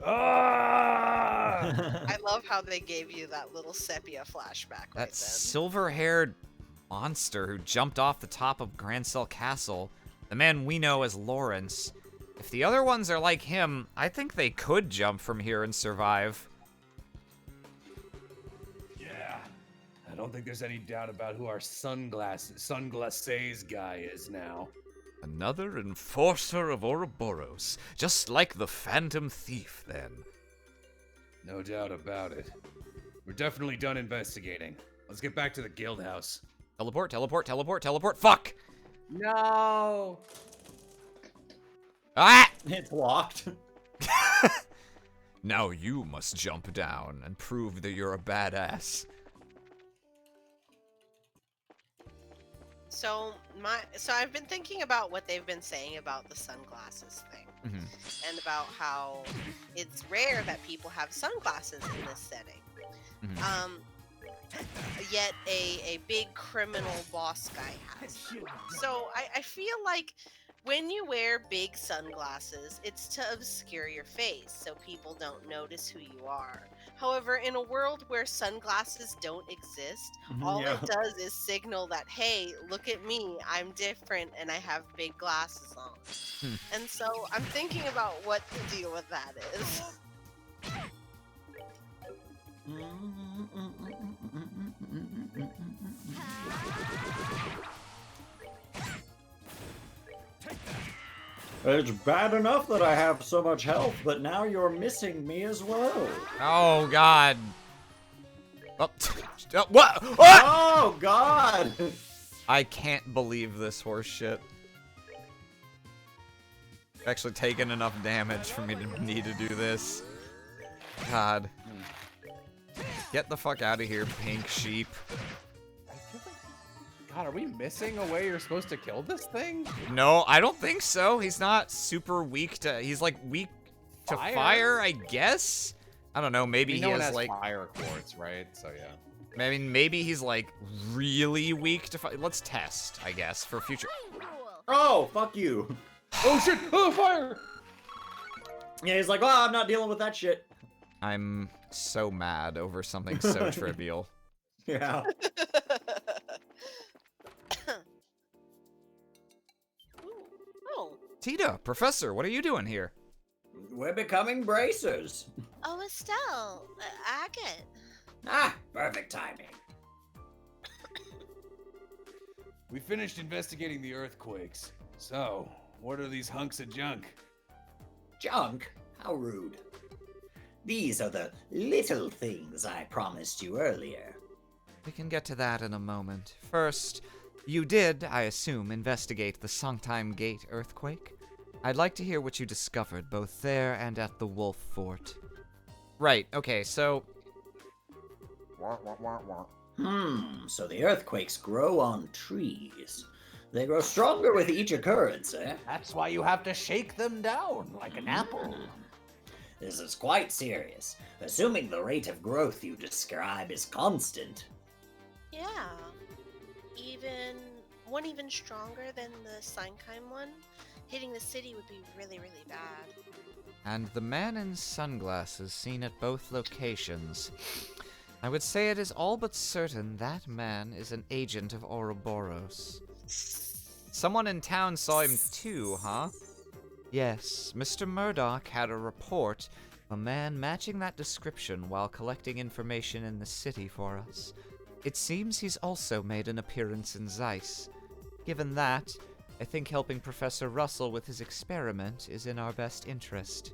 Ah! I love how they gave you that little sepia flashback right That then. silver-haired monster who jumped off the top of Grancel Castle, the man we know as Lawrence. If the other ones are like him, I think they could jump from here and survive. Yeah. I don't think there's any doubt about who our sunglasses guy is now. Another enforcer of Ouroboros, just like the Phantom Thief, then. No doubt about it. We're definitely done investigating. Let's get back to the guild house. Teleport, teleport, teleport, teleport. Fuck! No. Ah! It's locked. Now you must jump down and prove that you're a badass. So I've been thinking about what they've been saying about the sunglasses thing, and about how it's rare that people have sunglasses in this setting. Yet a big criminal boss guy has them. So I feel like when you wear big sunglasses, it's to obscure your face so people don't notice who you are. However, in a world where sunglasses don't exist, all it does is signal that, hey, look at me, I'm different and I have big glasses on. And so I'm thinking about what the deal with that is. It's bad enough that I have so much health, but now you're missing me as well. Oh, God. Oh, what? What? Oh, God! I can't believe this horse shit. Actually taken enough damage for me to need to do this. God. Get the fuck out of here, pink sheep. God, are we missing a way you're supposed to kill this thing? No, I don't think so. He's not super weak to... He's, like, weak to fire, I guess? I don't know. Maybe he has, like... fire quartz, right? So, yeah. I mean, maybe he's, like, really weak to fire. Let's test, I guess, for future... Oh, fuck you. Oh, shit! Oh, fire! Yeah, he's like, oh, I'm not dealing with that shit. I'm so mad over something so trivial. Yeah. Oh. Tita, Professor, what are you doing here? We're becoming bracers. Oh, Estelle, Agate. Ah, perfect timing. We finished investigating the earthquakes. So, what are these hunks of junk? Junk? How rude. These are the little things I promised you earlier. We can get to that in a moment. First, you did, I assume, investigate the Songtime Gate earthquake. I'd like to hear what you discovered, both there and at the Wolf Fort. Right, okay, so... So the earthquakes grow on trees. They grow stronger with each occurrence, eh? That's why you have to shake them down like an apple. This is quite serious, assuming the rate of growth you describe is constant. Yeah. Even stronger than the Seinkeim one? Hitting the city would be really, really bad. And the man in sunglasses seen at both locations. I would say it is all but certain that man is an agent of Ouroboros. Someone in town saw him too, huh? Yes, Mr. Murdoch had a report of a man matching that description while collecting information in the city for us. It seems he's also made an appearance in Zeiss. Given that, I think helping Professor Russell with his experiment is in our best interest.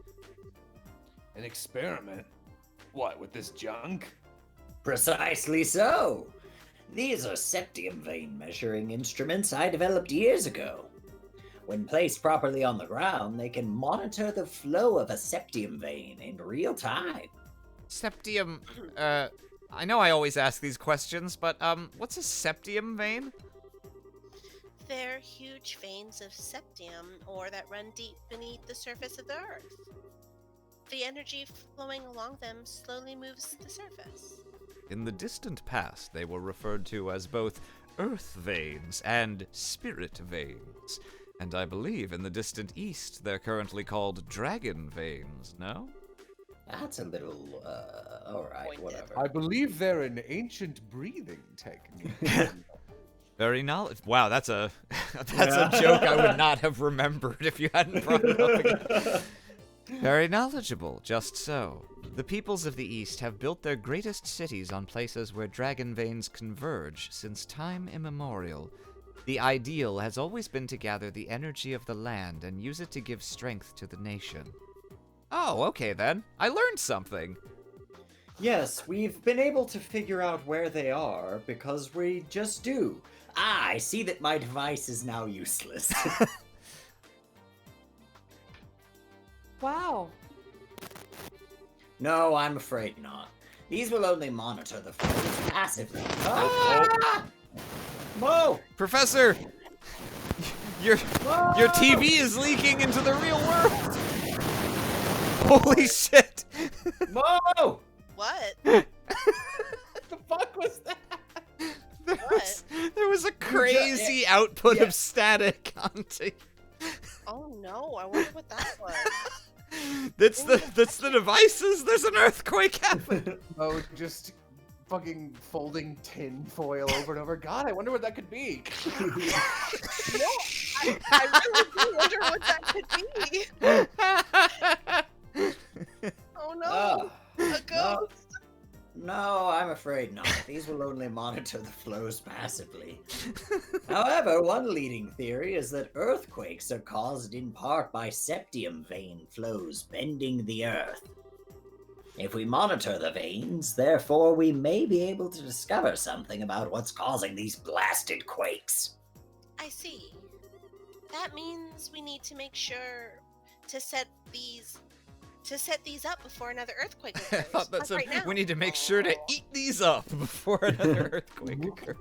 An experiment? What, with this junk? Precisely so. These are septium vein measuring instruments I developed years ago. When placed properly on the ground, they can monitor the flow of a septium vein in real time. Septium, I know I always ask these questions, but, what's a septium vein? They're huge veins of septium, or that run deep beneath the surface of the earth. The energy flowing along them slowly moves the surface. In the distant past, they were referred to as both earth veins and spirit veins. And I believe in the distant east, they're currently called dragon veins, no? That's a little, alright, Pointed. whatever. I believe they're an ancient breathing technique. Very knowledge. Wow, that's a a joke I would not have remembered if you hadn't brought it up again. Very knowledgeable, just so. The peoples of the East have built their greatest cities on places where dragon veins converge since time immemorial. The ideal has always been to gather the energy of the land and use it to give strength to the nation. Oh, okay then. I learned something. Yes, we've been able to figure out where they are because we just do. Ah, I see that my device is now useless. Wow. No, I'm afraid not. These will only monitor the flows passively. Ah! Whoa! Professor, your TV is leaking into the real world. Holy shit! Whoa! What? What the fuck was that? There was a crazy output of static onto. Oh no, I wonder what that was. That's the devices. There's an earthquake happening. Oh, just fucking folding tin foil over and over. God, I wonder what that could be. No, I really do wonder what that could be. Oh no, a ghost. No, I'm afraid not. These will only monitor the flows passively. However, one leading theory is that earthquakes are caused in part by septium vein flows bending the earth. If we monitor the veins, therefore, we may be able to discover something about what's causing these blasted quakes. I see. That means we need to make sure to set these up before another earthquake occurs. I thought that's Like right now. we need to make sure to eat these up before another earthquake occurs.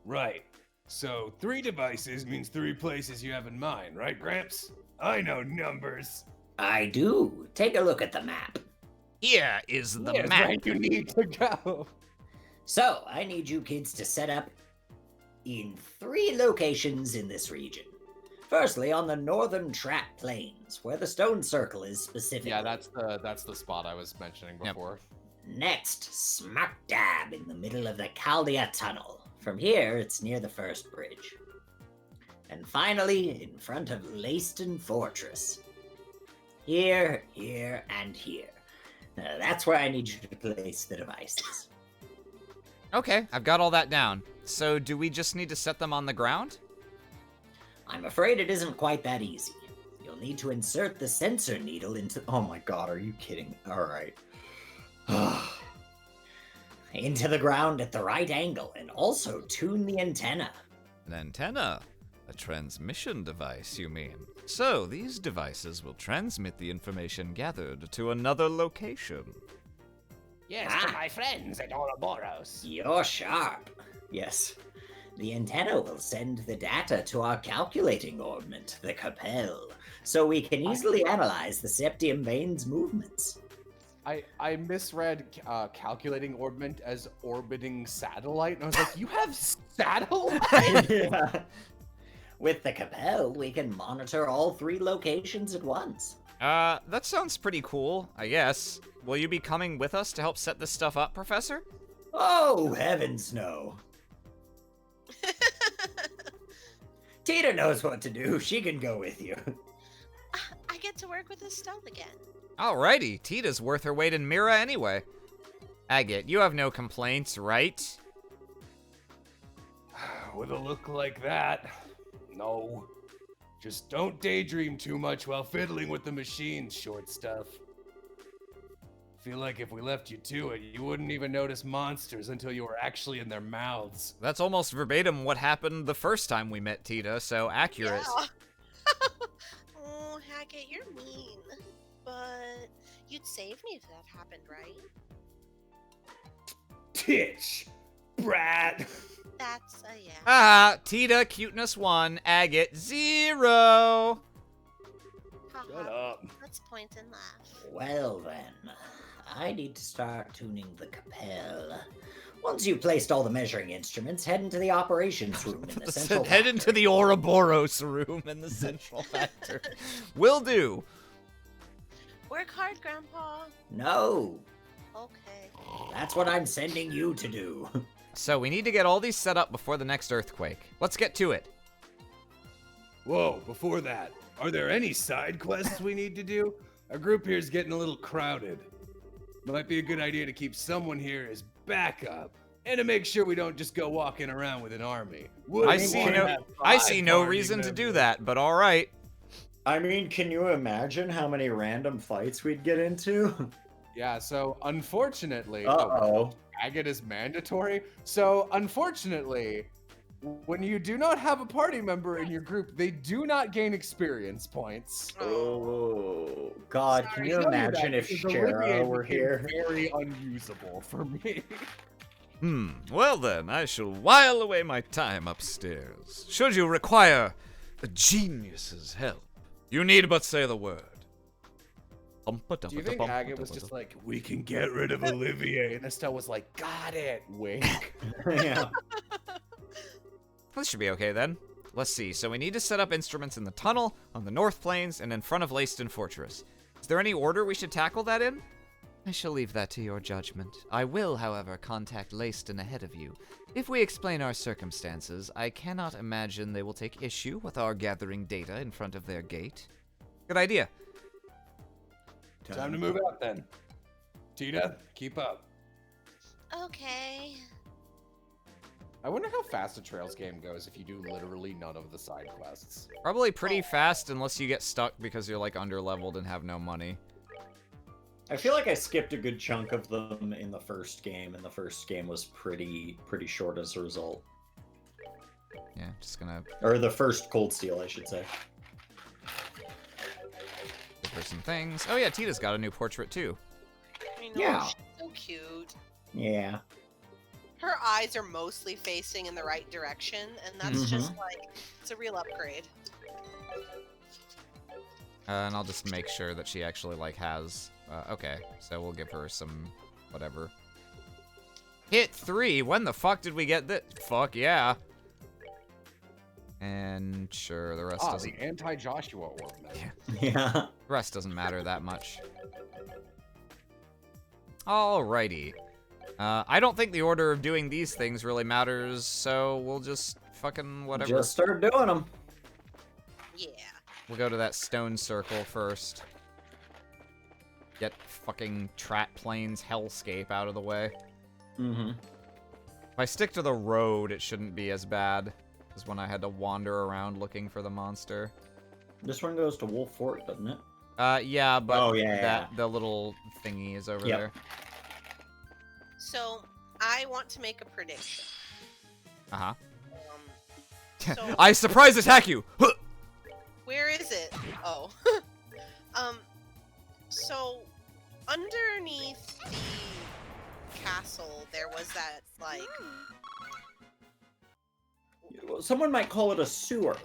Right. So 3 devices means 3 places you have in mind, right, Gramps? I know numbers. I do. Take a look at the map. Here is the Here's map. where you need to go. So, I need you kids to set up in 3 locations in this region. Firstly, on the northern Trap Plains, where the stone circle is specifically. Yeah, that's the spot I was mentioning before. Next, smack dab in the middle of the Chaldea Tunnel. From here, it's near the first bridge. And finally, in front of Leiston Fortress. Here, here, and here. That's where I need you to place the devices. Okay, I've got all that down. So do we just need to set them on the ground? I'm afraid it isn't quite that easy. You'll need to insert the sensor needle into. Oh my god, are you kidding? Alright. into the ground at the right angle, and also tune the antenna. An antenna? A transmission device, you mean? So, these devices will transmit the information gathered to another location. Yes, to my friends at Ouroboros. You're sharp. Yes. The antenna will send the data to our calculating orbment, the Capel, so we can easily analyze the septium veins movements. I misread calculating orbment as orbiting satellite, and I was like, you have satellite? Yeah. With the Capel, we can monitor all 3 locations at once. That sounds pretty cool, I guess. Will you be coming with us to help set this stuff up, Professor? Oh, heavens no. Tita knows what to do. She can go with you. I get to work with this stealth again. Alrighty, Tita's worth her weight in Mira anyway. Agate, you have no complaints, right? With a look like that, no. Just don't daydream too much while fiddling with the machines, short stuff. Feel like if we left you to it, you wouldn't even notice monsters until you were actually in their mouths. That's almost verbatim what happened the first time we met Tita, so accurate. Yeah. Oh, Hackett, you're mean. But you'd save me if that happened, right? Titch! Brat! That's a yeah. Ah, Tita, cuteness 1, Agate 0. Shut up. Let's point and laugh. Well then, I need to start tuning the Capel. Once you've placed all the measuring instruments, head into the operations room in the central Head factory. into the Ouroboros room in the central factor. Will do. Work hard, Grandpa. No, Okay. that's what I'm sending you to do. So we need to get all these set up before the next earthquake. Let's get to it. Whoa, before that, are there any side quests we need to do? Our group here is getting a little crowded. Might be a good idea to keep someone here as backup, and to make sure we don't just go walking around with an army. I see no reason to do that, but all right. I mean, can you imagine how many random fights we'd get into? Yeah, so unfortunately, Uh-oh. agate is mandatory. So unfortunately, when you do not have a party member in your group, they do not gain experience points. Oh, God, can you I tell imagine that if because Shara Olivier were became here? Very unusable for me. Well then, I shall while away my time upstairs. Should you require a genius's help, you need but say the word. Do you think Agate was just like, we can get rid of Olivier? And Estelle was like, got it, wink. Yeah. This should be okay then. Let's see. So we need to set up instruments in the tunnel, on the North Plains, and in front of Leyston Fortress. Is there any order we should tackle that in? I shall leave that to your judgment. I will, however, contact Leyston ahead of you. If we explain our circumstances, I cannot imagine they will take issue with our gathering data in front of their gate. Good idea. Time to move out then. Tita, keep up. Okay. I wonder how fast a Trails game goes if you do literally none of the side quests. Probably pretty fast unless you get stuck because you're like underleveled and have no money. I feel like I skipped a good chunk of them in the first game, and the first game was pretty short as a result. Yeah, just gonna... Or the first Cold Steel, I should say. Give her some things. Oh yeah, Tita's got a new portrait too. I know, Yeah. she's so cute. Yeah. Her eyes are mostly facing in the right direction, and that's just like, it's a real upgrade. And I'll just make sure that she actually like has... okay, so we'll give her some whatever. Hit 3? When the fuck did we get this? Fuck yeah. And sure, the rest doesn't... the anti-Joshua orb. Yeah. The rest doesn't matter that much. Alrighty. I don't think the order of doing these things really matters, so we'll just fucking whatever. Just start doing them. Yeah. We'll go to that stone circle first. Get fucking Trat Plains hellscape out of the way. If I stick to the road, it shouldn't be as bad as when I had to wander around looking for the monster. This one goes to Wolf Fort, doesn't it? Yeah, but Oh, yeah. the little thingy is over Yep. there. So, I want to make a prediction. Uh-huh. So, I surprise attack you! where is it? Oh. So, underneath the castle, there was that, like... Someone might call it a sewer.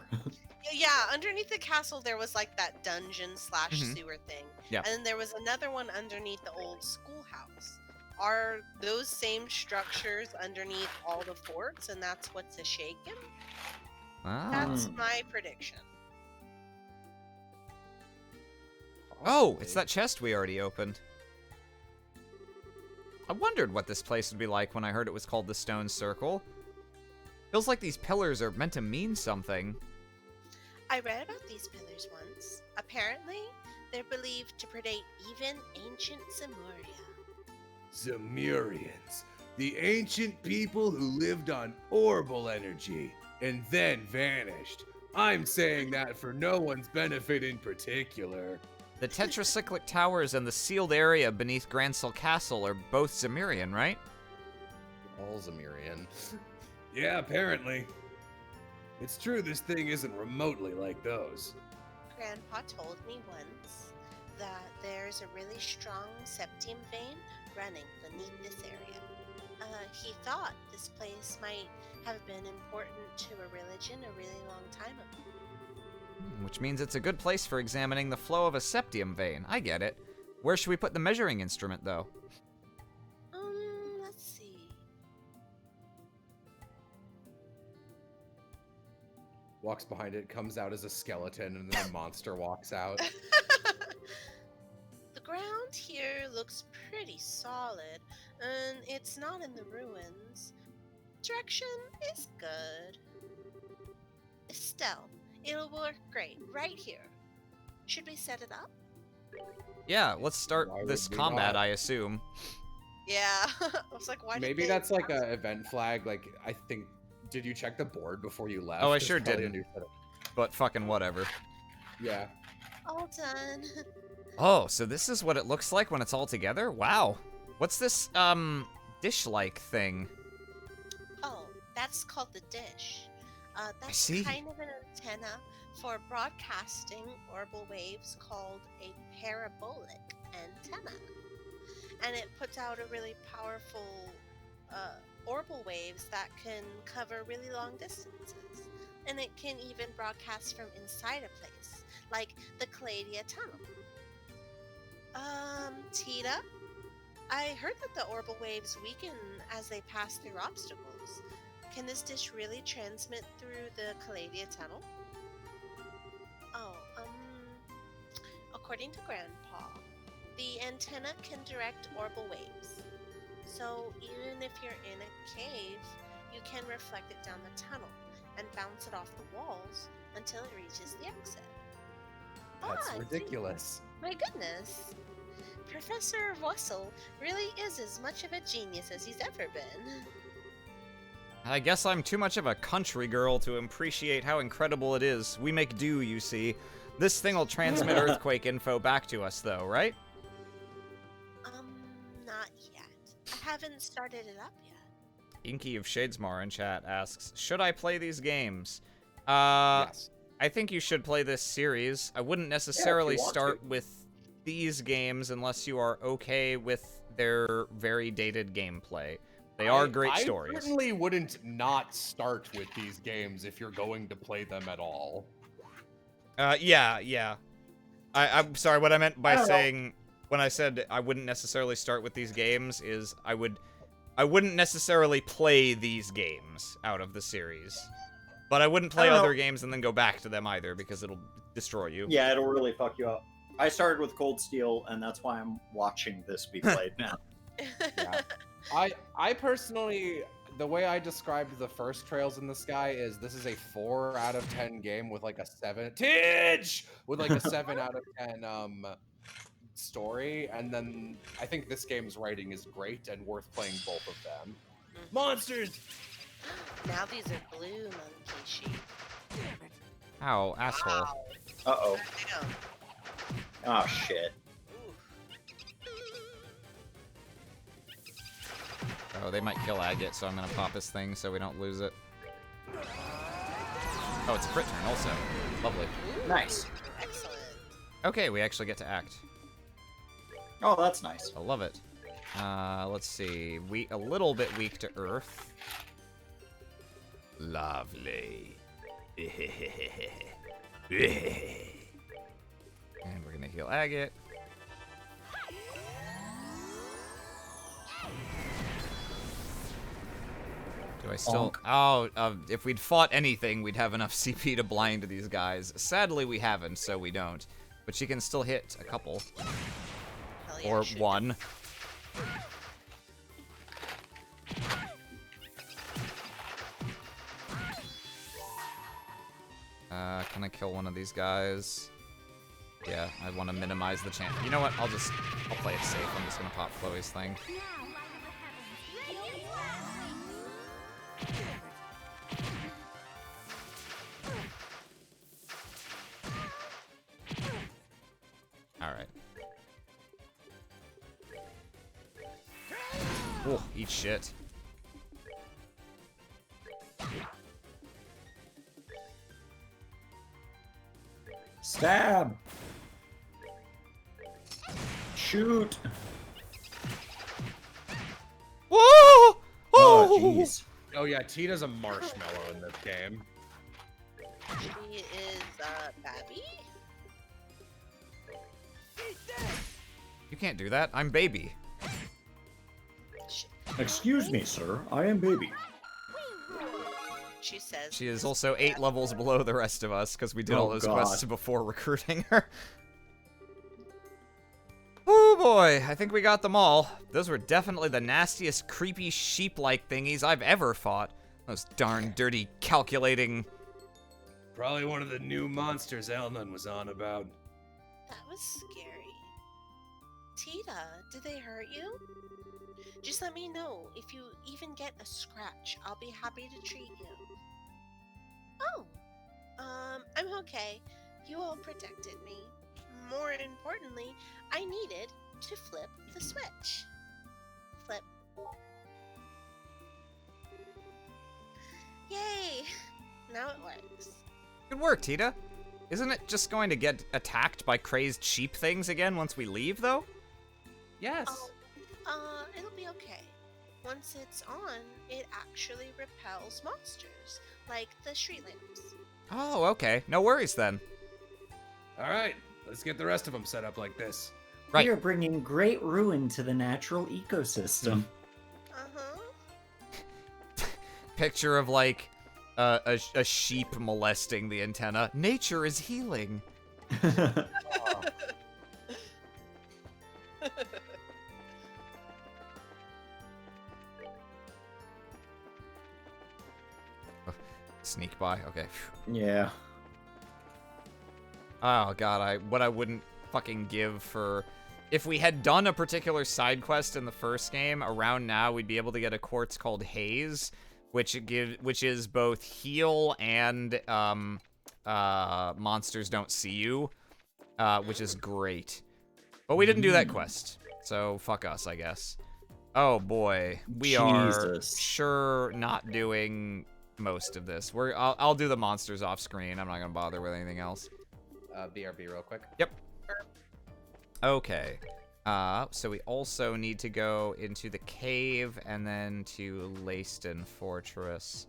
Yeah, underneath the castle, there was, like, that dungeon slash sewer thing. Yeah. And then there was another one underneath the old schoolhouse. Are those same structures underneath all the forts, and that's what's a shaken? That's my prediction. Oh, it's that chest we already opened. I wondered what this place would be like when I heard it was called the Stone Circle. Feels like these pillars are meant to mean something. I read about these pillars once. Apparently, they're believed to predate even ancient Zemuria. Zemurians, the ancient people who lived on orbital energy and then vanished. I'm saying that for no one's benefit in particular. The tetracyclic towers and the sealed area beneath Gransel Castle are both Zemurian, right? All Zemurian. Yeah, apparently. It's true this thing isn't remotely like those. Grandpa told me once that there's a really strong septium vein running beneath this area. He thought this place might have been important to a religion a really long time ago. Which means it's a good place for examining the flow of a septium vein. I get it. Where should we put the measuring instrument, though? Let's see. Walks behind it, comes out as a skeleton, and then a monster walks out. The ground here looks pretty solid, and it's not in the ruins. Direction is good. Estelle, it'll work great right here. Should we set it up? Yeah, let's start Why this would we combat, not? I assume. Yeah. I was like, why did Maybe they that's like a event flag. Like, I think. Did you check the board before you left? Oh, I It's sure probably a didn't. new setup. But fucking whatever. Yeah. all done? Oh, so this is what it looks like when it's all together? Wow. What's this, dish-like thing? Oh, that's called the dish. That's see. kind of an antenna for broadcasting orbital waves called a parabolic antenna. And it puts out a really powerful orbital waves that can cover really long distances. And it can even broadcast from inside a place, like the Cladia Tunnel. Tita, I heard that the orbital waves weaken as they pass through obstacles. Can this dish really transmit through the Cladia Tunnel? Oh, according to Grandpa, the antenna can direct orbital waves. So even if you're in a cave, you can reflect it down the tunnel and bounce it off the walls until it reaches the exit. That's Ah, ridiculous. my goodness. Professor Russell really is as much of a genius as he's ever been. I guess I'm too much of a country girl to appreciate how incredible it is. We make do, you see. This thing will transmit earthquake info back to us, though, right? Not yet. I haven't started it up yet. Inky of Shadesmar in chat asks, should I play these games? Yes. I think you should play this series. I wouldn't necessarily want start to. with these games unless you are okay with their very dated gameplay. They are great I stories. certainly wouldn't not start with these games if you're going to play them at all. Yeah. I'm sorry, what I meant by I don't know. saying, when I said I wouldn't necessarily start with these games, is I wouldn't necessarily play these games out of the series. But I wouldn't play I don't other know. games and then go back to them either, because it'll destroy you. Yeah, it'll really fuck you up. I started with Cold Steel, and that's why I'm watching this be played now. Yeah. I personally, the way I described the first Trails in the Sky is this is a 4 out of 10 game with like a 7 Tidge! With like a 7 out of 10 story, and then I think this game's writing is great and worth playing both of them. Monsters! Now these are blue monkey sheep. Ow, asshole. Wow. Uh-oh. Damn. Oh, shit. Oh, they might kill Agate, so I'm gonna pop his thing so we don't lose it. Oh, it's a crit turn also. Lovely. Nice. Excellent. Okay, we actually get to act. Oh, that's nice. I love it. Let's see. A little bit weak to Earth. Lovely. And we're gonna heal Agate. Do I still... Oh, if we'd fought anything, we'd have enough CP to blind these guys. Sadly, we haven't, so we don't. But she can still hit a couple. Hell yeah, Or shoot. one. Can I kill one of these guys? Yeah, I want to minimize the chance. You know what? I'll play it safe. I'm just gonna pop Chloe's thing. Now, light of the heavens, ready? Alright. Oh, eat shit. Stab! Shoot! Whoa! Oh, jeez. Oh yeah, Tita's a marshmallow in this game. She is, Babby? You can't do that. I'm baby. Excuse me, sir. I am baby. She says. She is also 8 levels below the rest of us because we did Oh, all those God. quests before recruiting her. Oh boy, I think we got them all. Those were definitely the nastiest, creepy, sheep-like thingies I've ever fought. Those darn dirty, calculating... Probably one of the new monsters Elnan was on about. That was scary. Tita, did they hurt you? Just let me know. If you even get a scratch, I'll be happy to treat you. Oh, I'm okay. You all protected me. More importantly, I needed to flip the switch. Flip. Yay! Now it works. Good work, Tita. Isn't it just going to get attacked by crazed sheep things again once we leave, though? Yes. It'll be okay. Once it's on, it actually repels monsters, like the street lamps. Oh, okay. No worries, then. All right, let's get the rest of them set up like this. Right. We are bringing great ruin to the natural ecosystem. Picture of, like, a sheep molesting the antenna. Nature is healing. Sneak by, okay. Yeah. Oh god, what I wouldn't fucking give for... If we had done a particular side quest in the first game, around now we'd be able to get a quartz called Haze, which is both heal and monsters don't see you, which is great. But we didn't do that quest, so fuck us, I guess. Oh boy, we are sure not doing most of this. I'll do the monsters off screen. I'm not gonna bother with anything else. BRB real quick. Yep. Okay. So we also need to go into the cave and then to Leyston Fortress.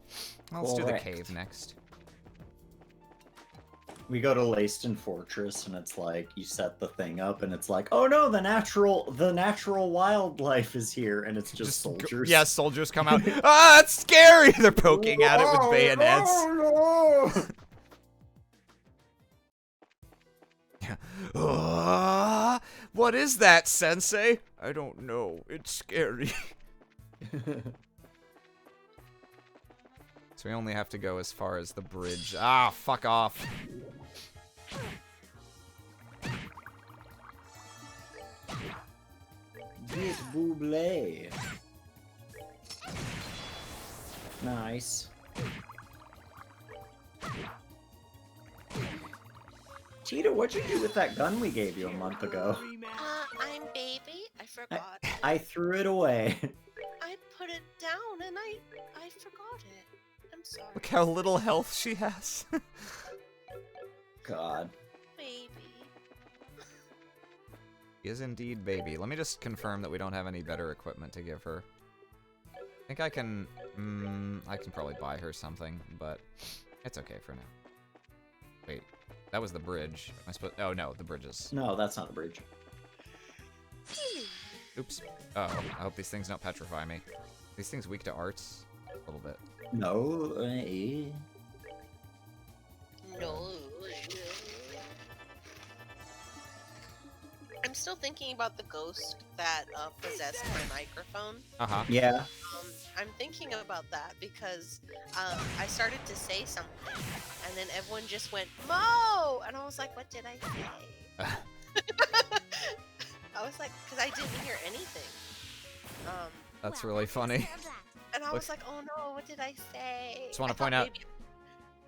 Let's do the cave next. We go to Leyston Fortress and it's like you set the thing up and it's like, oh no, the natural wildlife is here, and it's just soldiers. Yeah, soldiers come out. Ah, it's scary! They're poking at it with bayonets. Oh, no. What is that, Sensei? I don't know. It's scary. So we only have to go as far as the bridge. Ah, fuck off. Get Buble. Nice. Cheetah, what'd you do with that gun we gave you a month ago? I'm baby. I forgot. I threw it away. I put it down and I forgot it. I'm sorry. Look how little health she has. God. Baby. She is indeed baby. Let me just confirm that we don't have any better equipment to give her. I think I can probably buy her something, but it's okay for now. Wait, that was the bridge. Am I supposed? Oh no, the bridges. No, that's not a bridge. Oops. Oh, I hope these things don't petrify me. These things weak to arts? A little bit. No. No. I'm still thinking about the ghost that possessed my microphone. Uh-huh. Yeah. I'm thinking about that because I started to say something, and then everyone just went, Mo! And I was like, what did I say? I was like, because I didn't hear anything. That's really funny. And I was like, oh no, what did I say? Just want to point out,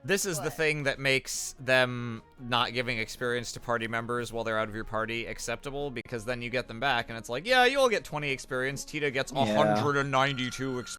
this is the thing that makes them not giving experience to party members while they're out of your party acceptable, because then you get them back and it's like, yeah, you all get 20 experience. Tita gets 192 experience.